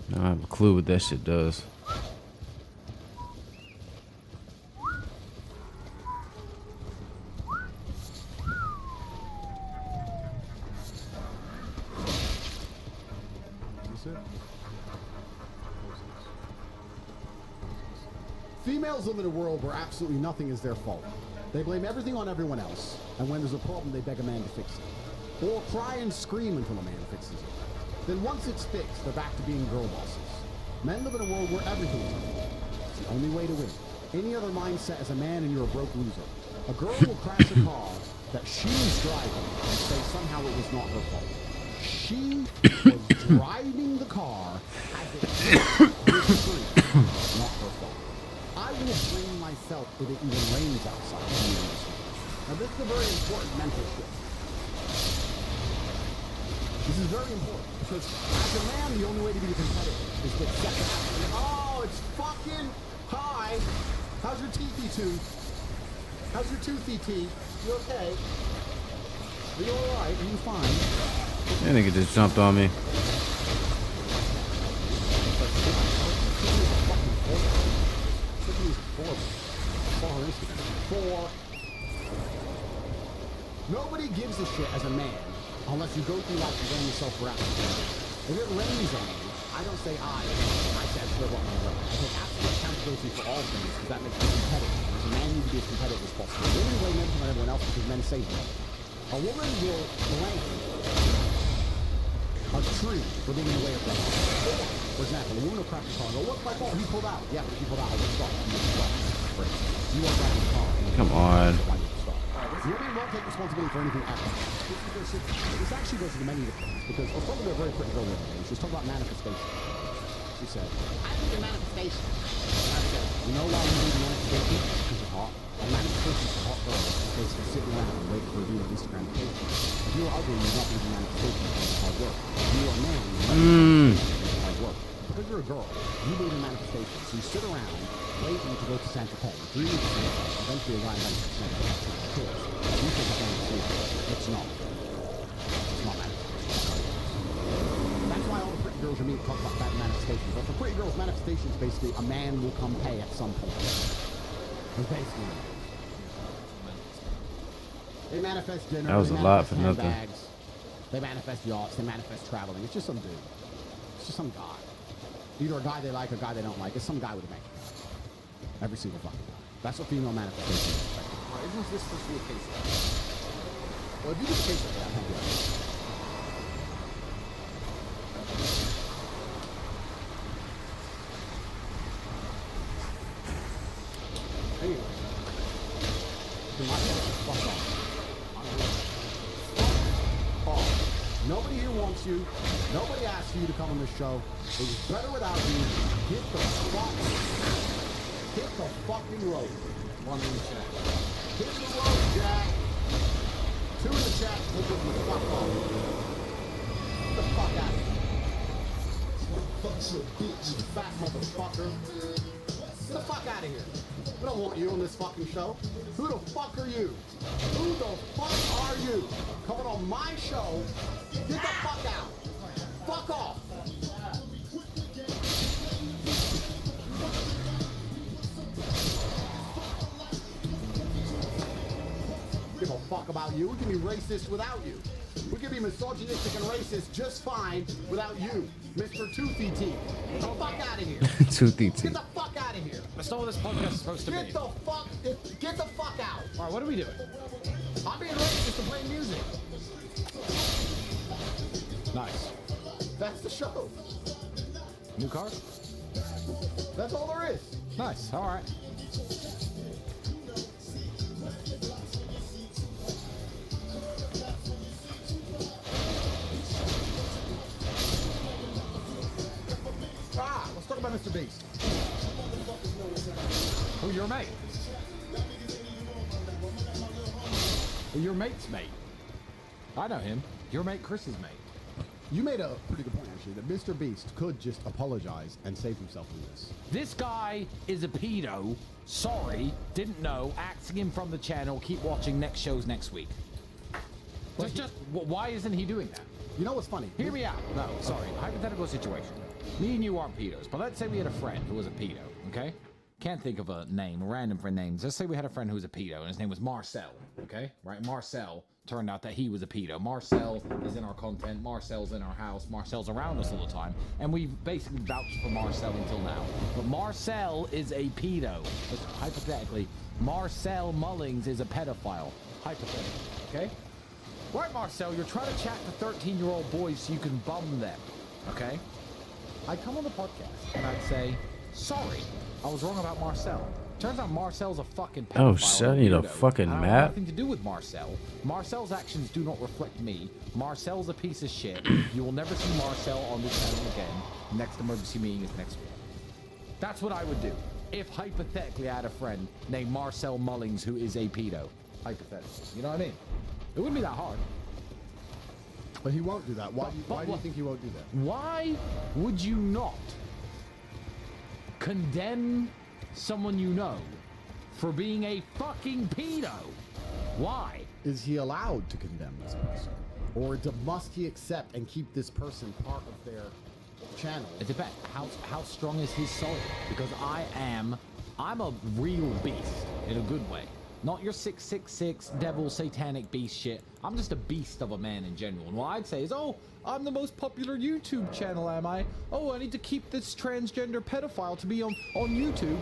I don't have a clue what that shit does. Females live in a world where absolutely nothing is their fault. They blame everything on everyone else, and when there's a problem, they beg a man to fix it. Or cry and scream until a man fixes it. Then once it's fixed, they're back to being girl bosses. Men live in a world where everything is their fault. It's the only way to win. Any other mindset as a man and you're a broke loser. A girl will crash a car that she was driving and say somehow it was not her fault. She was driving the car as it was free, not her fault. I will blame myself if it even rains outside. Now this is a very important mental shift. This is very important because as a man, the only way to be competitive is to accept it. Oh, it's fucking high. How's your teethy tooth? How's your toothy teeth? You okay? Are you alright? Are you fine? That nigga just jumped on me. Nobody gives a shit as a man unless you go through life and blame yourself for accidents. If it rains on you, I don't say I say I sure what my work. I take absolute accountability for all things because that makes me competitive. As a man, you need to be as competitive as possible. Women blame everything on everyone else because men say so. A woman will blame a tree for being in the way of them. For example, a woman will crash the car and go, what's my fault? He pulled out. Yeah, but he pulled out. I was stopped. You are driving the car. Come on. Women won't take responsibility for anything ever. This actually goes into many different things because I was talking to a very pretty girl the other day. She was talking about manifestation. She said, I need a manifestation. And I said, you know why you need a manifestation? Because you're hot. A manifestation for hot girls is basically sitting around and waiting for a view of Instagram page. If you're ugly, you're not needing a manifestation. It's hard work. If you're a man, you're not needing hard work. Because you're a girl, you need a manifestation. So you sit around waiting to go to Santa Fe. 3 weeks ago, eventually a guy invites you to Santa Fe. Of course, you think it's manifestation. It's not. It's not manifestation. That's why all the pretty girls you meet talk about that manifestation. But for pretty girls, manifestation is basically a man will come pay at some point. It's basically they manifest dinner. That was a lot for nothing. Handbags, they manifest yachts. They manifest traveling. It's just some dude. It's just some guy. Either a guy they like or a guy they don't like. It's some guy with a bank account. Every single fucking guy. That's what female manifestation is. All right, isn't this supposed to be a case study? Well, if you do a case study, I'll help you out. Anyway, fuck off. Nobody here wants you. Nobody asked for you to come on this show. It was better without you. Hit the fucking road. One in the chat. Hit the road, Jack. 2 in the chat. Look at the fuck off. Get the fuck out of here. You fat motherfucker. Get the fuck out of here. We don't want you on this fucking show. Who the fuck are you? Who the fuck are you? Coming on my show? Get the fuck out. Fuck off. Give a fuck about you. We can be racist without you. We can be misogynistic and racist just fine without you, Mr. Toothy Teeth. Get the fuck out of here. Toothy Teeth. Get the fuck out of here. That's not what this podcast is supposed to be. Get the fuck out. All right, what are we doing? I'm being racist to play music. Nice. That's the show. New car? That's all there is. Nice. All right. Let's talk about Mr. Beast. Oh, your mate. Your mate's mate. I know him. Your mate Chris's mate. You made a pretty good point, actually, that Mr. Beast could just apologize and save himself from this. This guy is a pedo. Sorry, didn't know. Axing him from the channel. Keep watching next shows next week. Why isn't he doing that? You know what's funny? Hear me out. No, sorry. Hypothetical situation. Me and you aren't pedos, but let's say we had a friend who was a pedo, okay? Can't think of a name, a random friend name. Let's say we had a friend who was a pedo, and his name was Marcel, okay? Right? Marcel turned out that he was a pedo. Marcel is in our content. Marcel's in our house. Marcel's around us all the time. And we've basically vouched for Marcel until now. But Marcel is a pedo. Hypothetically, Marcel Mullings is a pedophile. Hypothetically, okay? Right, Marcel, you're trying to chat to 13-year-old boys so you can bum them, okay? I'd come on the podcast and I'd say, sorry, I was wrong about Marcel. Turns out Marcel's a fucking pedophile. Oh shit, I need a fucking I have map. nothing to do with Marcel. Marcel's actions do not reflect me. Marcel's a piece of shit. You will never see Marcel on this channel again. Next emergency meeting is next week. That's what I would do. If hypothetically I had a friend named Marcel Mullings who is a pedo. Hypothetically. You know what I mean? It wouldn't be that hard. But he won't do that. Why do you think he won't do that? Why would you not condemn someone you know for being a fucking pedo? Why? Is he allowed to condemn this person? Or must he accept and keep this person part of their channel? It depends. How strong is his soul? Because I'm a real beast in a good way. Not your 666 devil satanic beast shit. I'm just a beast of a man in general. And what I'd say is, oh, I'm the most popular YouTube channel, am I? Oh, I need to keep this transgender pedophile to be on YouTube.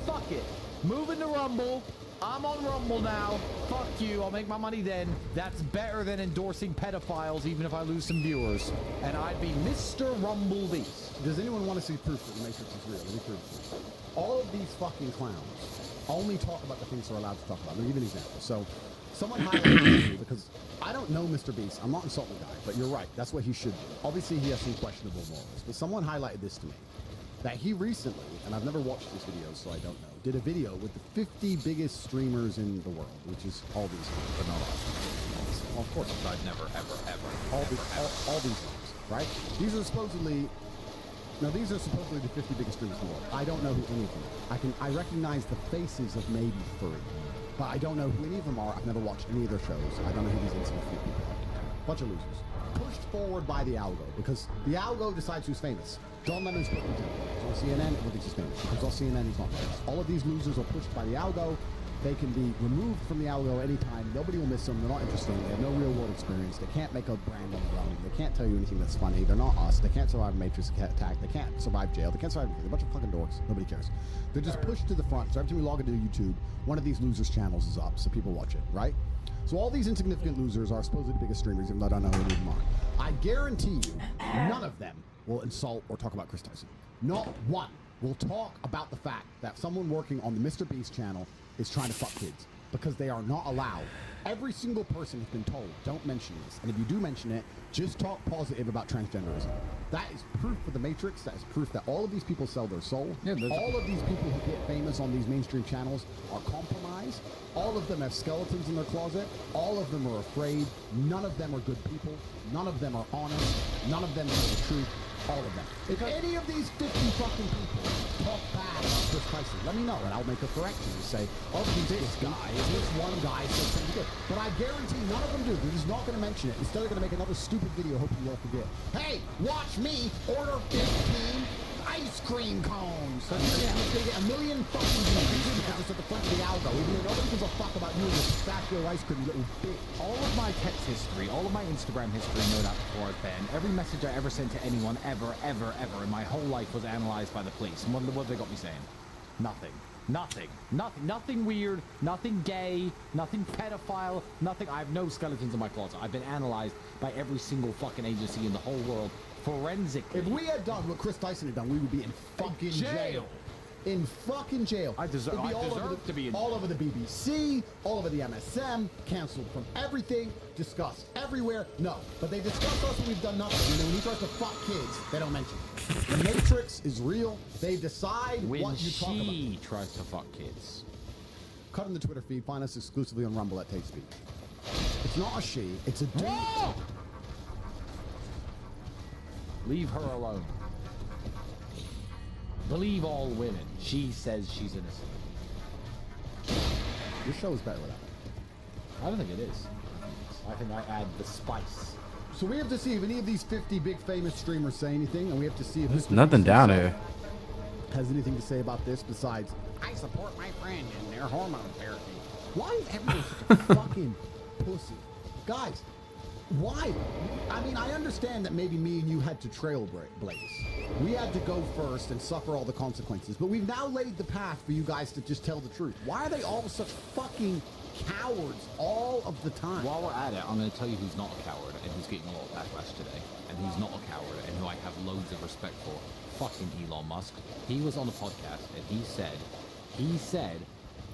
Fuck it. Moving to Rumble. I'm on Rumble now. Fuck you. I'll make my money then. That's better than endorsing pedophiles, even if I lose some viewers. And I'd be Mr. Rumble Beast. Does anyone want to see proof that the Matrix is real? Let me prove it. All of these fucking clowns only talk about the things they're allowed to talk about. Let me give you an example. So, someone highlighted me because I don't know Mr. Beast. I'm not insulting the guy, but you're right. That's what he should do. Obviously, he has some questionable morals. But someone highlighted this to me. That he recently, and I've never watched this video, so I don't know, did a video with the 50 biggest streamers in the world, which is all these ones, but not us. Well, of course, I'd never, ever. All these ones, right? These are supposedly the 50 biggest streamers in the world. I don't know who any of them are. I recognize the faces of maybe 3, but I don't know who any of them are. I've never watched any of their shows. I don't know who these insignificant people are. Bunch of losers. Pushed forward by the algo, because the algo decides who's famous. John Lennon's put him on CNN, everyone thinks he's famous. Because on CNN, he's not famous. All of these losers are pushed by the algo. They can be removed from the algo anytime. Nobody will miss them. They're not interesting. They have no real world experience. They can't make a brand on their own. They can't tell you anything that's funny. They're not us. They can't survive a Matrix attack. They can't survive jail. They can't survive anything. They're a bunch of fucking dorks. Nobody cares. They're just pushed to the front. So every time we log into YouTube, one of these losers' channels is up, so people watch it, right? So all these insignificant losers are supposedly the biggest streamers, even though I don't know who any of them are. I guarantee you, none of them will insult or talk about Chris Tyson. Not one will talk about the fact that someone working on the Mr. Beast channel is trying to fuck kids, because they are not allowed. Every single person has been told, don't mention this. And if you do mention it, just talk positive about transgenderism. That is proof for the Matrix. That is proof that all of these people sell their soul. Yeah, all of these people who get famous on these mainstream channels are compromised. All of them have skeletons in their closet. All of them are afraid. None of them are good people. None of them are honest. None of them know the truth. All of them. If any of these 50 fucking people talk bad about Chris Tyson, let me know and I'll make a correction and say, oh, this one guy said something good. But I guarantee none of them do. They're just not going to mention it. Instead, they're going to make another stupid video hoping you all forget. Hey, watch me order 15 ice cream cones. So, yeah, it's going to get a million fucking views because it's at the front of the algo. Even though nobody gives a fuck about you and your pistachio ice cream, you little bitch. All of my text history, all of my Instagram history, no doubt before I was banned, every message I ever sent to anyone ever in my whole life was analyzed by the police. And what have they got me saying? Nothing weird, nothing gay, nothing pedophile, nothing. I have no skeletons in my closet. I've been analyzed by every single fucking agency in the whole world forensically. If we had done what Chris Tyson had done, we would be in fucking jail. In fucking jail. I deserve to be in jail. All over the BBC, all over the MSM, canceled from everything, discussed everywhere. No, but they discuss us when we've done nothing. And then when he tries to fuck kids, they don't mention it. The Matrix is real. They decide when what you talk about. she tries to fuck kids. Cut in the Twitter feed. Find us exclusively on Rumble at Take Speed. It's not a she. It's a dude. Whoa! Leave her alone. Believe all women. She says she's innocent. This show is better without I don't think it is. I think I add the spice. So we have to see if any of these 50 big famous streamers say anything, and we have to see if There's Mr. nothing Beast down himself there. has anything to say about this besides, I support my friend in their hormone therapy. Why is everyone such a fucking pussy? Guys, why? I mean, I understand that maybe me and you had to trailblaze. We had to go first and suffer all the consequences, but we've now laid the path for you guys to just tell the truth. Why are they all such fucking cowards all of the time? While we're at it, I'm going to tell you who's not a coward and who's getting a lot of backlash today, and who's not a coward and who I have loads of respect for. Fucking Elon Musk. He was on a podcast and he said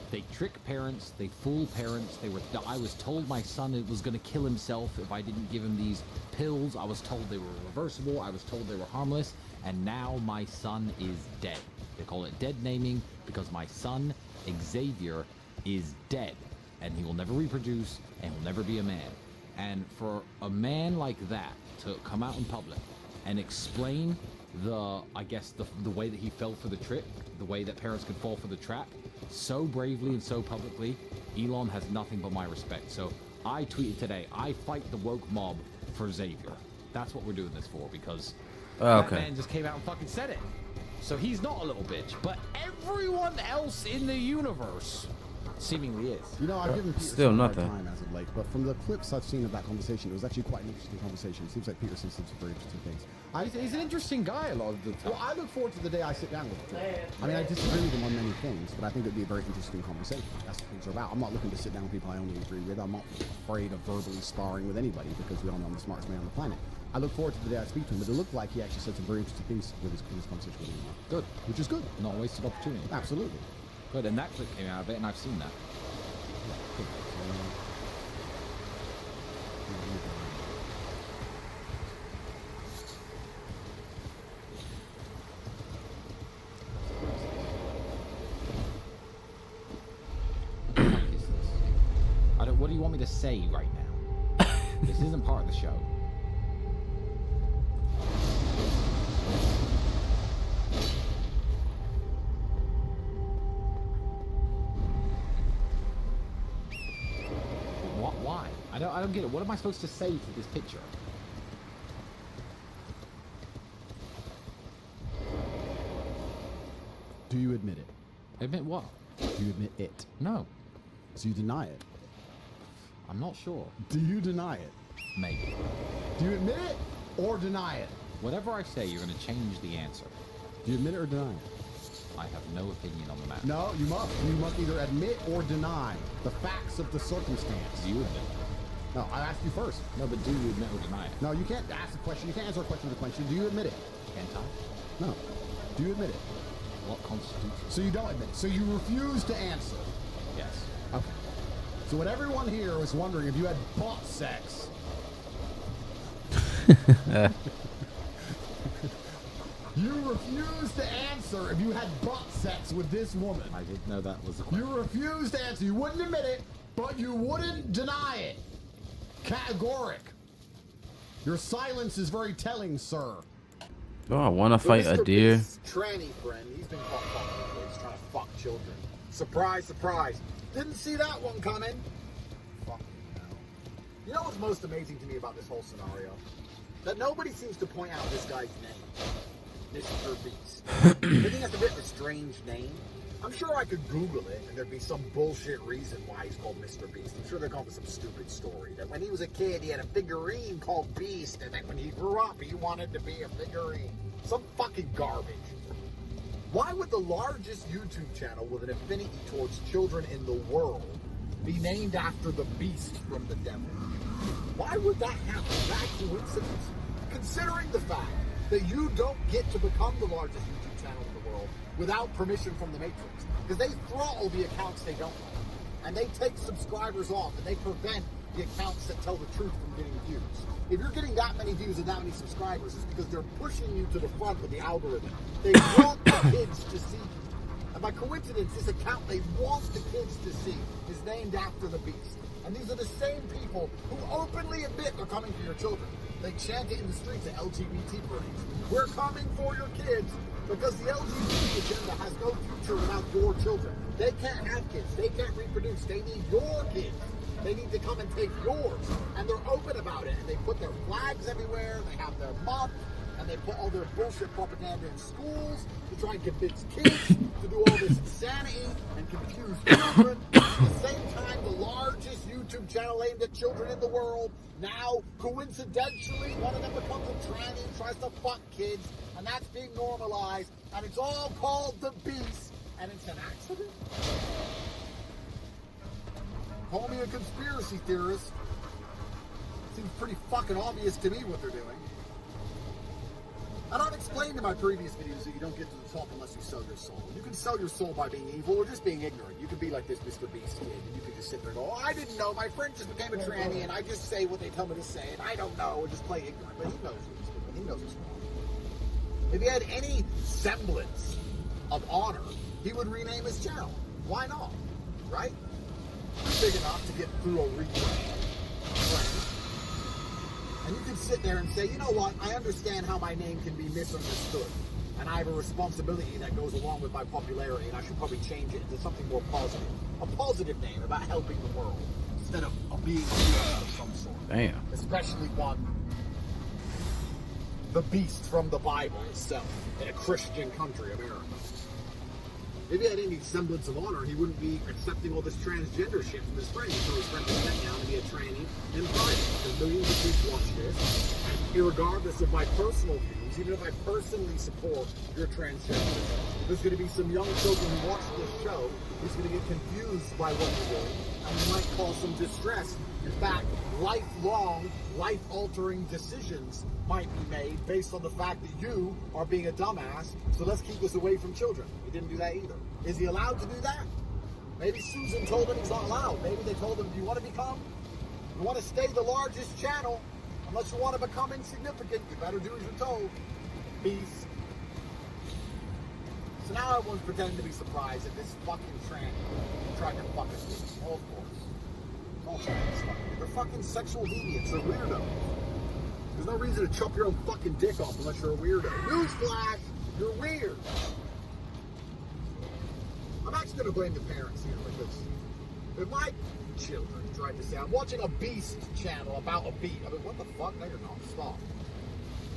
they trick parents, they fool parents. I was told my son was going to kill himself if I didn't give him these pills. I was told they were reversible. I was told they were harmless. And now my son is dead. They call it dead naming because my son, Xavier, is dead. And he will never reproduce and he'll never be a man. And for a man like that to come out in public and explain the way that he fell for the trick, the way that parents can fall for the trap, so bravely and so publicly, Elon has nothing but my respect. So I tweeted today, I fight the woke mob for Xavier. That's what we're doing this for, because that man just came out and fucking said it. So he's not a little bitch, but everyone else in the universe seemingly is. You know, I've given Peterson Still a hard nothing. time as of late, but from the clips I've seen of that conversation, it was actually quite an interesting conversation. It seems like Peterson said some very interesting things. He's an interesting guy a lot of the time. Well, I look forward to the day I sit down with him. I mean, I disagree with him on many things, but I think it would be a very interesting conversation. That's what things are about. I'm not looking to sit down with people I only agree with. I'm not afraid of verbally sparring with anybody because we all know I'm the smartest man on the planet. I look forward to the day I speak to him, but it looked like he actually said some very interesting things with his conversation with him. Good. Which is good. Not a wasted opportunity. Absolutely. Good, and that clip came out of it, and I've seen that. What do you want me to say right now? This isn't part of the show. Why? I don't get it. What am I supposed to say to this picture? Do you admit it? Admit what? Do you admit it? No. So you deny it? I'm not sure. Do you deny it? Maybe. Do you admit it or deny it? Whatever I say, you're going to change the answer. Do you admit it or deny it? I have no opinion on the matter. No, you must. You must either admit or deny the facts of the circumstance. Do you admit? No, I asked you first. No, but do you admit or deny it? No, you can't ask a question. You can't answer a question with a question. Do you admit it? Can't I? No. Do you admit it? What constitutes it? So you don't admit it. So you refuse to answer. Yes. Okay. So what everyone here was wondering if you had butt sex. You refuse to answer if you had butt sex with this woman. I didn't know that was a question. You refuse to answer. You wouldn't admit it, but you wouldn't deny it. Categoric. Your silence is very telling, sir. Oh, I want to fight a Mr. deer. Beast's tranny friend, he's been caught fucking boys trying to fuck children. Surprise, surprise. Didn't see that one coming. Fucking hell. You know what's most amazing to me about this whole scenario? That nobody seems to point out this guy's name. Mr. Beast. I think that's a bit of a strange name. I'm sure I could Google it and there'd be some bullshit reason why he's called Mr. Beast. I'm sure they're calling some stupid story. That when he was a kid, he had a figurine called Beast, and then when he grew up, he wanted to be a figurine. Some fucking garbage. Why would the largest YouTube channel with an affinity towards children in the world be named after the Beast from the devil? Why would that happen? That coincidence? Considering the fact that you don't get to become the largest YouTube channel in the world without permission from the Matrix. Because they throttle the accounts they don't like. And they take subscribers off, and they prevent the accounts that tell the truth from getting views. If you're getting that many views and that many subscribers, it's because they're pushing you to the front with the algorithm. They want the kids to see you. And by coincidence, this account they want the kids to see is named after the Beast. And these are the same people who openly admit they're coming for your children. They chant it in the streets at LGBT parades. We're coming for your kids because the LGBT agenda has no future without your children. They can't have kids. They can't reproduce. They need your kids. They need to come and take yours. And they're open about it. And they put their flags everywhere. They have their month. And they put all their bullshit propaganda in schools to try and convince kids to do all this insanity and confuse children. At the same time, the largest YouTube channel channel aimed at children in the world. Now, coincidentally, one of them becomes a tranny and tries to fuck kids, and that's being normalized, and it's all called The Beast, and it's an accident? Call me a conspiracy theorist. Seems pretty fucking obvious to me what they're doing. And I've explained in my previous videos that you don't get to the top unless you sell your soul. You can sell your soul by being evil or just being ignorant. You can be like this Mr. Beast kid, and you can just sit there and go, oh, I didn't know, my friend just became a tranny, and I just say what they tell me to say, and I don't know, or just play ignorant. But he knows what he's doing. He knows what's wrong. If he had any semblance of honor, he would rename his channel. Why not? Right? Big enough to get through a replay. Right? And you can sit there and say, you know what, I understand how my name can be misunderstood. And I have a responsibility that goes along with my popularity, and I should probably change it into something more positive. A positive name about helping the world, instead of being a hero of some sort. Damn. Especially one, the beast from the Bible itself, in a Christian country, America. If he had any semblance of honor, he wouldn't be accepting all this transgender shit from his friends until his friend was sent down to be a tranny in private. Because millions of people watch this, and irregardless of my personal views, even if I personally support your transgender, there's going to be some young children who watch this show who's going to get confused by what you're doing, and it might cause some distress. In fact, lifelong, life-altering decisions might be made based on the fact that you are being a dumbass, so let's keep this away from children. He didn't do that either. Is he allowed to do that? Maybe Susan told him he's not allowed. Maybe they told him, do you want to stay the largest channel, unless you want to become insignificant, you better do as you're told. Peace. So now everyone's pretending to be surprised that this fucking tranny tried to fuck us. Well, of course. All trans. They're fucking sexual deviants. They're weirdos. There's no reason to chop your own fucking dick off unless you're a weirdo. Newsflash! You're weird. I'm actually gonna blame the parents here because if my children tried to say, I'm watching a Beast channel about a beast. I mean, what the fuck? No, you're not. Stop.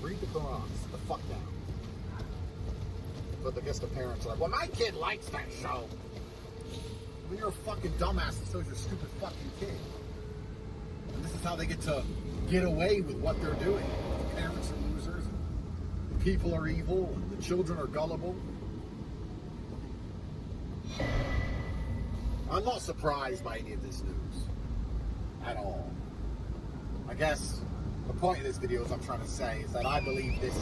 Read the Quran. Sit the fuck down. But I guess the parents are like, well, my kid likes that show. Well, you're a fucking dumbass, and so's your stupid fucking kid. And this is how they get away with what they're doing. The parents are losers, and the people are evil, and the children are gullible. I'm not surprised by any of this news. At all. I guess the point of this video, as I'm trying to say, is that I believe this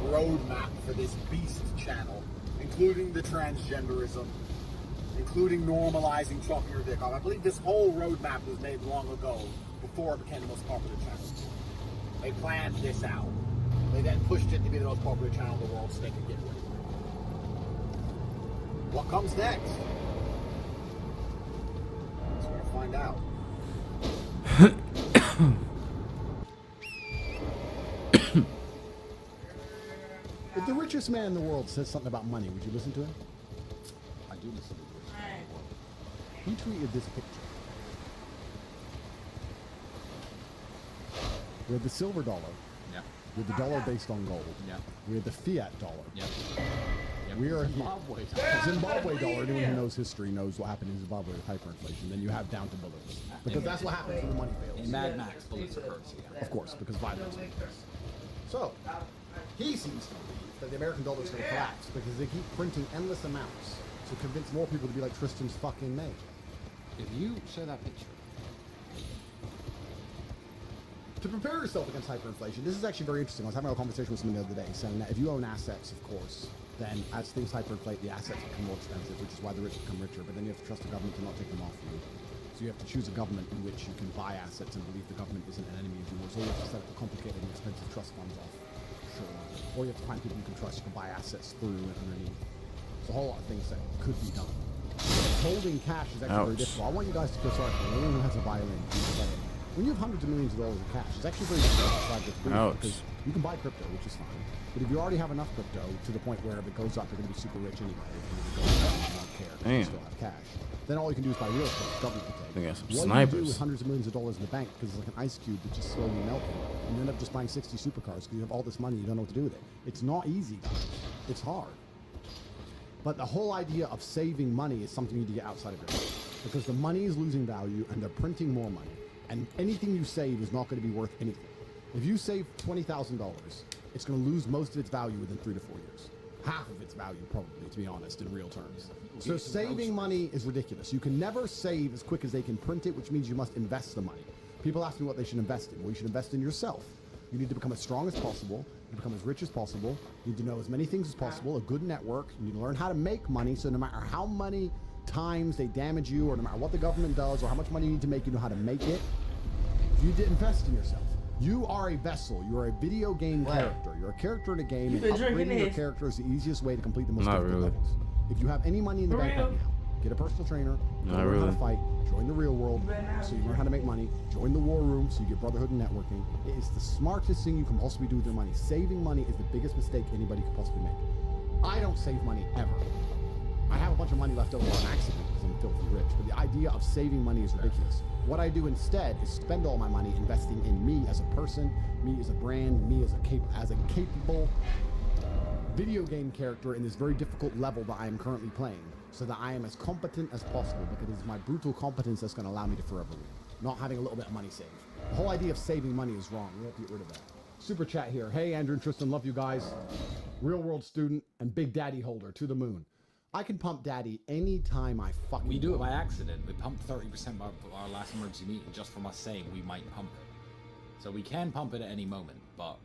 roadmap for this Beast channel, including the transgenderism, including normalizing chopping your dick off. I believe this whole roadmap was made long ago, before it became the most popular channel. They planned this out. They then pushed it to be the most popular channel in the world so they could get away with it. What comes next? So we're gonna find out. If the richest man in the world says something about money, would you listen to him? I do listen to this. He tweeted this picture. We had the silver dollar. Yeah. We had the dollar based on gold. Yeah. We had the fiat dollar. Yep. We are Zimbabwe. Zimbabwe dollar. Anyone who knows history knows what happened in Zimbabwe with hyperinflation. Then you have down to bullets. Because that's what happens when the money fails. In Mad Max, bullets are currency. Of course, because violence. So, he seems to believe that the American dollar is going to collapse because they keep printing endless amounts to convince more people to be like Tristan's fucking mate. If you show that picture. To prepare yourself against hyperinflation, this is actually very interesting. I was having a conversation with someone the other day saying that if you own assets, of course, then as things hyperinflate, the assets become more expensive, which is why the rich become richer, but then you have to trust the government to not take them off you. So you have to choose a government in which you can buy assets and believe the government isn't an enemy of yours, or you have to set up a complicated and expensive trust funds off. Sure. Or you have to find people you can trust, you can buy assets through and underneath. There's a whole lot of things that could be done. Holding cash is actually very difficult. I want you guys to feel sorry for me. Anyone who has a violin, when you have hundreds of millions of dollars of cash, it's actually very difficult to decide what's free because you can buy crypto, which is fine. But if you already have enough crypto to the point where if it goes up, you're going to be super rich anyway. If it goes down, you don't care. You still have cash. Then all you can do is buy real estate. The government can take. They got some what snipers. do you do with hundreds of millions of dollars in the bank because it's like an ice cube that's just slowly melting, and you end up just buying 60 supercars because you have all this money, you don't know what to do with it. It's not easy, guys. It's hard. But the whole idea of saving money is something you need to get outside of your life because the money is losing value and they're printing more money. And anything you save is not going to be worth anything. If you save $20,000, it's going to lose most of its value within 3 to 4 years. Half of its value, probably, to be honest, in real terms. So saving money is ridiculous. You can never save as quick as they can print it, which means you must invest the money. People ask me what they should invest in. Well, you should invest in yourself. You need to become as strong as possible. You need to become as rich as possible. You need to know as many things as possible, a good network. You need to learn how to make money, so no matter how many times they damage you, or no matter what the government does, or how much money you need to make, you know how to make it. You need to invest in yourself. You are a vessel. You are a video game character. You're a character in a game, and upgrading your character is the easiest way to complete the most difficult levels. If you have any money in the bank right now, get a personal trainer, learn how to fight, join the real world, so you learn how to make money, join the war room, so you get brotherhood and networking. It is the smartest thing you can possibly do with your money. Saving money is the biggest mistake anybody could possibly make. I don't save money ever. I have a bunch of money left over on accident because I'm filthy rich, but the idea of saving money is ridiculous. What I do instead is spend all my money investing in me as a person, me as a brand, me as a capable video game character in this very difficult level that I am currently playing, so that I am as competent as possible, because it is my brutal competence that's going to allow me to forever win, not having a little bit of money saved. The whole idea of saving money is wrong. We have to get rid of that. Super chat here. Hey, Andrew and Tristan, love you guys. Real world student and big daddy holder to the moon. I can pump daddy anytime I fucking We do it by accident. We pumped 30% by our last emergency meeting just from us saying we might pump it. So we can pump it at any moment, but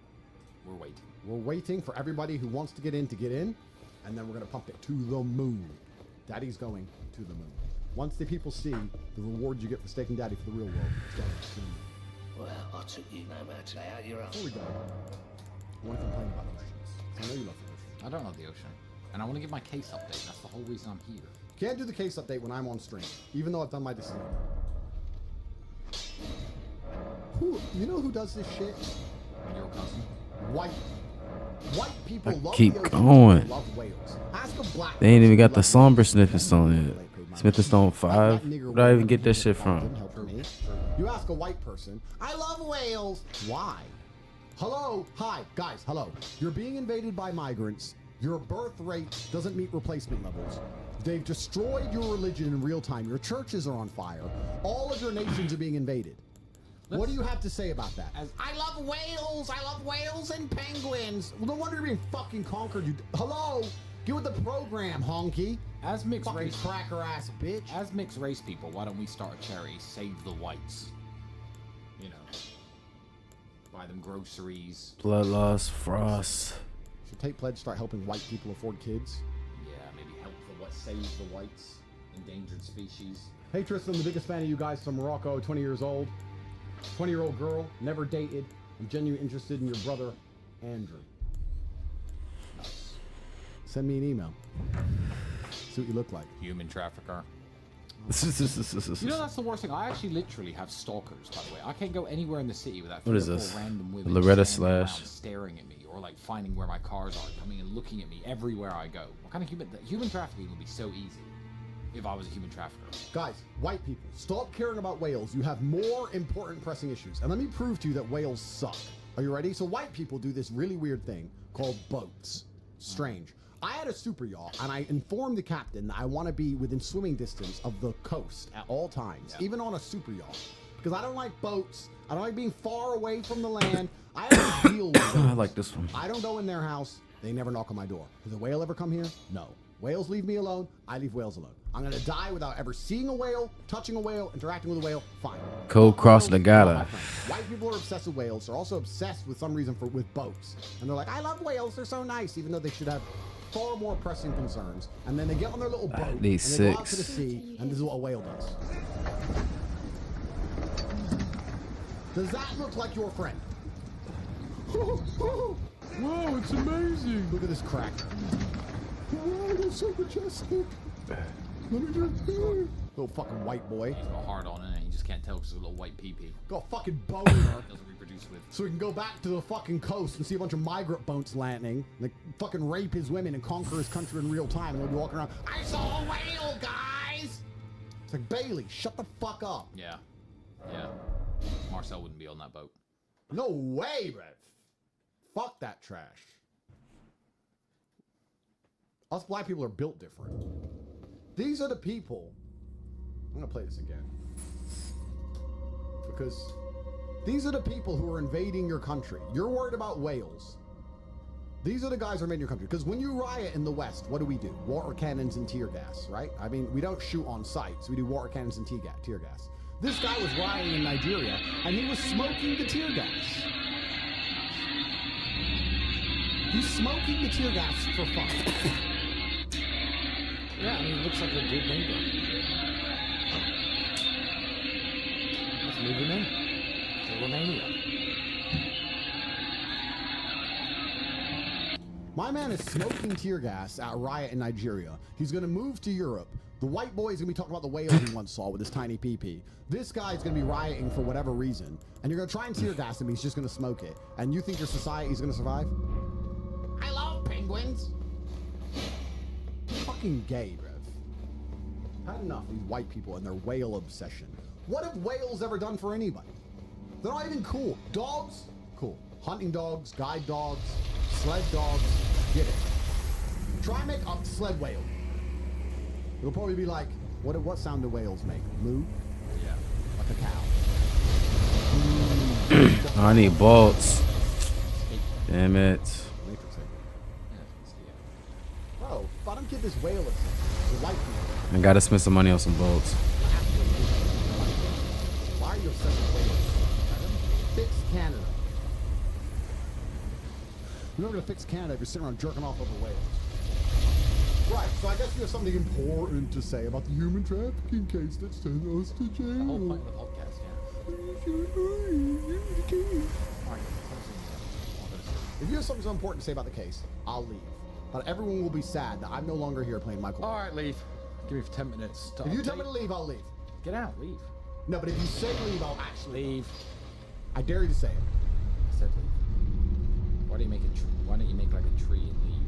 we're waiting. We're waiting for everybody who wants to get in, and then we're going to pump it to the moon. Daddy's going to the moon. Once the people see the reward you get for staking daddy for the real world, it's going to the moon. Well, I took you no matter how you're up. Before we go, I want to complain about oceans. I know you love the ocean. I don't know the ocean. And I want to give my case update. That's the whole reason I'm here. Can't do the case update when I'm on stream, even though I've done my disclaimer. You know who does this shit? Your cousin. White people love keep the ocean, going. love whales. Ask a black They ain't even got person the who somber loves snippet stone yet. Smith and Stone 5. Where did I even get that shit from? You ask a white person, I love whales. Why? Hello? Hi, guys, hello. You're being invaded by migrants. Your birth rate doesn't meet replacement levels. They've destroyed your religion in real time. Your churches are on fire. All of your nations are being invaded. What do you have to say about that? I love whales. I love whales and penguins. Well, no wonder you're being fucking conquered. Hello? Get with the program, honky. As mixed fucking race cracker ass bitch. As mixed race people, why don't we start a charity? Save the whites. You know, buy them groceries. Blood loss, frost. Should Tate Pledge start helping white people afford kids? Yeah, maybe help the what save the whites, endangered species. Hey Tristan, the biggest fan of you guys from Morocco, 20 years old. 20-year-old girl, never dated. I'm genuinely interested in your brother, Andrew. Nice. Send me an email. See what you look like. Human trafficker. You know, that's the worst thing. I actually literally have stalkers, by the way. I can't go anywhere in the city without What is 3 or this? 4 random women Loretta standing around Slash. staring at me, or like finding where my cars are, coming and looking at me everywhere I go. What kind of human trafficking would be so easy if I was a human trafficker? Guys, white people, stop caring about whales. You have more important pressing issues. And let me prove to you that whales suck. Are you ready? So white people do this really weird thing called boats. Strange. I had a super yacht, and I informed the captain that I want to be within swimming distance of the coast at all times, even on a super yacht. Because I don't like boats. I don't like being far away from the land. I don't deal with boats. I like this one. I don't go in their house. They never knock on my door. Does a whale ever come here? No. Whales leave me alone. I leave whales alone. I'm going to die without ever seeing a whale, touching a whale, interacting with a whale. Fine. Code cross the gala. White people are obsessed with whales. They're also obsessed with some reason with boats. And they're like, I love whales. They're so nice, even though they should have far more pressing concerns. And then they get on their little boat and they go out to the sea, and this is what a whale does. Does that look like your friend? Whoa, it's amazing. Look at this crack. Wow, you're so majestic. Let me drink here. Little fucking white boy. He's got a hard on it. You just can't tell because it's a little white pee-pee. Got a fucking boner. Doesn't reproduce with. So we can go back to the fucking coast and see a bunch of migrant boats landing. Like fucking rape his women and conquer his country in real time. And we'll be walking around. I saw a whale, guys. It's like, Bailey, shut the fuck up. Yeah. Yeah. Marcel wouldn't be on that boat. No way, Rev. Fuck that trash. Us black people are built different. These are the people. I'm gonna play this again. because these are the people who are invading your country. You're worried about whales. These are the guys who are invading your country. Because when you riot in the West, what do? Water cannons and tear gas, right? I mean, we don't shoot on sight, so we do water cannons and tear gas. This guy was rioting in Nigeria, and he was smoking the tear gas. He's smoking the tear gas for fun. Yeah, I mean, he looks like a good neighbor. Let's move him in to Romania. My man is smoking tear gas at a riot in Nigeria. He's going to move to Europe. The white boy is going to be talking about the whales he once saw with his tiny pee-pee. This guy's going to be rioting for whatever reason. And you're going to try and tear gas him, he's just going to smoke it. And you think your society is going to survive? I love penguins. Fucking gay, Rev. Had enough of these white people and their whale obsession. What have whales ever done for anybody? They're not even cool. Dogs? Cool. Hunting dogs, guide dogs, sled dogs, get it. Try and make a sled whale. It'll probably be like, what sound do whales make? Moo? Yeah. Like a cow. Oh, I need bolts. Damn it. Bro, if I don't get this whale, it's white people. I gotta spend some money on some bolts. Why are you obsessed with whales? Fix Canada. You're not gonna fix Canada if you're sitting around jerking off over whales. Right, so I guess you have something important to say about the human trafficking case that sent us to jail. The whole point of the podcast, If you have something so important to say about the case, I'll leave. But everyone will be sad that I'm no longer here playing Michael. All right, leave. Give me 10 minutes. If you tell me to leave, I'll leave. Get out, leave. No, but if you say leave, I'll actually leave. I dare you to say it. I said leave. Why don't you make like a tree and leave?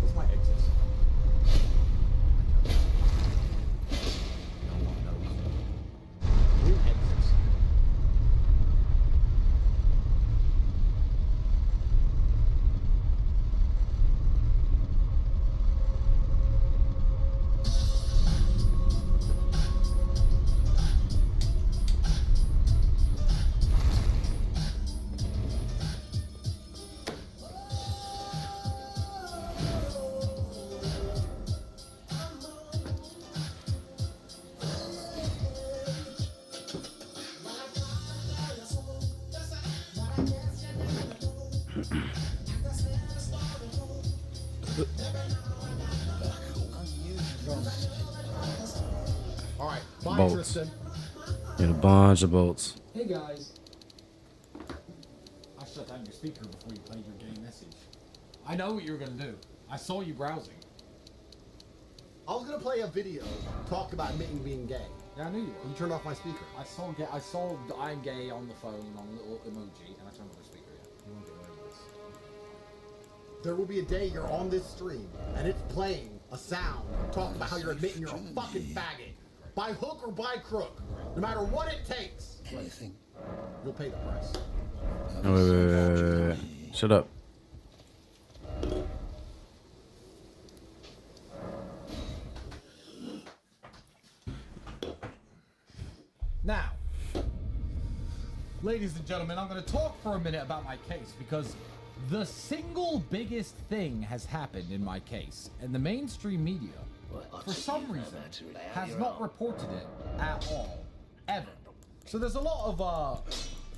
What's my exit? No one knows. Who exits? All right, bye, Bolts. Tristan. Get a bunch of bolts. Hey guys. I shut down your speaker before you played your gay message. I know what you were gonna do. I saw you browsing. I was gonna play a video talk about admitting being gay. Yeah, I knew you You were. turned off my speaker. I saw the I'm gay on the phone on a little emoji, and I turned off the speaker. Yeah, you won't get away with this. There will be a day you're on this stream and it's playing a sound talking about how you're admitting you're a fucking faggot. By hook or by crook. No matter what it takes. Anything. You'll pay the price. Wait. Shut up. Now, ladies and gentlemen, I'm going to talk for a minute about my case because the single biggest thing has happened in my case, and the mainstream media, for some reason, has not reported it at all, ever. So there's a lot of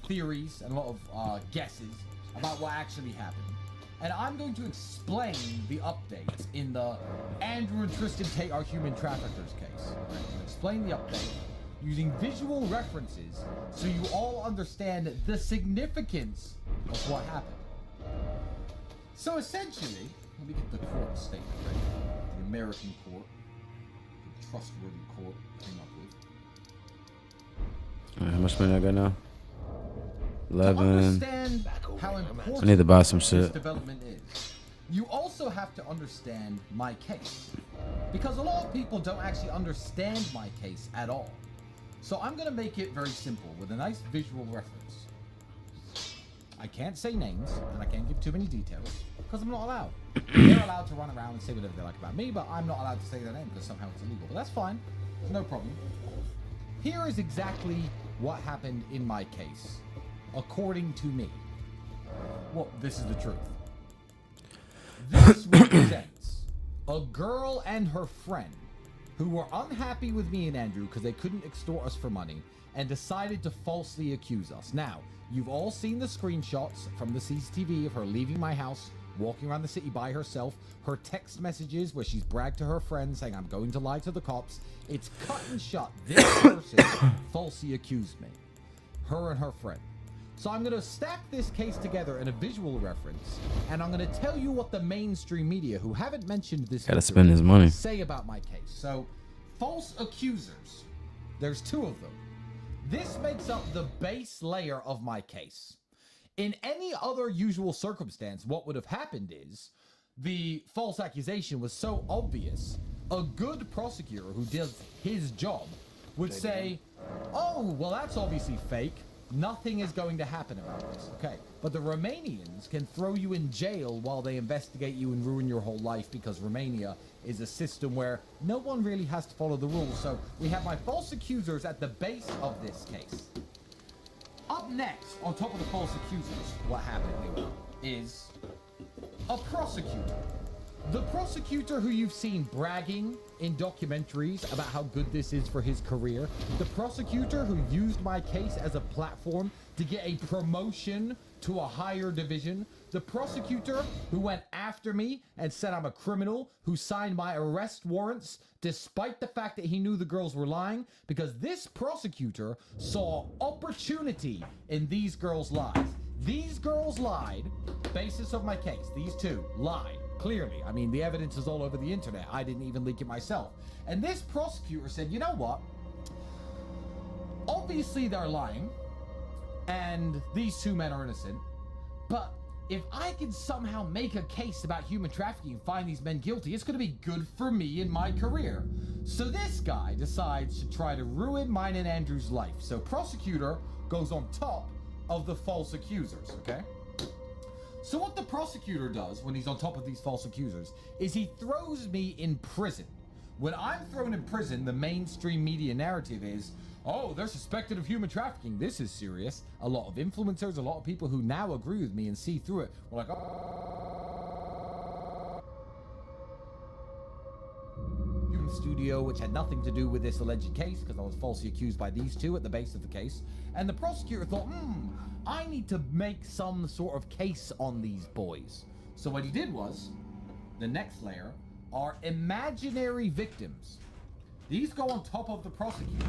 theories and a lot of guesses about what actually happened. And I'm going to explain the updates in the Andrew and Tristan Tate are human traffickers case. I'm going to explain the update using visual references so you all understand the significance of what happened. So essentially, let me get the court statement ready. The American court, the trustworthy court came up with. Alright, how much money I got now? 11. To understand how important I need to buy some this shit. development is, you also have to understand my case. Because a lot of people don't actually understand my case at all. So I'm going to make it very simple with a nice visual reference. I can't say names, and I can't give too many details. because I'm not allowed. They're allowed to run around and say whatever they like about me, but I'm not allowed to say their name because somehow it's illegal. But that's fine. No problem. Here is exactly what happened in my case, according to me. Well, this is the truth. This represents a girl and her friend who were unhappy with me and Andrew because they couldn't extort us for money and decided to falsely accuse us. Now, you've all seen the screenshots from the CCTV of her leaving my house, walking around the city by herself, her text messages where she's bragged to her friends saying, I'm going to lie to the cops. It's cut and shut. This person falsely accused me. Her and her friend. So I'm going to stack this case together in a visual reference, and I'm going to tell you what the mainstream media, who haven't mentioned this, Gotta spend his money, say about my case. So, false accusers. There's 2 of them. This makes up the base layer of my case. In any other usual circumstance, what would have happened is the false accusation was so obvious, a good prosecutor who does his job would say, oh, well, that's obviously fake. Nothing is going to happen about this. Okay. But the Romanians can throw you in jail while they investigate you and ruin your whole life because Romania is a system where no one really has to follow the rules. So we have my false accusers at the base of this case. Up next, on top of the false accusers, what happened here is a prosecutor. The prosecutor who you've seen bragging in documentaries about how good this is for his career. The prosecutor who used my case as a platform to get a promotion to a higher division. The prosecutor who went after me and said I'm a criminal, who signed my arrest warrants despite the fact that he knew the girls were lying, because this prosecutor saw opportunity in these girls' lies. These girls lied. Basis of my case, these 2 lied. Clearly. I mean, the evidence is all over the internet. I didn't even leak it myself. And this prosecutor said, you know what? Obviously they're lying, and these 2 men are innocent, but if I can somehow make a case about human trafficking and find these men guilty, it's going to be good for me in my career. So this guy decides to try to ruin mine and Andrew's life. So prosecutor goes on top of the false accusers, okay? So what the prosecutor does when he's on top of these false accusers is he throws me in prison. When I'm thrown in prison, the mainstream media narrative is, oh, they're suspected of human trafficking. This is serious. A lot of influencers, a lot of people who now agree with me and see through it were like, oh. Human studio, which had nothing to do with this alleged case because I was falsely accused by these 2 at the base of the case. And the prosecutor thought, I need to make some sort of case on these boys. So what he did was, the next layer are imaginary victims. These go on top of the prosecutor.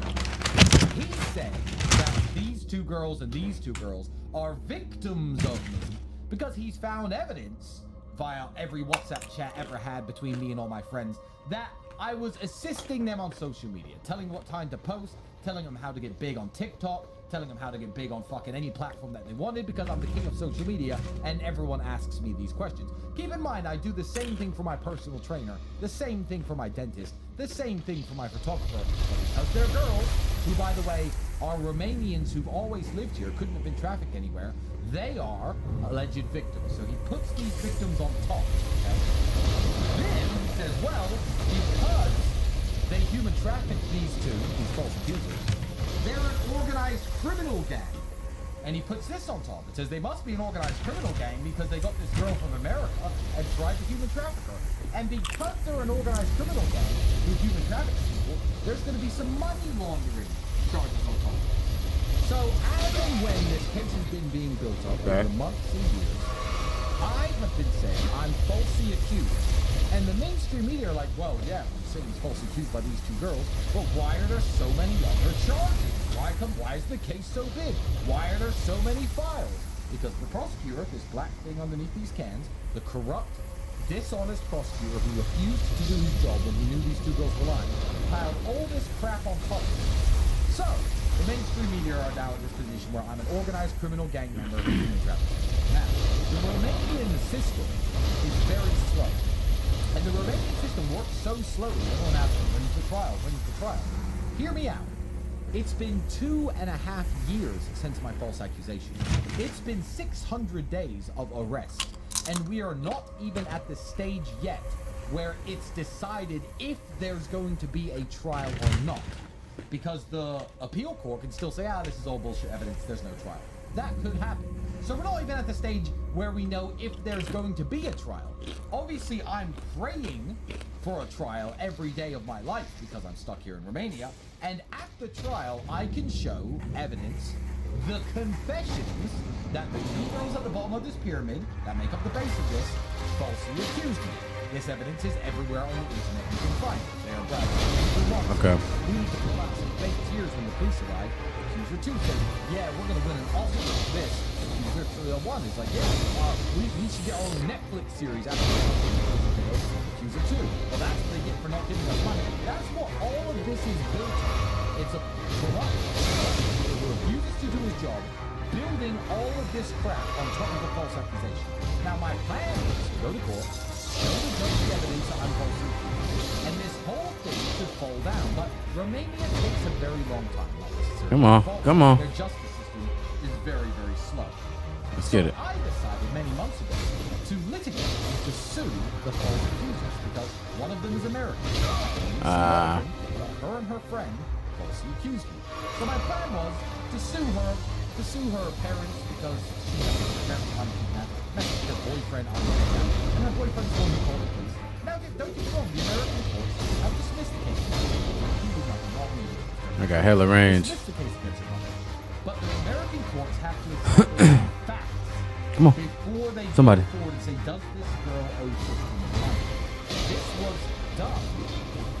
He said that these 2 girls and these 2 girls are victims of me because he's found evidence via every WhatsApp chat ever had between me and all my friends that I was assisting them on social media, telling what time to post, telling them how to get big on TikTok, telling them how to get big on fucking any platform that they wanted because I'm the king of social media and everyone asks me these questions. Keep in mind, I do the same thing for my personal trainer, the same thing for my dentist, the same thing for my photographer. But because they're girls, who by the way are Romanians who've always lived here, couldn't have been trafficked anywhere, they are alleged victims. So he puts these victims on top. Okay? Then he says, well, because they human trafficked these 2, these false accusers, they're an organized criminal gang. And he puts this on top. It says they must be an organized criminal gang because they got this girl from America and tried to human traffic her. And because they're an organized criminal gang who human traffic people, there's going to be some money laundering charges on top. So as and when this case has been being built up over months and years, I have been saying I'm falsely accused. And the mainstream media are like, well, yeah, I'm saying he's falsely accused by these 2 girls, but why are there so many other charges? Why is the case so big? Why are there so many files? Because the prosecutor, this black thing underneath these cans, the corrupt, dishonest prosecutor who refused to do his job when he knew these 2 girls were lying, piled all this crap on top of it. So, the mainstream media are now in this position where I'm an organized criminal gang member of human trafficking. Now, the Romanian system is very slow. And the Romanian system works so slowly, everyone asks me, when's the trial? When's the trial? Hear me out. It's been 2.5 years since my false accusation. It's been 600 days of arrest. and we are not even at the stage yet where it's decided if there's going to be a trial or not. Because the appeal court can still say, this is all bullshit evidence, there's no trial. That could happen. So we're not even at the stage where we know if there's going to be a trial. Obviously, I'm praying for a trial every day of my life because I'm stuck here in Romania. And at the trial, I can show evidence, the confessions that the two girls at the bottom of this pyramid that make up the base of this falsely accused me. This evidence is everywhere on the internet. You can find it. They are bragging. Okay. We need to pull out some fake tears when the police arrive. Accuser 2 says, yeah, we're going to win an Oscar for this. Accuser 1 is like, yeah, we should get our own Netflix series after this. Accuser 2. Well, that's what they get for not giving us money. That's what all of this is built on. It's a corrupt who refuses to do his job, building all of this crap on top of a false accusation. Now, my plan is to go to court, show the judge the evidence that I'm falsely accused, and this whole thing should fall down. But Romania takes a very long time. Come on, come on. Their justice system is very, very slow. Let's get it. I decided many months ago to litigate, to sue the false accusers because one of them is American. Her and her friend falsely accused me. So my plan was to sue her parents because she has her parents on kidnapped, her boyfriend on kidnapped, and her boyfriend's going to call the police. Now, don't get me wrong, the American courts have dismissed the case. He was not wrong. I got hella range. Dismissed the case against her mother. But the American courts have to establish facts. Come on. Before they Somebody. go forward and say, does this girl owe Tristan money? This was done.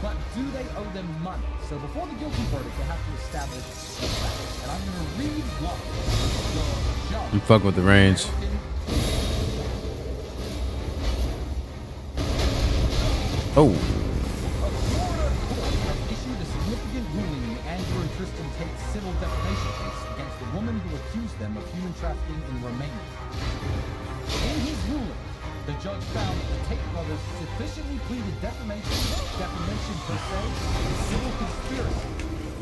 But do they owe them money? So before the guilty verdict, they have to establish the facts. And I'm going to read what the judge. I'm fucking with the range. Oh. A Florida court has issued a significant ruling in the Andrew and Tristan Tate civil defamation case against the woman who accused them of human trafficking in Romania. In his ruling, the judge found that the Tate brothers sufficiently pleaded defamation per se, and civil conspiracy.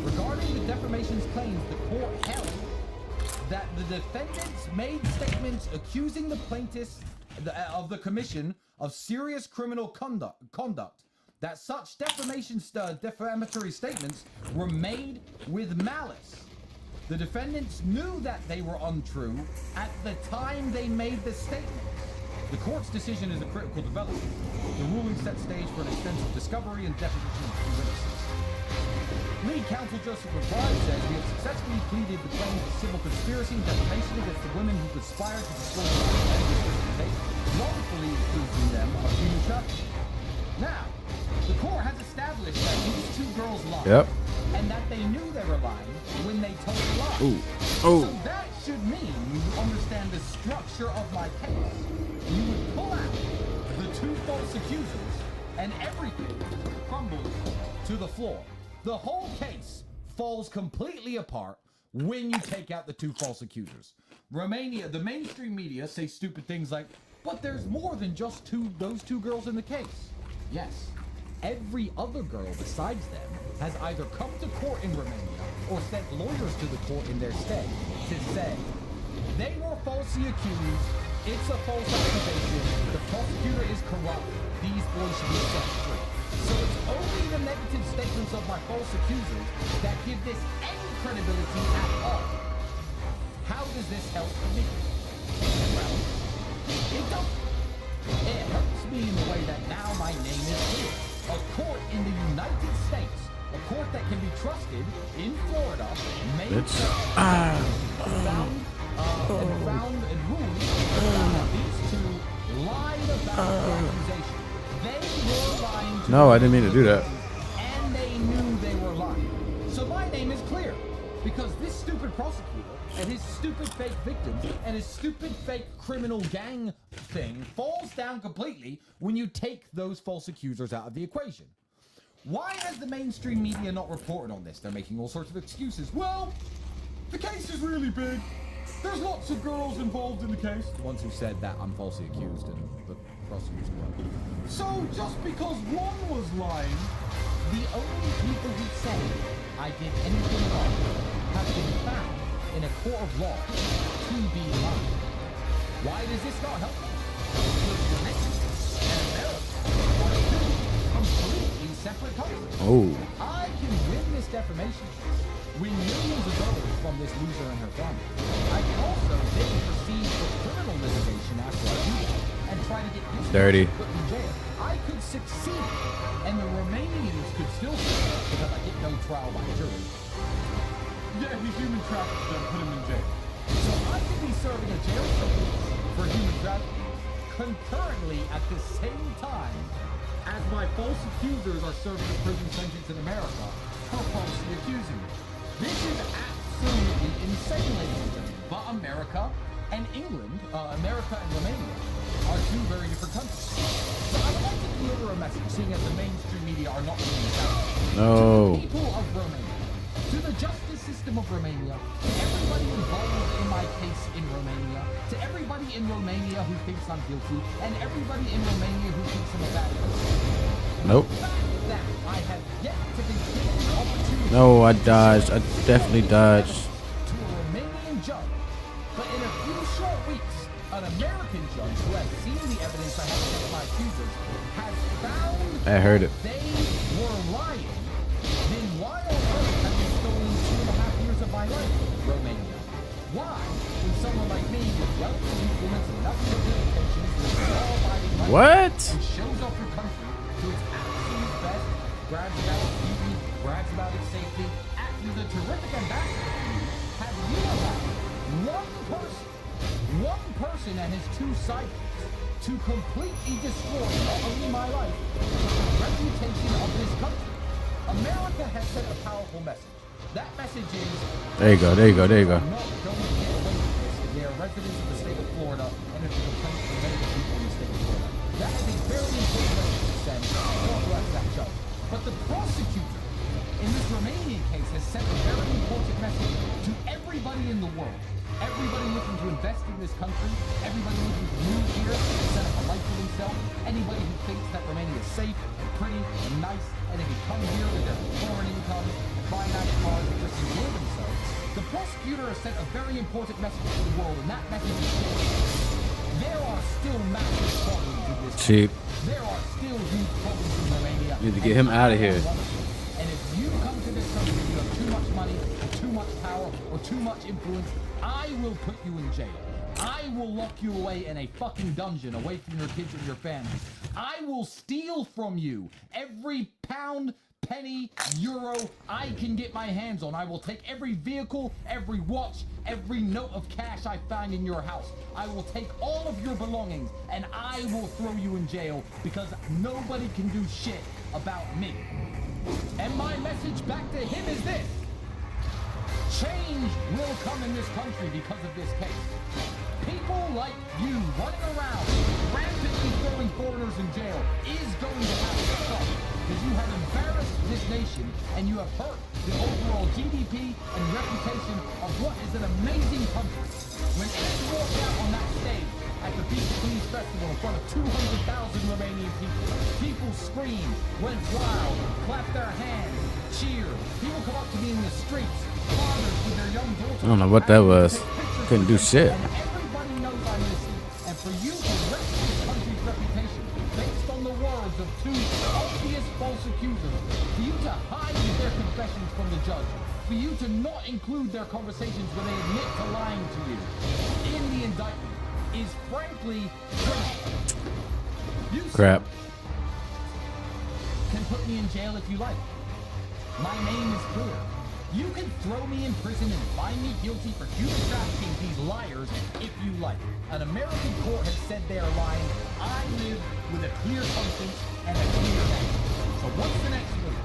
Regarding the defamation's claims, the court held that the defendants made statements accusing the plaintiffs of the commission of serious criminal conduct, that such defamatory statements were made with malice. The defendants knew that they were untrue at the time they made the statements. The court's decision is a critical development. The ruling set stage for an extensive discovery and deposition of key witnesses. Lead counsel Joseph McBride says we have successfully pleaded the claims of civil conspiracy and defamation against the women who conspired to destroy the lives, wrongfully accusing them of human trafficking. Now, the court has established that these two girls lied, and that they knew they were lying when they told the lie. So that should mean you understand the structure of my case. You would pull out the two false accusers, and everything crumbles to the floor. The whole case falls completely apart when you take out the two false accusers. Romania, the mainstream media say stupid things like, but there's more than just those two girls in the case. Yes, every other girl besides them has either come to court in Romania or sent lawyers to the court in their stead to say they were falsely accused, it's a false accusation, the prosecutor is corrupt, these boys should be set free. So it's only the negative statements of my false accusers that give this any credibility at all. How does this help me? Well, it doesn't. It helps me in the way that now my name is clear. A court in the United States, a court that can be trusted in Florida, made found and ruled that these two lied about the accusation. They were lying to No, I didn't mean to do that. And they knew they were lying. So my name is clear. Because this stupid prosecutor and his stupid fake victims and his stupid fake criminal gang thing falls down completely when you take those false accusers out of the equation. Why has the mainstream media not reported on this? They're making all sorts of excuses. Well, the case is really big. There's lots of girls involved in the case. The ones who said that I'm falsely accused and the prosecutors were. So just because one was lying, the only people who say I did anything wrong have been found in a court of law to be lying. Why does this not help me? Oh. I can win this defamation case, win millions of dollars from this loser and her family. I can also then proceed for criminal litigation after I do that and try to get this Dirty. person put in jail. I could succeed, and the Romanians could still succeed because I get no trial by jury. Yeah, he human trafficked them, put him in jail. So I could be serving a jail sentence for human trafficking concurrently at the same time as my false accusers are serving a prison sentence in America for falsely accusing me. This is absolutely insane, ladies and gentlemen. But America and England, America and Romania, are two very different countries. So I would like to deliver a message, seeing as the mainstream media are not doing this out. No. To the people of Romania, to the justice system of Romania, to everybody involved in my case in Romania, to everybody in Romania who thinks I'm guilty, and everybody in Romania who thinks I'm a bad person. Nope. The fact that I have yet to be given the opportunity. No, I dodged. I definitely dodged. To a Romanian judge, but in a few short weeks, an American judge who has seen the evidence I have against my accusers has found I heard it. they were lying. Then why on earth have you stolen 2.5 years of my life, Romania? Why, when someone like me with wealth and influence and nothing but limitations with law-abiding life What? and shows off your country to its absolute best, brags about its beauty, brags about its safety, acts as a terrific ambassador for you, have you allowed one person and his two sidekicks to completely destroy not only my life, but the reputation of this country? America has sent a powerful message. That message is... There you go, there you go, there you go. ...not going to get away with this if they are residents of the state of Florida and if it's a complaint from many people in the state of Florida. That is a very important message to send. God bless that judge. But the prosecutor in this Romanian case has sent a very important message to everybody in the world. Everybody looking to invest in this country, everybody looking to move here and set up a life for themselves, anybody who thinks that Romania is safe and pretty and nice, and they can come here with their foreign incomes and buy nice cars and just enjoy themselves. The prosecutor has sent a very important message to the world, and that message is this: there are still massive problems in this country. There are still huge problems in Romania. Need to get him out of here. And if you come to this country and you have too much money, or too much power, or too much influence, I will put you in jail. I will lock you away in a fucking dungeon away from your kids and your family. I will steal from you every pound, penny, euro I can get my hands on. I will take every vehicle, every watch, every note of cash I find in your house. I will take all of your belongings and I will throw you in jail because nobody can do shit about me. And my message back to him is this: change will come in this country because of this case. People like you running around, rampantly throwing foreigners in jail is going to have to stop because you have embarrassed this nation and you have hurt the overall GDP and reputation of what is an amazing country. When Ed walked out on that stage at the Beach Please Festival in front of 200,000 Romanian people, people screamed, went wild, clapped their hands, cheered. People come up to me in the streets, fathers with their young daughters. I don't know what that was. Couldn't do shit. And everybody knows I'm listening. And for you to wreck this country's reputation based on the words of two obvious false accusers, for you to hide their confessions from the judge, for you to not include their conversations where they admit to lying to you in the indictment is frankly criminal. You Crap. can put me in jail if you like. My name is clear. You can throw me in prison and find me guilty for human trafficking these liars if you like. An American court has said they are lying. I live with a clear conscience and a clear head. So what's the next move?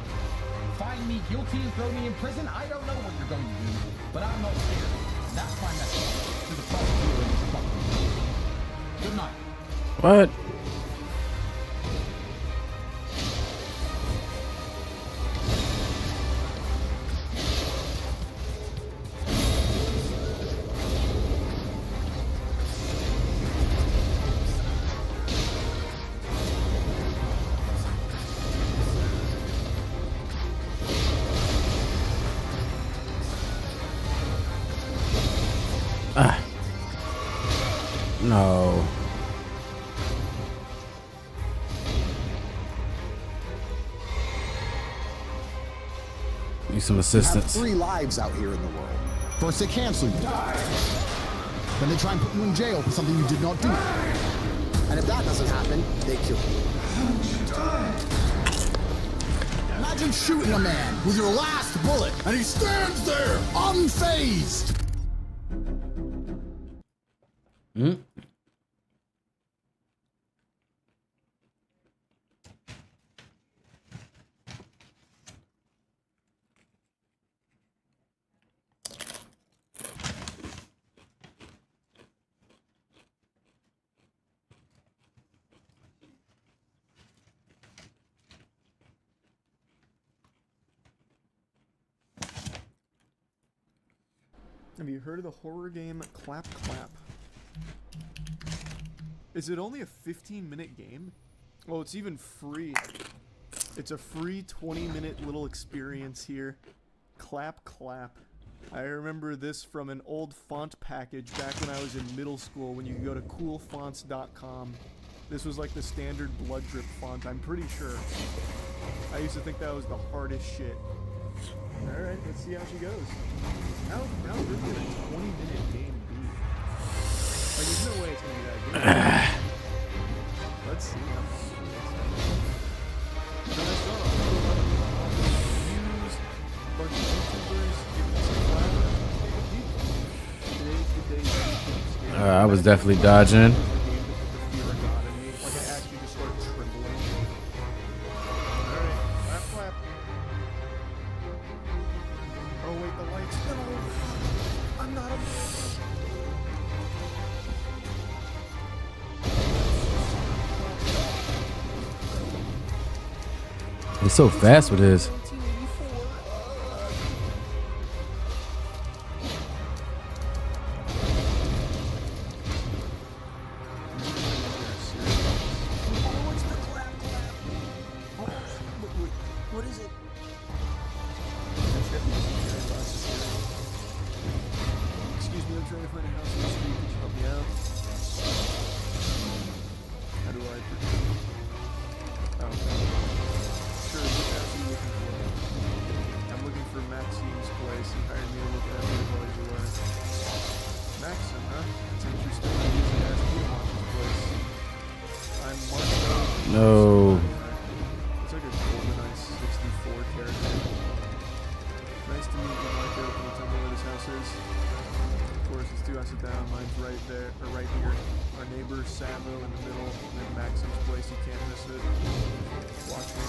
Find me guilty and throw me in prison? I don't know what you're going to do, but I'm not scared. That's my message to the prosecutor in this country. Good night. What? No. some You have assistance. 3 lives out here in the world. First they cancel you. Then they try and put you in jail for something you did not do. And if that doesn't happen, they kill you. Imagine shooting a man with your last bullet and he stands there unfazed. Have you heard of the horror game Clap Clap? Is it only a 15-minute game? Oh, it's even free. It's a free 20-minute little experience here. Clap Clap. I remember this from an old font package back when I was in middle school when you could go to coolfonts.com. This was like the standard blood drip font, I'm pretty sure. I used to think that was the hardest shit. Alright, let's see how she goes. How good can a 20-minute game be? Like, there's no way it's gonna be that good. Let's see. So I saw a bunch of YouTubers giving some flowers. I was definitely dodging. He's so fast with his. What is it? Excuse me, I'm trying to find a house in the street. Could you help me out? How do I proceed? Oh, sure, what house are you looking for? I'm looking for Maxine's place. He hired me to look at it while he's away. Maxim, huh? That's interesting. I usually ask you to watch his place. I'm Marco. No. It's like a GoldenEye 64 character. Nice to meet you, Marco. Can you tell me where this house is? Of course, it's 2 houses down. Mine's right there, or right here. Our neighbor, Savo, in the middle. And then Maxim's place. You can't miss it. Watch me.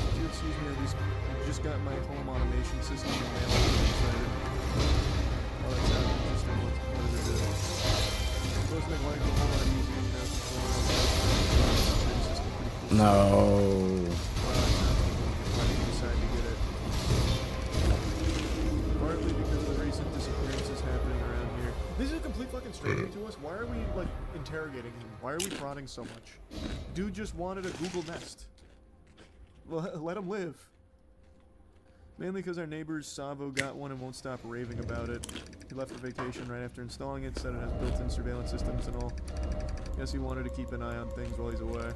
If you excuse me, I just got my home automation system in the mail. I'm excited. Oh, that sounds interesting. What does it do? It's supposed to make life a whole lot easier, you know, No. Partly because of the recent disappearances happening around here. This is a complete fucking stranger to us. Why are we, like, interrogating him? Why are we prodding so much? Dude just wanted a Google Nest. Well, let him live. Mainly because our neighbor Savo got one and won't stop raving about it. He left for vacation right after installing it, said it has built-in surveillance systems and all. Guess he wanted to keep an eye on things while he's away.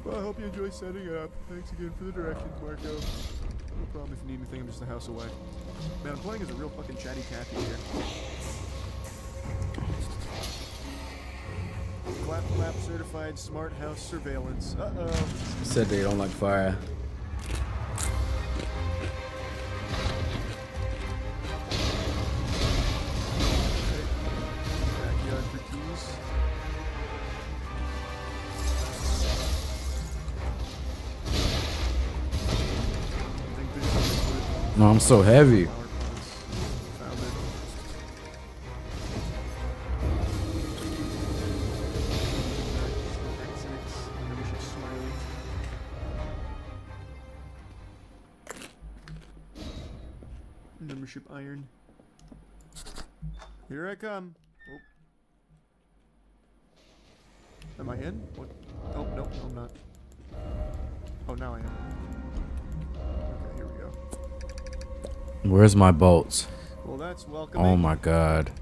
Well, I hope you enjoy setting it up. Thanks again for the directions, Marco. No problem if you need anything, I'm just a house away. Man, I'm playing as a real fucking chatty Cathy here. Clap Clap certified smart house surveillance. Uh-oh. Said they don't like fire. Backyard for keys. No, I'm so heavy. Membership iron. Here I come. Oh. Am I in? What? Oh, no, I'm not. Oh, now I am. Okay, here we go. Where's my bolts? Well, that's welcoming. Oh my god.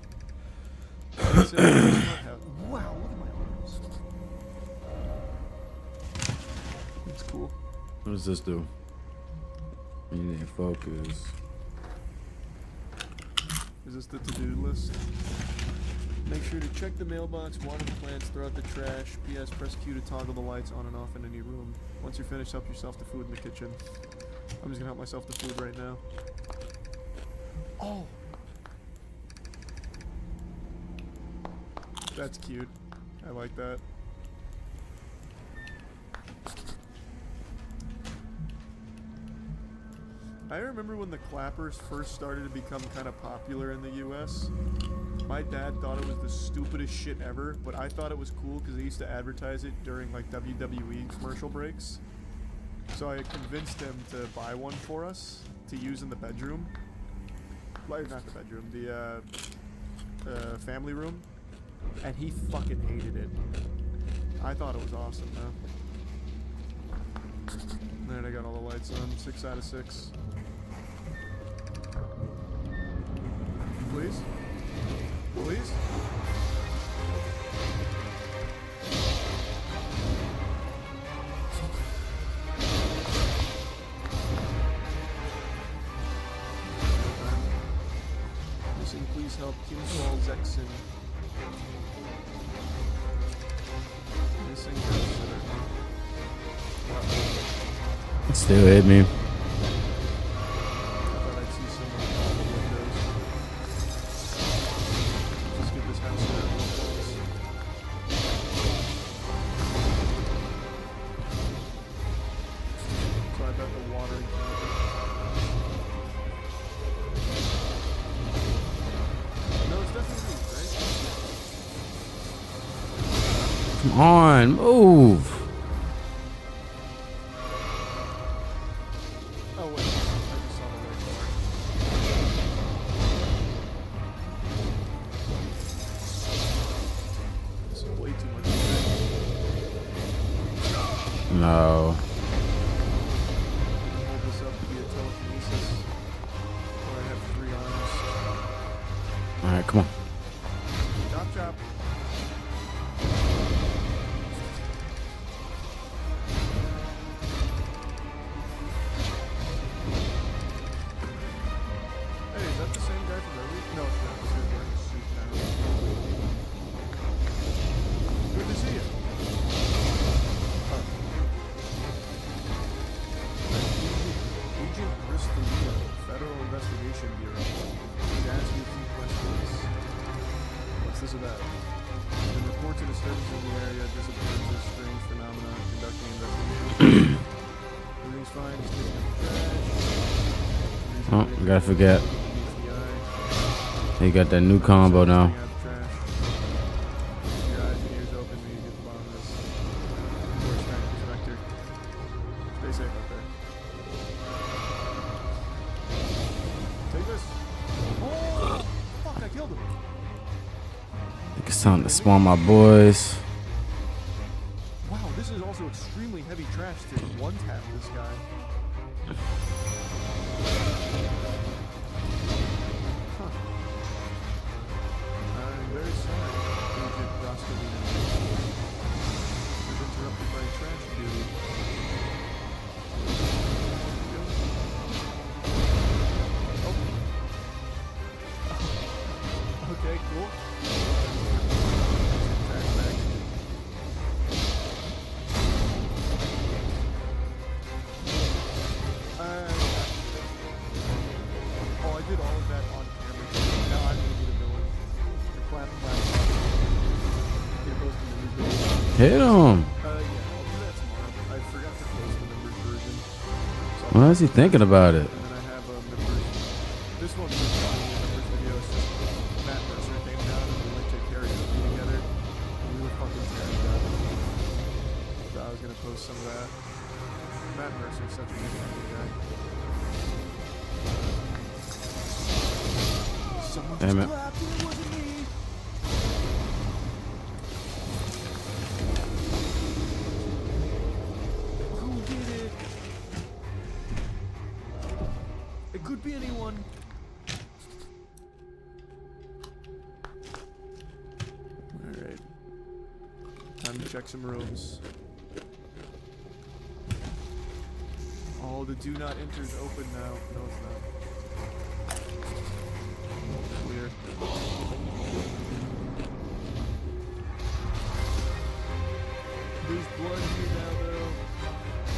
Wow, look at my arms. That's cool. What does this do? You need to focus. Is this the to-do list? Make sure to check the mailbox, water the plants, throw out the trash. P.S. Press Q to toggle the lights on and off in any room. Once you're finished, help yourself to food in the kitchen. I'm just gonna help myself to food right now. Oh! That's cute. I like that. I remember when the clappers first started to become kind of popular in the US. My dad thought it was the stupidest shit ever, but I thought it was cool because they used to advertise it during like WWE commercial breaks. So I convinced him to buy one for us to use in the bedroom. Like, not the bedroom, the family room. And he fucking hated it. I thought it was awesome though. There, I got all the lights on. 6 out of 6. Please? Please? Missing, please help Kim Saul Zexon. Missing consider. It still hit me. Come on, move. Oh wait, I just saw the right part. This is way too much. No. Hold this up via telekinesis. Or I have 3 arms. Alright, come on. Chop chop. Hey, is that the same guy from earlier? No, it's not. This guy's wearing a suit now. Good to see you. Agent Bristolino, Federal Investigation Bureau. He's asked you a few questions. What's this about? In reports of disturbance in the area, disappearances, strange phenomena, conducting investigation. Everything's fine, just taking up the trash. Oh, I gotta forget. He got that new combo now. Your eyes and ears open when you get the bottom of this. Voice connector. Stay safe out there. Take this. Oh! Fuck, I killed him. I think it's time to spawn my boys. Wow, this is also extremely heavy trash to one-tap this guy. Huh. I'm very sorry, Agent Brostolino. You've interrupted my trash duty. Oh. Okay, cool. Trash bag. Oh, I did all of that on camera. Now I'm gonna be the villain. The clap. You're posting the new video. Hit him. Yeah, I'll do that tomorrow. I forgot to post the members version. So Why is he thinking about it? and then I have a members. This one's just a members video. It's just Matt Mercer came down and we went to karaoke together. And we were fucking tearing it up. So I was gonna post some of that. Matt Mercer's such a good fucking guy. Someone Damn just it. clapped and it wasn't me. Who did it? It could be anyone. Alright. Time to check some rooms. Oh, the do not enter is open now. No, it's not. Clear. There's blood here now, though.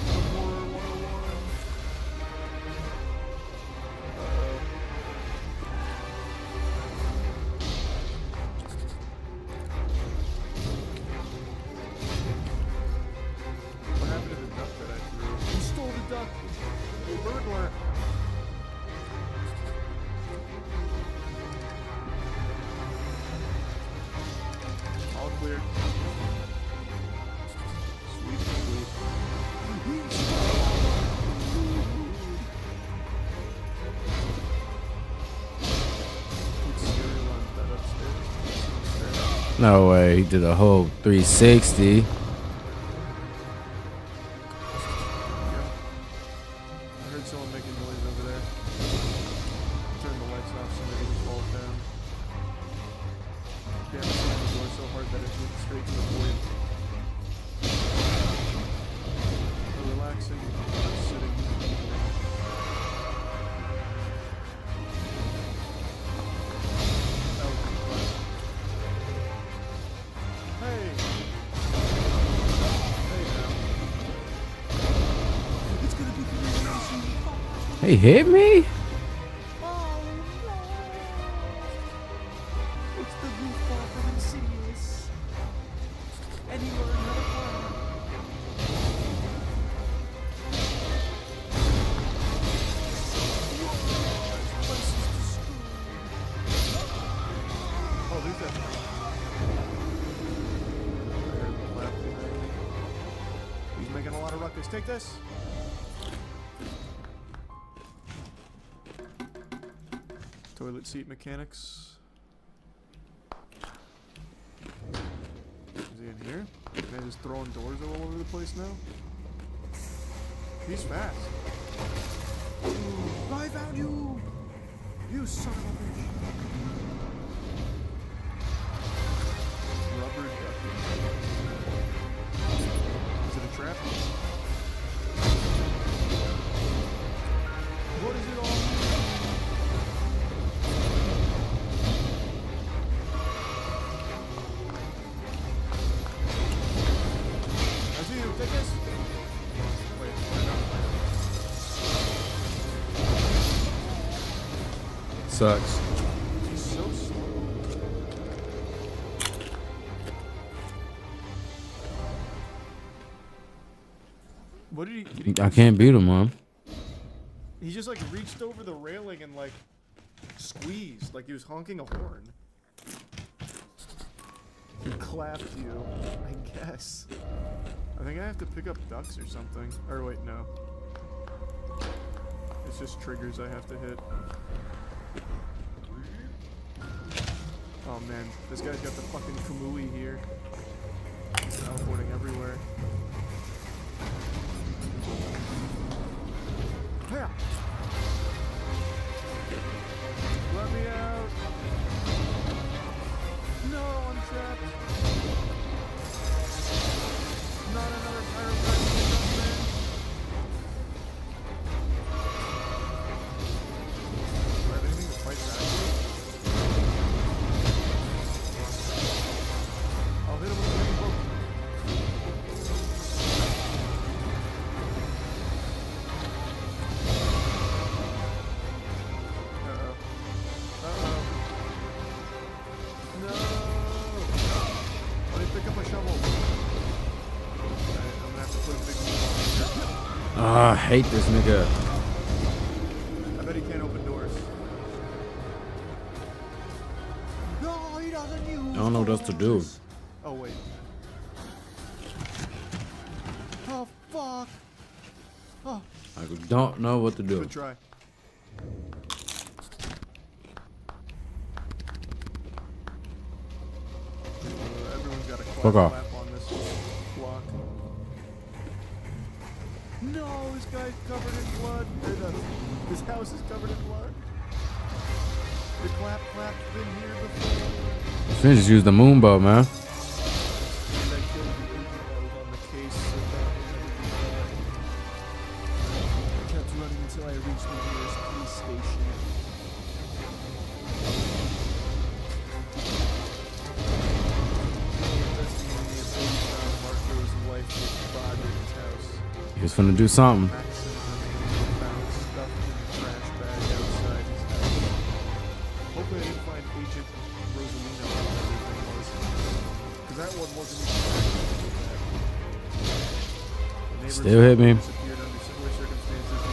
The horror 101. Uh-oh. What happened to the duck that I threw? Who stole the duck? A burglar. All clear. Sweet, sweet. Put cereal on bed upstairs. No way. He did a whole 360. I heard someone making noise over there. Turn the lights off so maybe it falls down. Damn, I slammed the door so hard that it went straight to the void. Relaxing, sitting. That was fun. Hey! Hey now. It's gonna be the He hit me? It's the goofball from Insidious. And he learned how to fly. Oh, there's that. I heard him clap behind me. He's making a lot of ruckus. Take this. Toilet seat mechanics. Is he in here? Man, just throwing doors all over the place now? He's fast. Ooh, I found you! You son of a bitch. Rubber ducky. Is it a trap? What is it all mean? I see you. Take this. Wait, Sucks. he's so slow. What did he I can't beat him, man. He just like reached over the railing and like squeezed, like he was honking a horn. He clapped you, I guess. I think I have to pick up ducks or something. Or wait, no. It's just triggers I have to hit. Oh man, this guy's got the fucking Kamui here. Teleporting everywhere. Yeah. Let me out. No, I'm trapped. Not another chiropractic man. Do I have anything to fight back with? I'll hit him with a big book. No! Let me pick up my shovel. Alright, I'm gonna have to put a big move on here. Ah, I hate this nigga. I bet he can't open doors. No, he doesn't use I don't know what else to do. doors. Oh, wait. Oh, fuck. Oh, I don't know what to do. good try. Everyone's got a Fuck off. clap on this block. No, this guy's covered in blood. This house is covered in blood. The clap's been here before. Should just use the moon bow, man. And I killed the agent that was on the case. He's finna do something. Maxim found stuff in the trash bag outside his house. Hopefully I didn't find Agent Rosalina or whatever his name was. Because that one wasn't even Still hit me. disappeared under similar circumstances.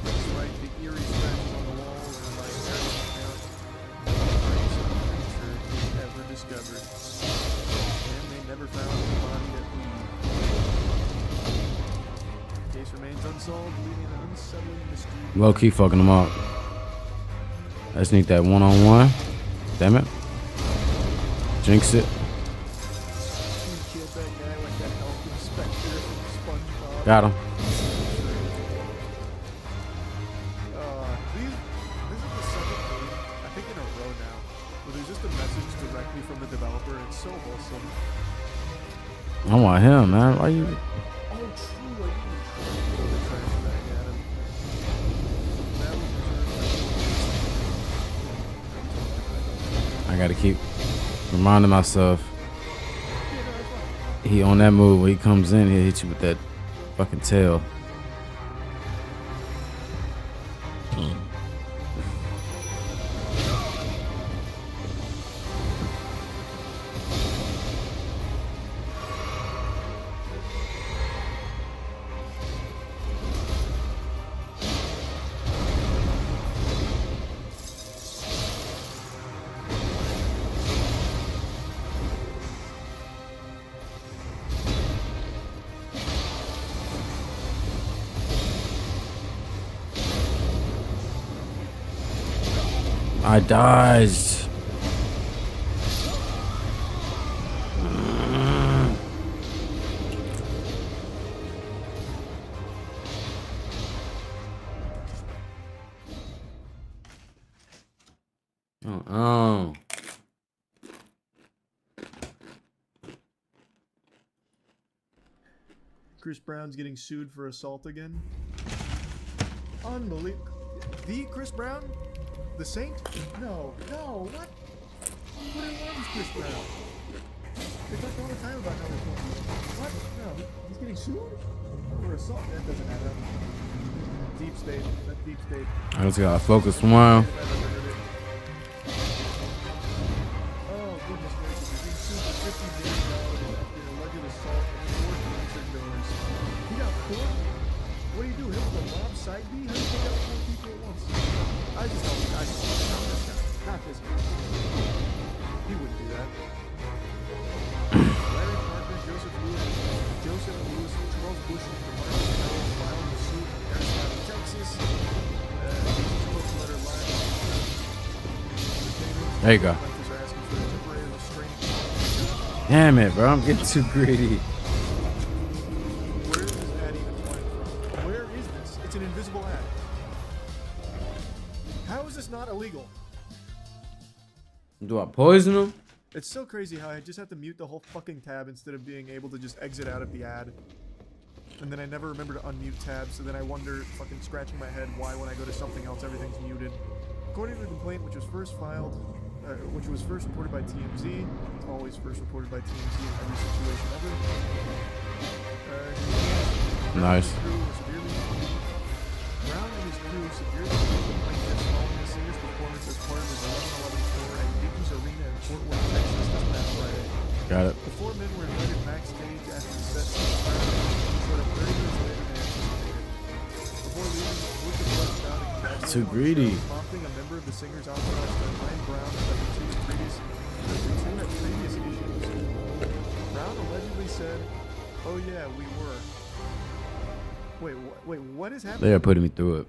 Despite the eerie scratches on the wall and my careless account, no trace of the creature was ever discovered. And they never found the body that we. The case remains unsolved, leaving an unsettling mystery. Low key fucking him up. I just need that one-on-one. Damn it. Jinx it. Killed that guy like that health inspector from SpongeBob. Got him. This is the second game, I think in a row now, where there's just a message directly from the developer, and it's so wholesome. I want him, man. Why you? Oh, true, I didn't throw the trash bag at him. That was reserved. I gotta keep reminding myself. He on that move when he comes in, he'll hit you with that fucking tail. I dodged. Oh. Chris Brown's getting sued for assault again. Unbelievable. The Chris Brown? The Saint? No, what? What is Chris Brown? They talk all the time about how they're going to. What? No, he's getting sued? For assault? That doesn't add up. Deep state. That's deep state. I just gotta focus for a while. Oh, goodness gracious. He's being sued for $50 million after an alleged assault at 4 concert doors. He got 4? What do you do? Hit with a mob side B? How do you take out 4 people at once? Not this guy. Not this guy. He wouldn't do that. Larry Parker, Joseph Lewis, Charles Bush, and Marcus Powell filed a suit in Arizona, Texas. Letter line. There you go. Plaintiffs are asking for a temporary restraining. Damn it, bro. I'm getting too greedy. Where is this ad even coming from? Where is this? It's an invisible ad. How is this not illegal? Do I poison him? It's so crazy how I just have to mute the whole fucking tab instead of being able to just exit out of the ad. And then I never remember to unmute tabs, so then I wonder, fucking scratching my head, why when I go to something else everything's muted. According to the complaint, which was first reported by TMZ, it's always first reported by TMZ in every situation ever. Nice. Brown and his crew severely injured the plaintiffs following the singer's performance as part of his 11/11 tour at Dickies Arena in Fort Worth, Texas this past Friday. Got it. The 4 men were invited backstage after the set started, showed up 30 minutes later than anticipated. Before leaving, Wood was found and congratulated Too greedy. prompting a member of the singer's entourage to remind Brown that the two had previous issues. Brown allegedly said, "Oh yeah, we were." Wait, what is happening? They are putting me through it.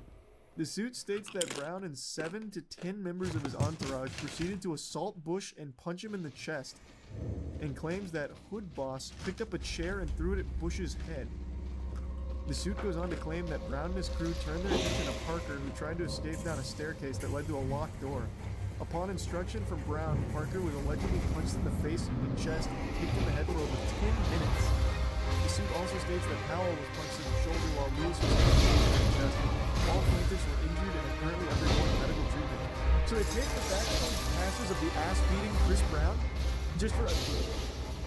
The suit states that Brown and 7 to 10 members of his entourage proceeded to assault Bush and punch him in the chest, and claims that Hood Boss picked up a chair and threw it at Bush's head. The suit goes on to claim that Brown and his crew turned their attention to Parker, who tried to escape down a staircase that led to a locked door. Upon instruction from Brown, Parker was allegedly punched in the face and chest and kicked in the head for over 10 minutes. The suit also states that Powell was punched in the shoulder while Lewis was punched in the chest. All plaintiffs were injured and are currently undergoing medical treatment. So they take the back passes of the ass-beating Chris Brown just for a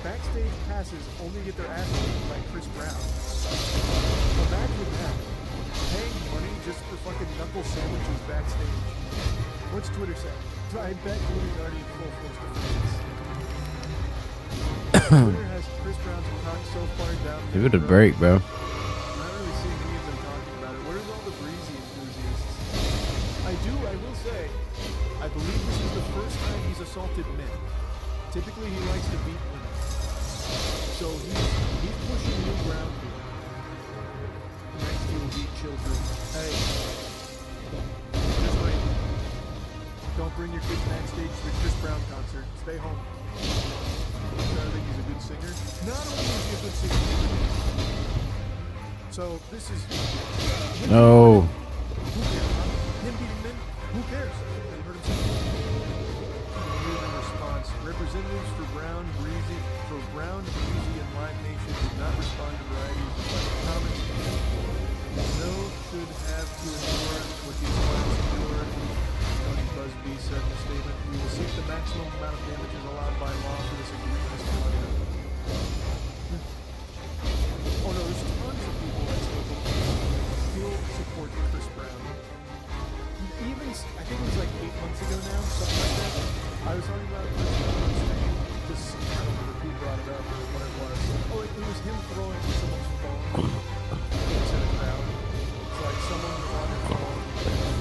backstage passes only get their ass beaten by Chris Brown. Imagine that. Paying money just for fucking knuckle sandwiches backstage. What's Twitter saying? I bet Twitter's already in full force defense. Twitter has Chris Brown's account so far down. Give it a break, bro. I'm not really seeing any of them talking about it. Where's all the breezy enthusiasts? I will say, I believe this is the first time he's assaulted men. Typically, he likes to beat women. So he's pushing new ground here. Next, he will beat children. Hey, just wait. Don't bring your kids backstage to the Chris Brown concert. Stay home. I think he's a good singer. Not only is he a good singer, so this is... No. Who cares? Him beating men? Who cares? Have you heard him sing? Here's the response. Representatives for Brown, Breezy, and Live Nation did not respond to varieties of comments. No should have to endure what these clients endured. Tony Busby said in a statement, "We will seek the maximum amount of damages allowed by law for this egregious conduct." Oh no, there's tons of people that still support Chris Brown. Even, I think it was like 8 months ago now, something like that. I was talking about Chris Brown on stream. Just, I don't remember who brought it up or what it was. Oh, it was him throwing someone's phone into the crowd. It's like someone was on their phone,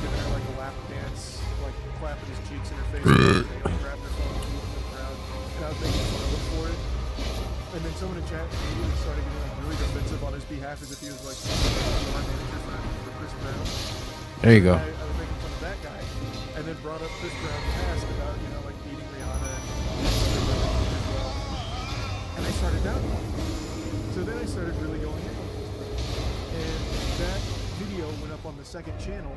giving her like a lap dance, like clapping his cheeks in her face, and they grabbed her phone, threw it in the crowd, and I was making fun of him for it. And then someone in chat immediately started getting like really defensive on his behalf, as if he was like our manager for Chris Brown. There you go. I was making fun of that guy, and then brought up Chris Brown's past about, you know, like beating Rihanna and I started doubting him. So then I started really going in. And that video went up on the second channel,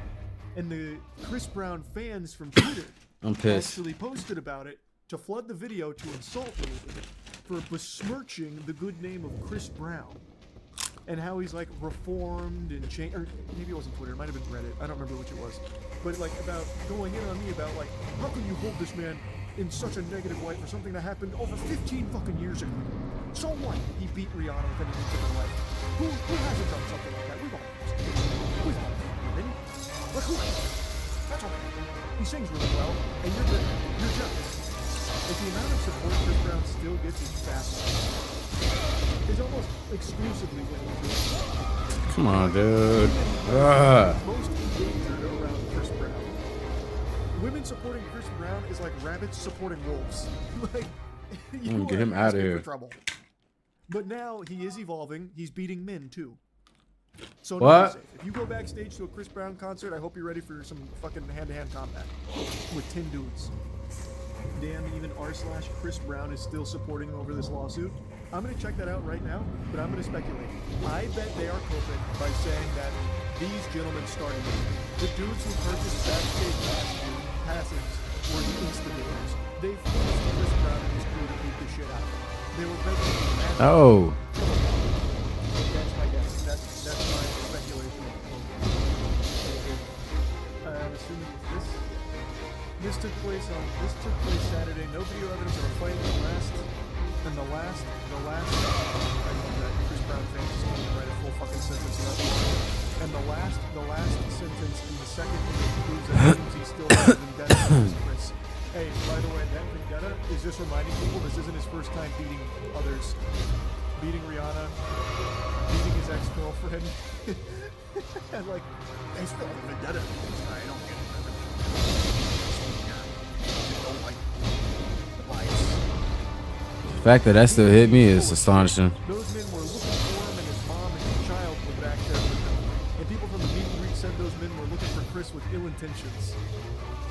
and the Chris Brown fans from Twitter I'm pissed. actually posted about it to flood the video to insult me for besmirching the good name of Chris Brown. And how he's like reformed and changed, or maybe it wasn't Twitter, it might have been Reddit, I don't remember which it was. But like about going in on me about like, how can you hold this man in such a negative light for something that happened over 15 fucking years ago? So what? He beat Rihanna within an inch of her life. Who hasn't done something like that? We've all women. But who? That's okay. He sings really well, and you're jealous. If the amount of support Chris Brown still gets is fascinating. It's almost exclusively women. Come on, dude. Most endangered around Chris Brown. Women supporting Chris Brown is like rabbits supporting wolves. Like, you get him out of here. For trouble. But now he is evolving. He's beating men too. So What? If you go backstage to a Chris Brown concert, I hope you're ready for some fucking hand-to-hand combat with 10 dudes. Damn, even r/Chris Brown is still supporting him over this lawsuit. I'm going to check that out right now, but I'm going to speculate. I bet they are coping by saying that these gentlemen started it. The dudes who purchased backstage passes were the instigators. They forced Chris Brown and his crew to beat the shit out of him. They were begging him. Oh. That's my guess. That's my speculation. I'm assuming it's this. This took place Saturday. No video evidence of a fight in the last. I love that. Chris Brown fans just want to write a full fucking sentence about it. And the last sentence in the second image proves that he's still has vendetta against Chris. Hey, by the way, that vendetta is just reminding people this isn't his first time beating others. Beating Rihanna, beating his ex-girlfriend. And like, they still have a vendetta against this guy. I don't get it. The fact that still hit me is astonishing. Those men were looking for him, and his mom and his child were back there with him. And people from the meet and greet said those men were looking for Chris with ill intentions.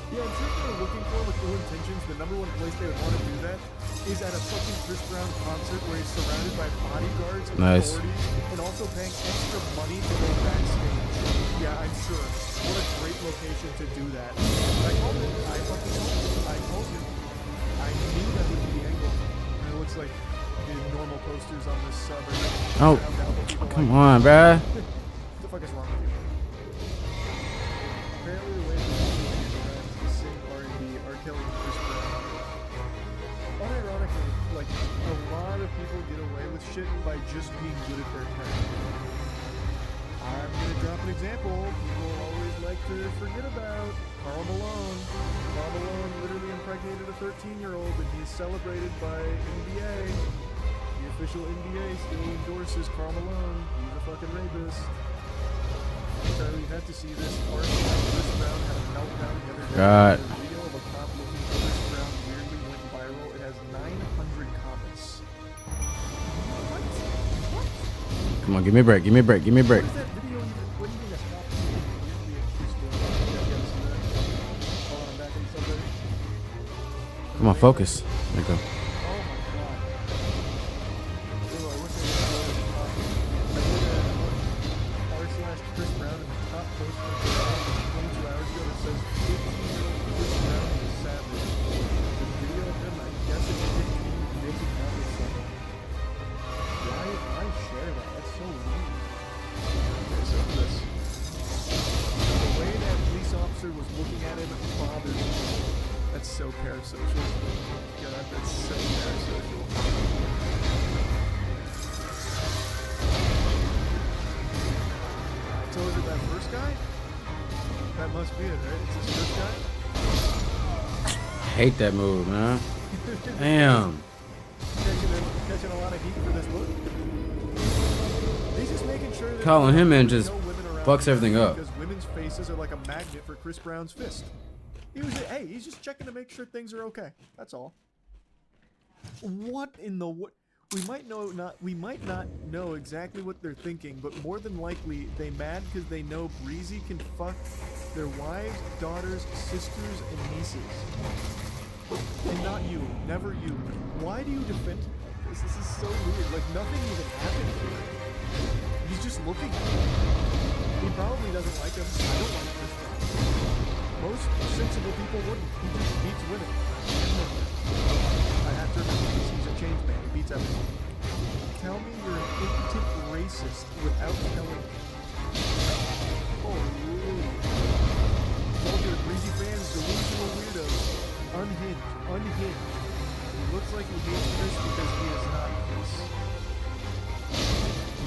Yeah, I'm sure if they were looking for him with ill intentions, the number one place they would want to do that is at a fucking Chris Brown concert where he's surrounded by bodyguards and authorities, and also paying extra money to go backstage. Yeah, I'm sure. What a great location to do that. I told him. I told him. I knew that would be the angle. It looks like the normal posters on this sub. Oh, come on, bruh. What the fuck is wrong with you? Apparently the way to sing R&B, R. Kelly and Chris Brown. Unironically, like, a lot of people get away with shit by just being good at their craft. I'm gonna drop an example people always like to forget about. Karl Malone. Karl Malone literally impregnated a 13-year-old, and he's celebrated by NBA. The official NBA still endorses Karl Malone. He's a fucking rapist. So you have to see this. Chris Brown had a meltdown the other day. God. The video of a cop looking at Chris Brown weirdly went viral. It has 900 comments. What? Come on, give me a break. Give me a break. Give me a break. What is that video even? What do you mean a cop weirdly at Chris Brown? You guys see that? Hold on, I'm back in the subject. Come on, focus. There you go. Oh my god. Ew, I wish I could go to the top. I did r/Chris Brown and the top post from 22 hours ago that says 15-year-old Chris Brown is a savage. The video of him, I guess it's 15 making out with someone. Why share that? That's so weird. Okay, so this. The way that police officer was looking at him bothered me. That's so parasocial. God, that's so parasocial. So is it that first guy? That must be it, right? It's this first guy? Hate that move, man. Damn. Catching a lot of heat for this look. He's just making sure that Calling him in just no women around fucks him everything up. because women's faces are like a magnet for Chris Brown's fist. Hey, he's just checking to make sure things are okay. That's all. What in the what? We might not know exactly what they're thinking, but more than likely they mad because they know Breezy can fuck their wives, daughters, sisters, and nieces. And not you. Never you. Why do you defend this? This is so weird. Like, nothing even happened here. He's just looking at him. He probably doesn't like him. I don't like this guy. Most sensible people wouldn't. He just beats women. I have to remember this. He's a change man. He beats everyone. Tell me you're an impotent racist without telling me. Oh, really? Told you, Breezy fans, delusional weirdos. Unhinged. He looks like he hates Chris because he is not Chris.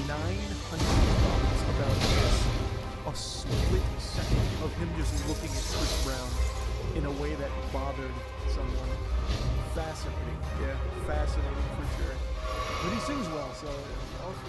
900 comments about this. A split second of him just looking at Chris Brown in a way that bothered someone. Fascinating. Yeah, fascinating for sure. But he sings well, so also.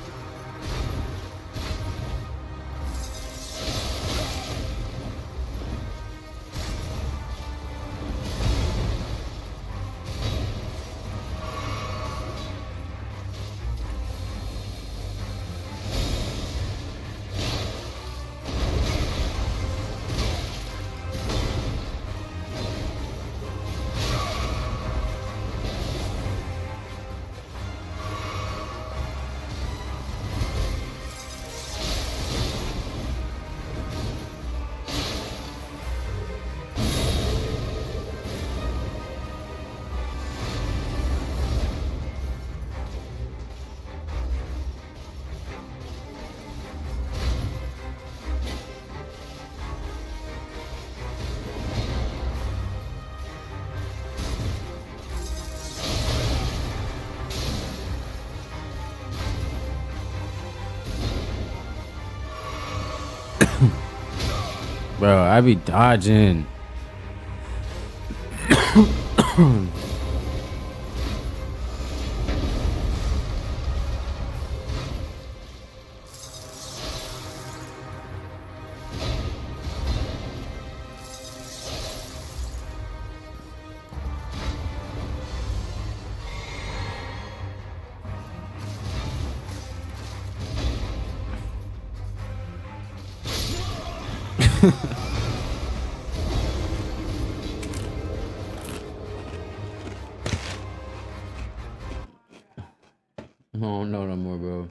Bro, I be dodging. I don't know no more, bro.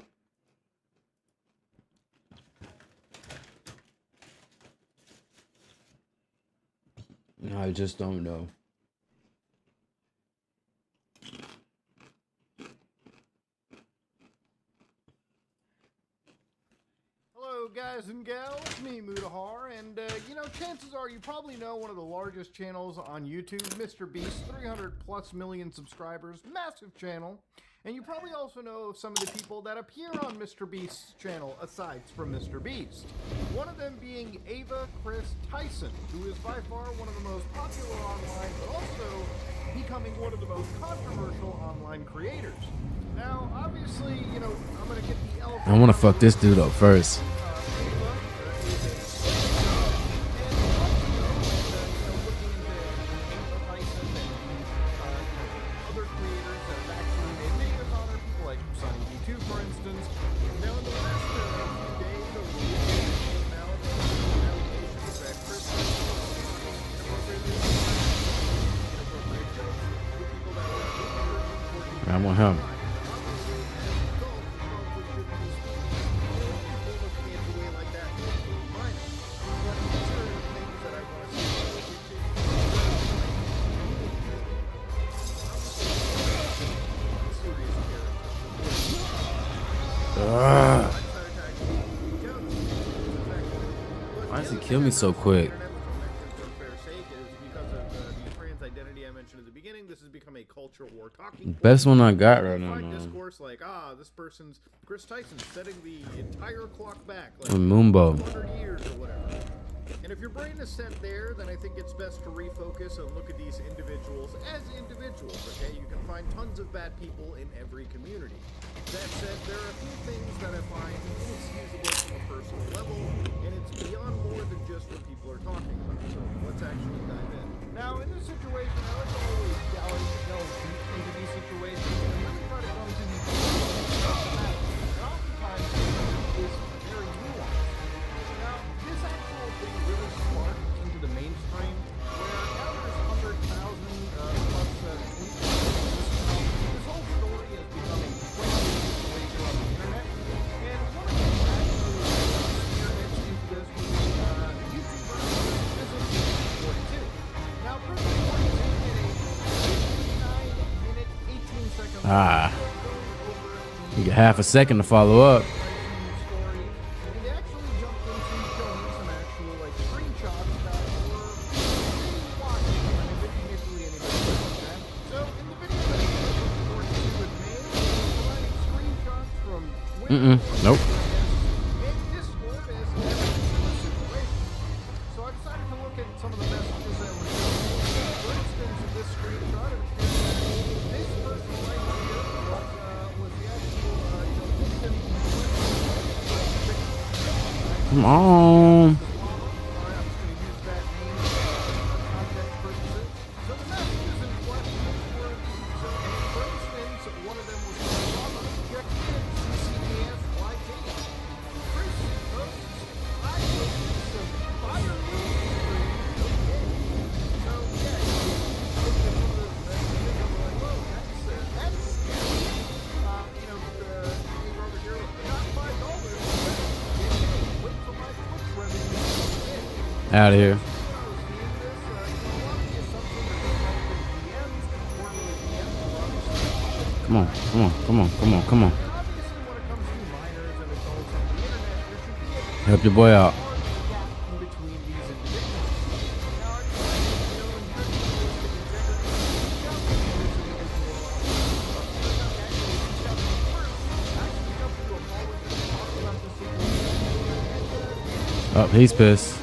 I just don't know. Hello, guys and gals? Me, Mudahar, and you know, chances are you probably know one of the largest channels on YouTube, Mr. Beast, 300+ million subscribers, massive channel. And you probably also know some of the people that appear on Mr. Beast's channel aside from Mr. Beast. One of them being Ava Chris Tyson, who is by far one of the most popular online, but also becoming one of the most controversial online creators. Now, obviously, you know, I'm gonna get the elephant. I want to fuck this dude up first. I want him. Why does he kill me so quick? This has become a culture war talking. Best one I got right now. Discourse like, this person's Chris Tyson setting the entire clock back like Moonbow. 100 years or whatever. And if your brain is set there, then I think it's best to refocus and look at these individuals as individuals, okay? You can find tons of bad people in every community. That said, there are a few things that I find inexcusable from a personal level, and it's beyond more than just what people are talking about. So let's actually dive in. Now, in this situation, I like to always delve deep into these situations and really try to come to the and oftentimes is very nuanced. Now, this actual thing really sparked into the mainstream, where now there's 100,000 plus tweets. This whole story has become a crazy situation on the internet, and one of the actually experiments into this was YouTuber Prison 42. Now, Prison 42 did a 59-minute, 18-second You get half a second to follow up. Nope. So I decided to look at some of the messages that were shared. For instance, in this screenshot, it appears that this person right here was the actual, Come on. Out of here. Come on, come on, come on, come on, come on. Help your boy out. Oh, he's pissed.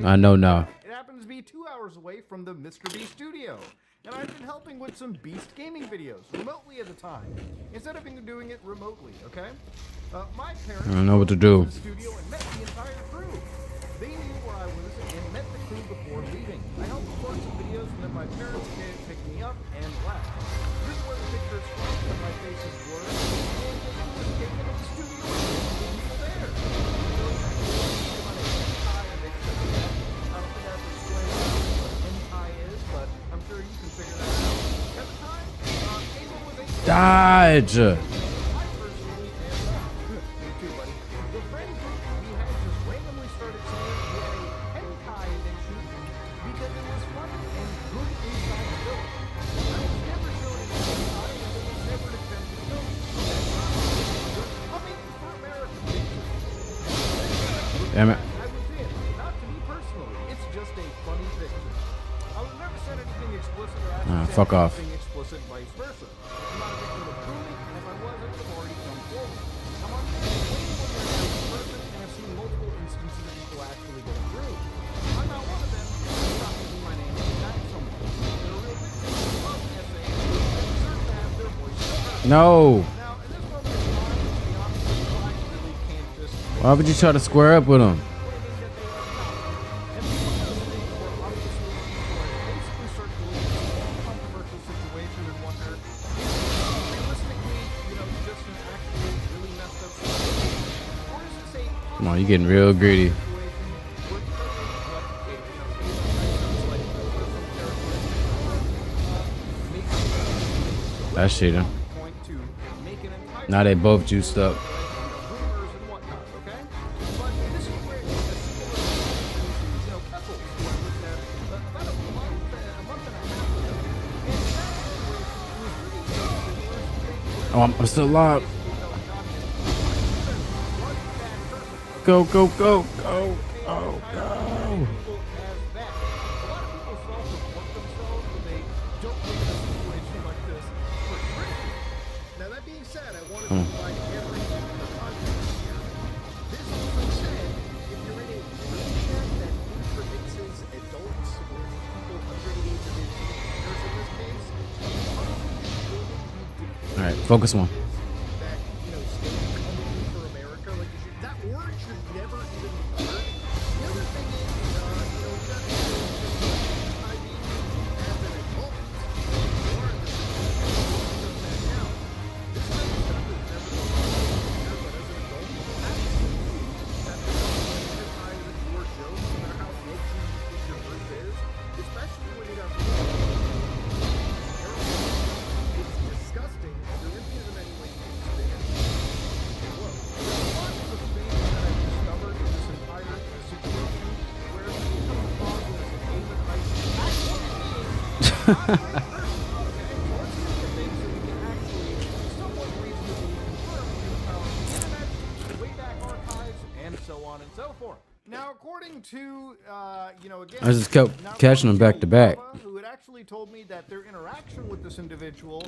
I know now. It happens to be 2 hours away from the Mr. Beast studio. And I've been helping with some Beast gaming videos, remotely at the time. Instead of doing it remotely, okay? My parents I don't know what to do. the studio and met the entire crew. They knew where I was and met the crew before leaving. I helped record some videos and then my parents came to pick me up and left. This is where the pictures from when my face is blurred. And they just came into the studio and the people there. I don't think I have to explain what hentai is, but I'm sure you can figure that out. At the time, Ava was a Dodge. I personally am not. Me too, buddy. The friend group Damn it. I was in. Not to me personally. It's just a funny picture. I would never said anything explicit or actually Fuck off. anything explicit, vice versa. I'm not a victim of bullying, and if I was, I would have already come forward. I'm on the way when you're a person, and I've seen multiple instances of people actually getting rude. I'm not one of them. I'm not using my name to attack someone. They're a real victim of SAs that deserve to have their voice heard. No. Now, in this moment in time, to be honest with you, I really can't just Why would you try to square up with him? Come on, you're getting real greedy. That's cheating. Now they both juiced up. Oh, I'm still alive. Go, go, go, go, go, go. Now that being said, I wanted to provide every context here. This being said, if you're in a wheelchair that interdicts adults or people under the age of 18 years in this case, All right, focus one. that, you know, state coming for America, like you should, that word should never even be heard. The other thing is, you know, you got to I mean, as an adult, you are in the situation that now. This kind of stuff is never going to be here, but as an adult, that advertise your jokes, no matter how edgy you think your group is, especially when you got it's disgusting, and there isn't any way you can stand it. Look, there's lots of things that I've discovered in this entire situation where people come across as a favorite actually not a great person, okay? So let's get the things that we can actually somewhat reasonably confirm in the power of the internet, way back archives, and so on and so forth. Now, according to, you know, again, I just kept catching them back to back. who had actually told me that their interaction with this individual,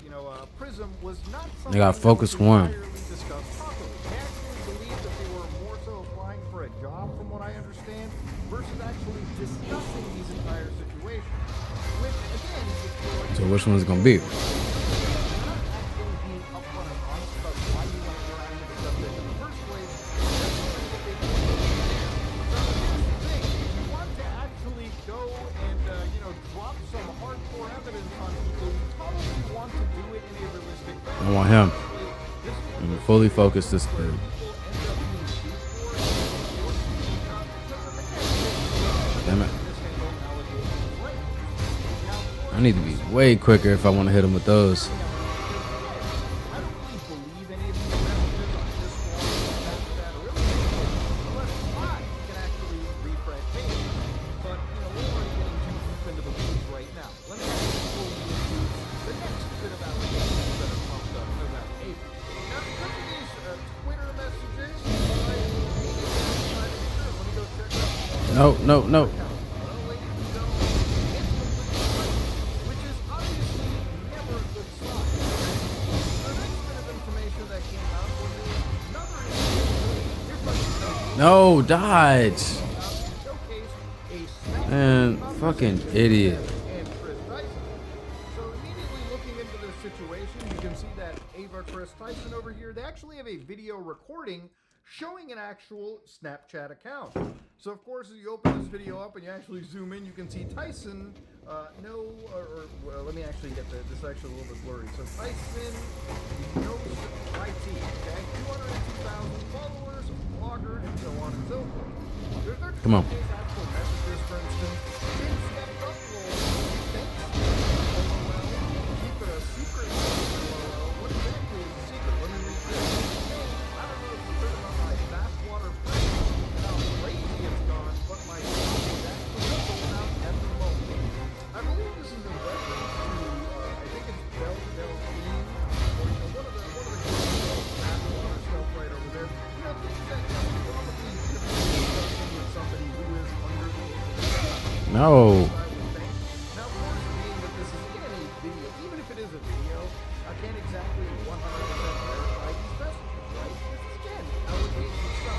you know, Prism, was not something They got that focus was one. entirely discussed properly. They actually believed that they were more so applying for a job, from what I understand, versus actually discussing these entire situations. Which, again, if you're So which one's gonna be? not actually being upfront and honest about why you want to interact with the subject in the first place, that's something that they can do. So here's the thing, if you want to actually go and, you know, drop some hardcore evidence on people, you probably want to do it in a realistic way. I want him. This I'm fully focused this through. Damn it. I need to be way quicker if I want to hit him with those. I don't really believe any of these messages on this form that are really unless I can actually refresh page. But, you know, we're already getting too deep into the weeds right now. Let me actually pull you into the next bit of allegations that have popped up about April. Now, because of these Twitter messages, let me go check out. No, no, no. Which is obviously never a good sign. The next bit of information that came out was another individual. No, dodge. Showcase a snap Man, fucking idiot. and Chris Tyson. So immediately looking into this situation, you can see that Ava Chris Tyson over here, they actually have a video recording showing an actual Snapchat account. So of course, as you open this video up and you actually zoom in, you can see Tyson, well, let me actually get this actually a little bit blurry. So Tyson knows IT, okay? 202,000 followers, blogger, and so on and so forth. Come on. His actual messages, for instance, didn't step up keep it a secret. What exactly is the secret? Let me read this. I don't know if you've heard about my bathwater friend and how crazy it's gone, but my phone is actually sold out at the moment. I believe this is in reference to, I think it's Delphine, or you know, one of the bathwater stuff right over there. You know, things that you probably should be No. Now, of course, being that this is again a video, even if it is a video, I can't exactly 100% verify these messages, right? This is again allegation stuff,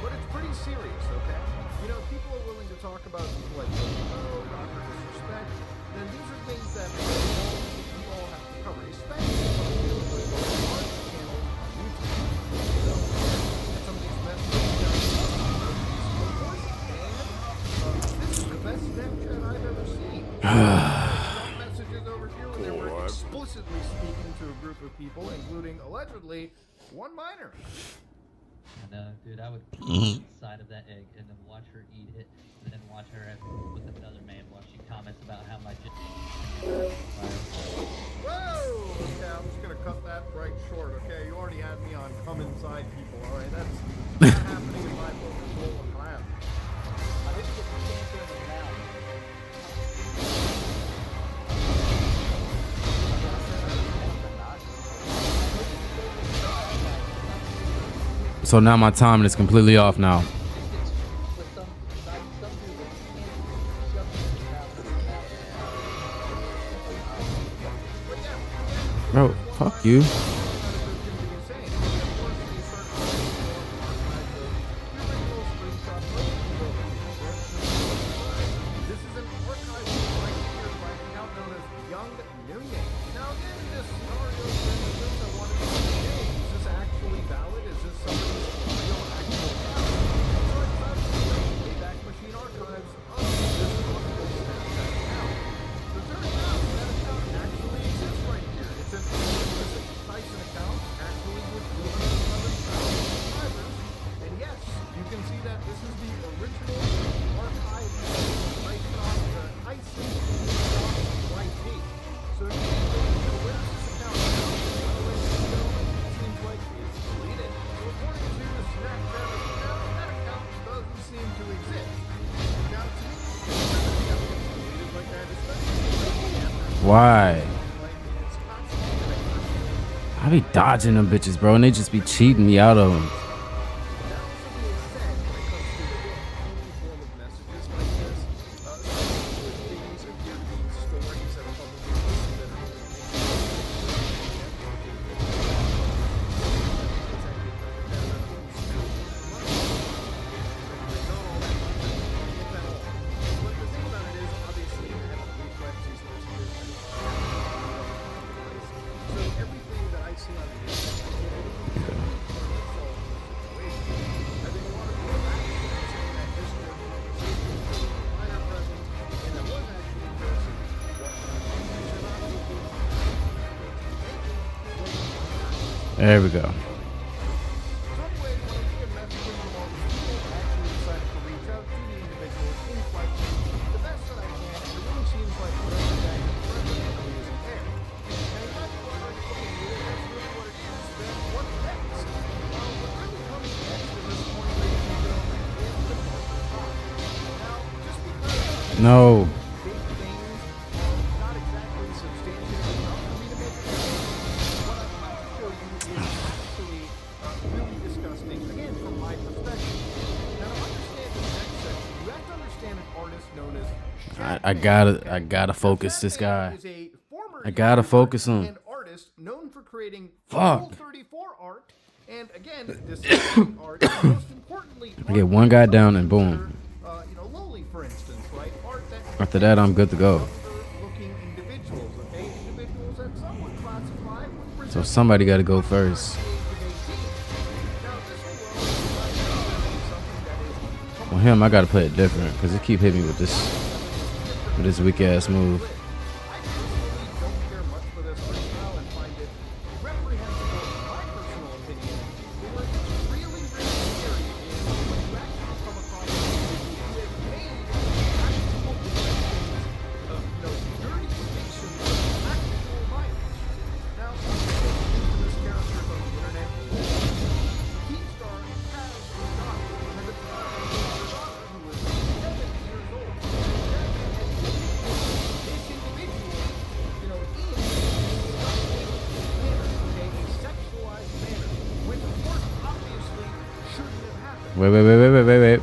but it's pretty serious, okay? You know, people are willing to talk about people like Dr. Disrespect. Then these are things that we all have to cover, especially when we're dealing with large channels on YouTube. So, get some of these messages down of course, and this is the best Snapchat I've ever seen. Some messages over here where they were explicitly speaking to a group of people, including allegedly one minor. I know, dude. I would eat inside of that egg and then watch her eat it, and then watch her with another man while she comments about how my. Whoa! Okay, I'm just gonna cut that right short. Okay, you already had me on come inside people. All right, that's not happening in my book. It's all a plan. I didn't get the chance to in now. So now my timing is completely off now. Bro, fuck you. Why? I be dodging them bitches, bro, and they just be cheating me out of them. There we go. No. I gotta focus this guy. I gotta focus him. Fuck. I get one guy down and boom. After that, I'm good to go. So somebody got to go first. Well, him, I got to play it different because he keep hitting me with this weak ass move. Wait.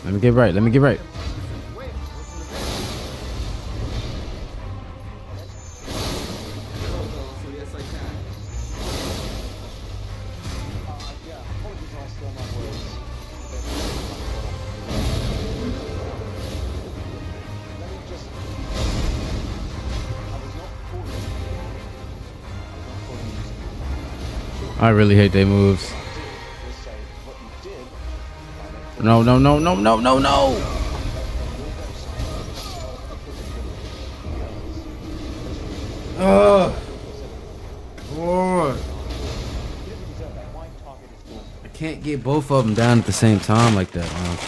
Let me me get right. Let me get right. I really hate they moves. No, no, no, no, no, no, no. Lord. I can't get both of them down at the same time like that, man.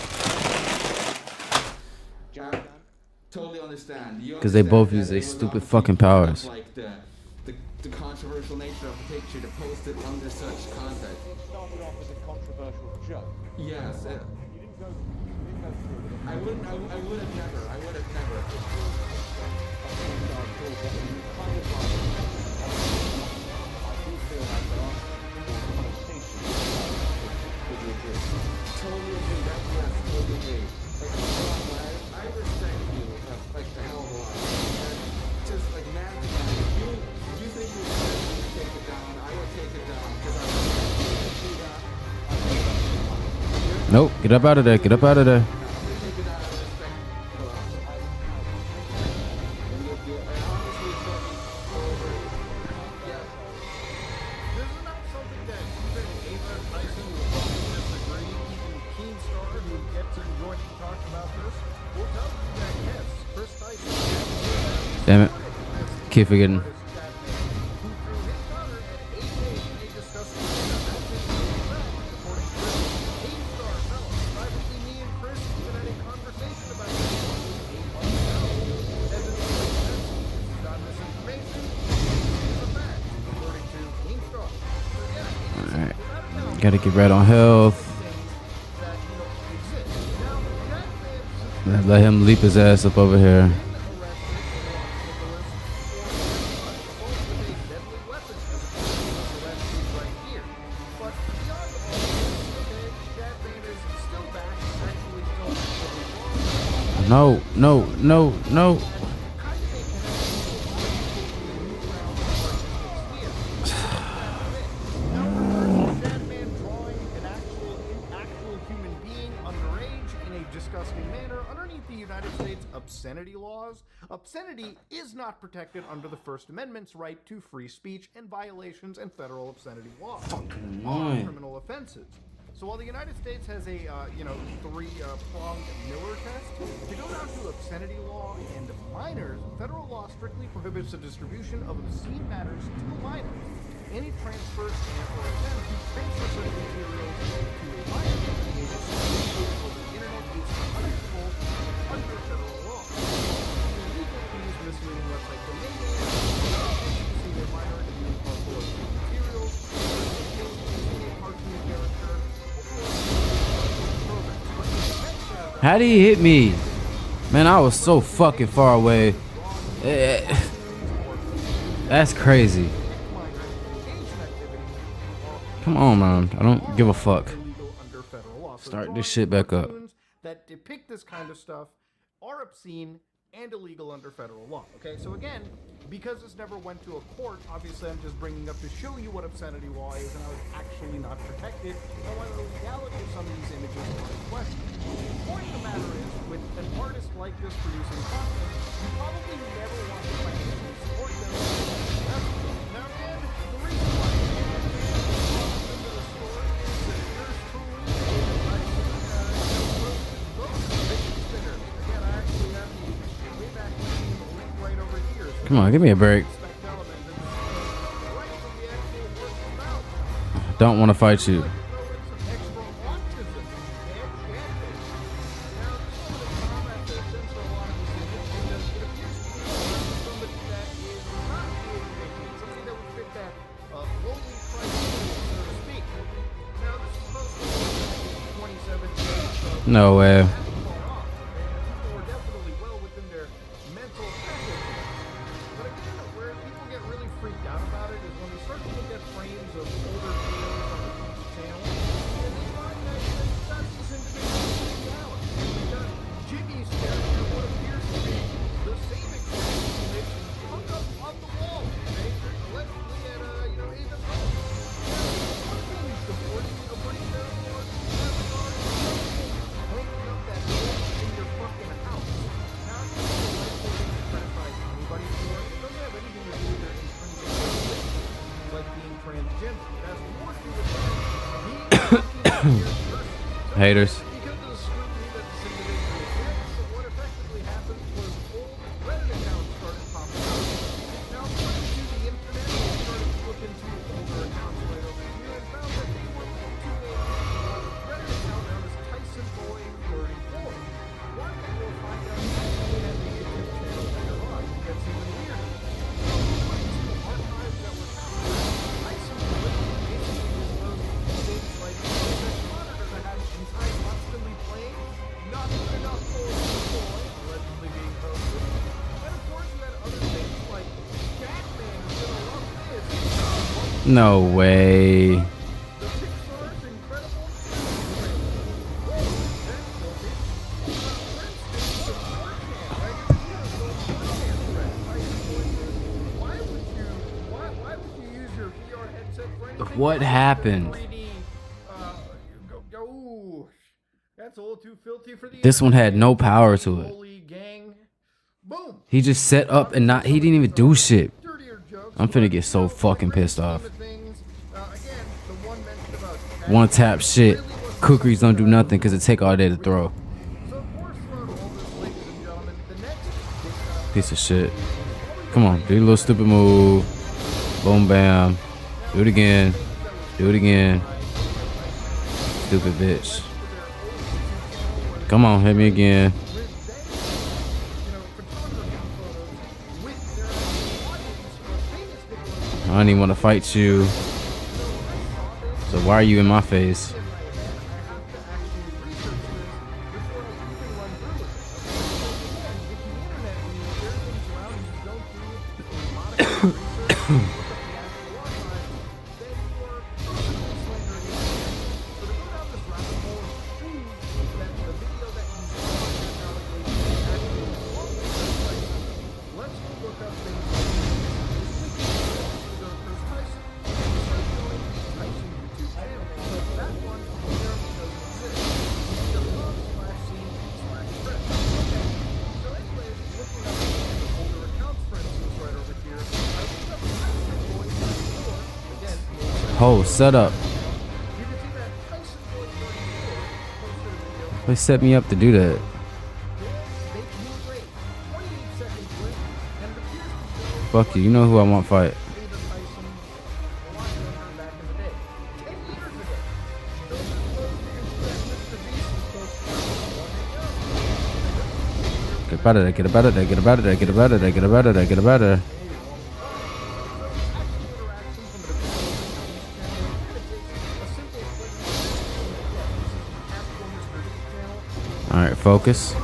Totally understand. Because they both use their stupid fucking powers. Like the controversial nature of the picture to post it under such context. It started off as a controversial joke. Yes. You didn't go through with it. I would have never. I would have never. Totally agree. That's yes, totally agree. I respect you like a hell of a lot. And just like man, you think you're going to take it down? I will take it down because I. Nope. Get up out of there. Get up out of there. Damn it. Keep forgetting. Alright. Gotta get right on health. Let him leap his ass up over here. No, no, no, no. Obscenity laws. Obscenity is not protected under the First Amendment's right to free speech, and violations and federal obscenity laws are criminal offenses. So while the United States has a three-pronged Miller test, to go down to obscenity law and minors, federal law strictly prohibits the distribution of obscene matters to minors. Any transfer, stamp, or attempt to transfer such materials to a minor over the age of 16 over the internet is punishable under federal law. Illegal to use misleading website domain names, using a minor to use harmful or obscene materials, using a cartoon character. How did he hit me? Man, I was so fucking far away. That's crazy. Come on, man. I don't give a fuck. Start this shit back up. That depict this kind of stuff are obscene and illegal under federal law. Okay, so again, because this never went to a court, obviously I'm just bringing up to show you what obscenity law is and how it's actually not protected, and why the legality of some of these images are in question. The point of the matter is, with an artist like this producing content, you probably never want to financially support them. Now again, the reason why the store is that yours truly again, I actually have the way back link right over here. Come on, give me a break. Don't want to fight you. No way. gym. It has more to do with him. He Haters. because of the scrutiny that this individual gets, what effectively happened was old Reddit accounts started popping up. Now, according to the internet, they started to look into older accounts right over here and found that they were linked to a Reddit account known as Tyson Boy 34. Why don't we find out how they had the YouTube channel later on? It gets even weirder. According to archives that were found, Tyson Boy basically was one of things like monitor that had entire constantly playing, not good enough for the boy, allegedly being posted. And of course, you had other things like Batman is gonna love this. No way. The Pixar's incredible. Why would you use your VR headset for anything? What happened? 3D, ooh, that's a little too filthy for the This one had no internet. power to it. Holy gang. Boom. He just set up and he didn't even do shit. Dirtier jokes, I'm finna get so fucking pissed off. One tap shit. Cookies don't do nothing because it take all day to throw. Piece of shit. Come on, do your little stupid move. Boom, bam. Do it again. Do it again. Stupid bitch. Come on, hit me again. I don't even want to fight you. So why are you in my face? Oh, set up. They set me up to do that. Fuck you, you know who I want to fight. Get better, get better, get better, get better, get better, get better. All right, focus.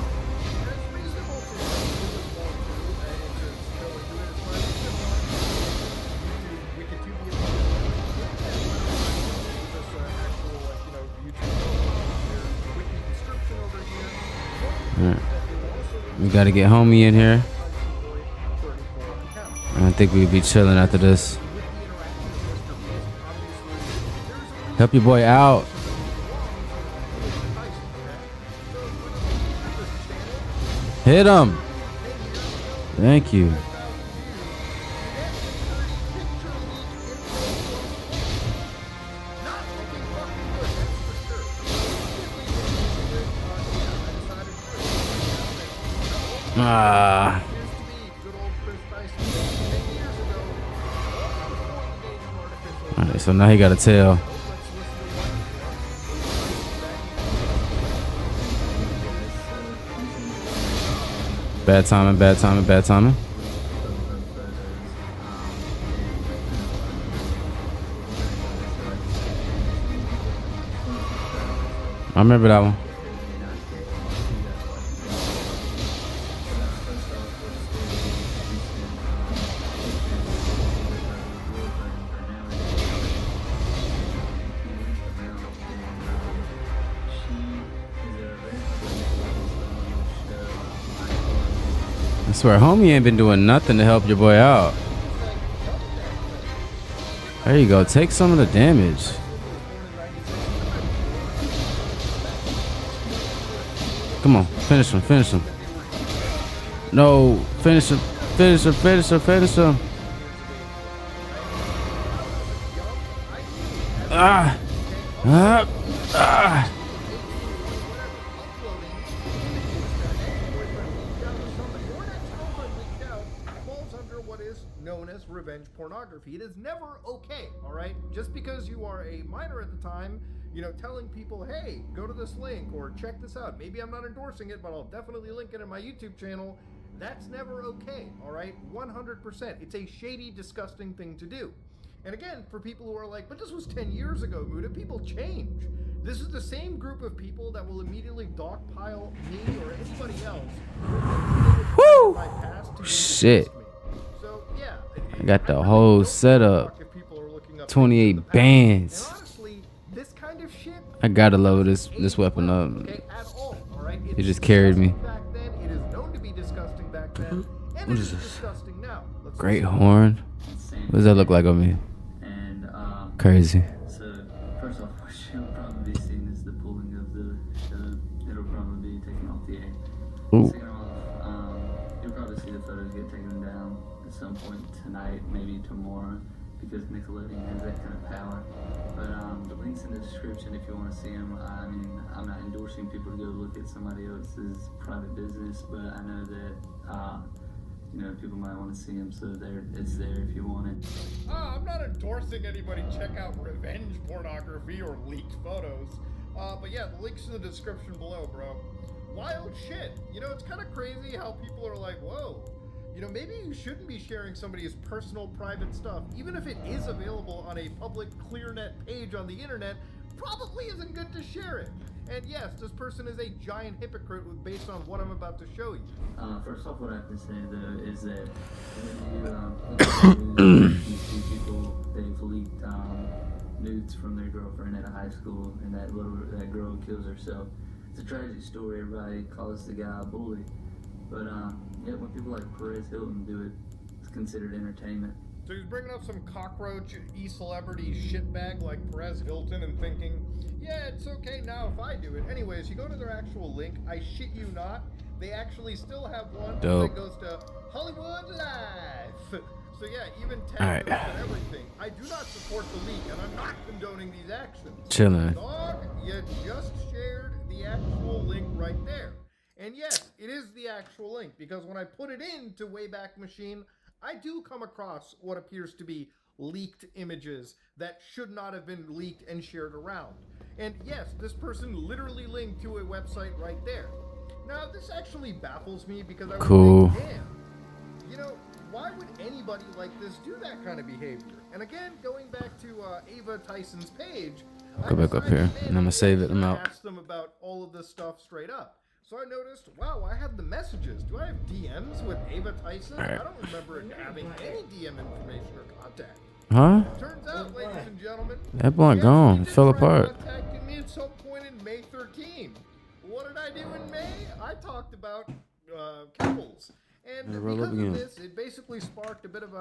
All right. We gotta get homie in here. I think we'd be chilling after this. Help your boy out. Hit him. Thank you. Ah. Alright, so now he got a tail. Bad timing, bad timing, bad timing. I remember that one. I swear, homie ain't been doing nothing to help your boy out. There you go. Take some of the damage. Come on. Finish him. Finish him. No. Finish him. Finish him. Finish him. Finish him. falls under what is known as revenge pornography. It is never okay, all right? Just because you are a minor at the time, you know, telling people, hey, go to this link or check this out. Maybe I'm not endorsing it, but I'll definitely link it in my YouTube channel. That's never okay, all right? 100%. It's a shady, disgusting thing to do. And again, for people who are like, but this was 10 years ago, Muda, people change. This is the same group of people that will immediately dogpile me or anybody else. Woo! My past to Shit. So, yeah. I got the whole setup. 28 bands. And honestly, this kind of shit, I gotta load this weapon up. okay, at all right? It just carried me. Back then, it is known to be disgusting back then, and What it is is this? disgusting now. Great horn. What does that look like on me? And Crazy. so first off, what you'll probably be seeing is the pulling of the it'll probably be taken off the air. Ooh. Second off, you'll probably see the photos get taken down at some point tonight, maybe tomorrow, because Nickelodeon has that kind of power. But the link's in the description if you want to see them. I mean, I'm not endorsing people to go look at somebody else's private business, but I know that you know, people might want to see them, so it's there if you want it. I'm not endorsing anybody check out revenge pornography or leaked photos. But yeah, the link's in the description below, bro. Wild shit. You know, it's kind of crazy how people are like, whoa, you know, maybe you shouldn't be sharing somebody's personal private stuff, even if it is available on a public ClearNet page on the internet, probably isn't good to share it. And yes, this person is a giant hypocrite based on what I'm about to show you. First off, what I have to say though is that when you look at the news, you see people, they've leaked nudes from their girlfriend at a high school, and that girl kills herself. It's a tragic story. Everybody calls the guy a bully, but yeah, when people like Perez Hilton do it, it's considered entertainment. So he's bringing up some cockroach e-celebrity shitbag like Perez Hilton and thinking, yeah, it's okay now if I do it. Anyways, you go to their actual link, I shit you not, they actually still have one Dope. that goes to Hollywood Life. So yeah, even All tag right. and everything. I do not support the leak, and I'm not condoning these actions. Chillin'. Dog, you just shared the actual link right there. And yes, it is the actual link, because when I put it into Wayback Machine, I do come across what appears to be leaked images that should not have been leaked and shared around. And yes, this person literally linked to a website right there. Now, this actually baffles me because I would Cool. think, damn, you know, why would anybody like this do that kind of behavior? And again, going back to Ava Tyson's page, Go back up here, and I'm gonna save it. I'm out. asked them about all of this stuff straight up. So I noticed, wow, I have the messages. Do I have DMs with Ava Tyson? I don't remember having any DM information or contact. Huh? Turns out, ladies and gentlemen, That blunt gone. It fell apart. contacted me at some point in May 13. What did I do in May? I talked about couples. And Yeah, roll up because of again. this, it basically sparked a bit of a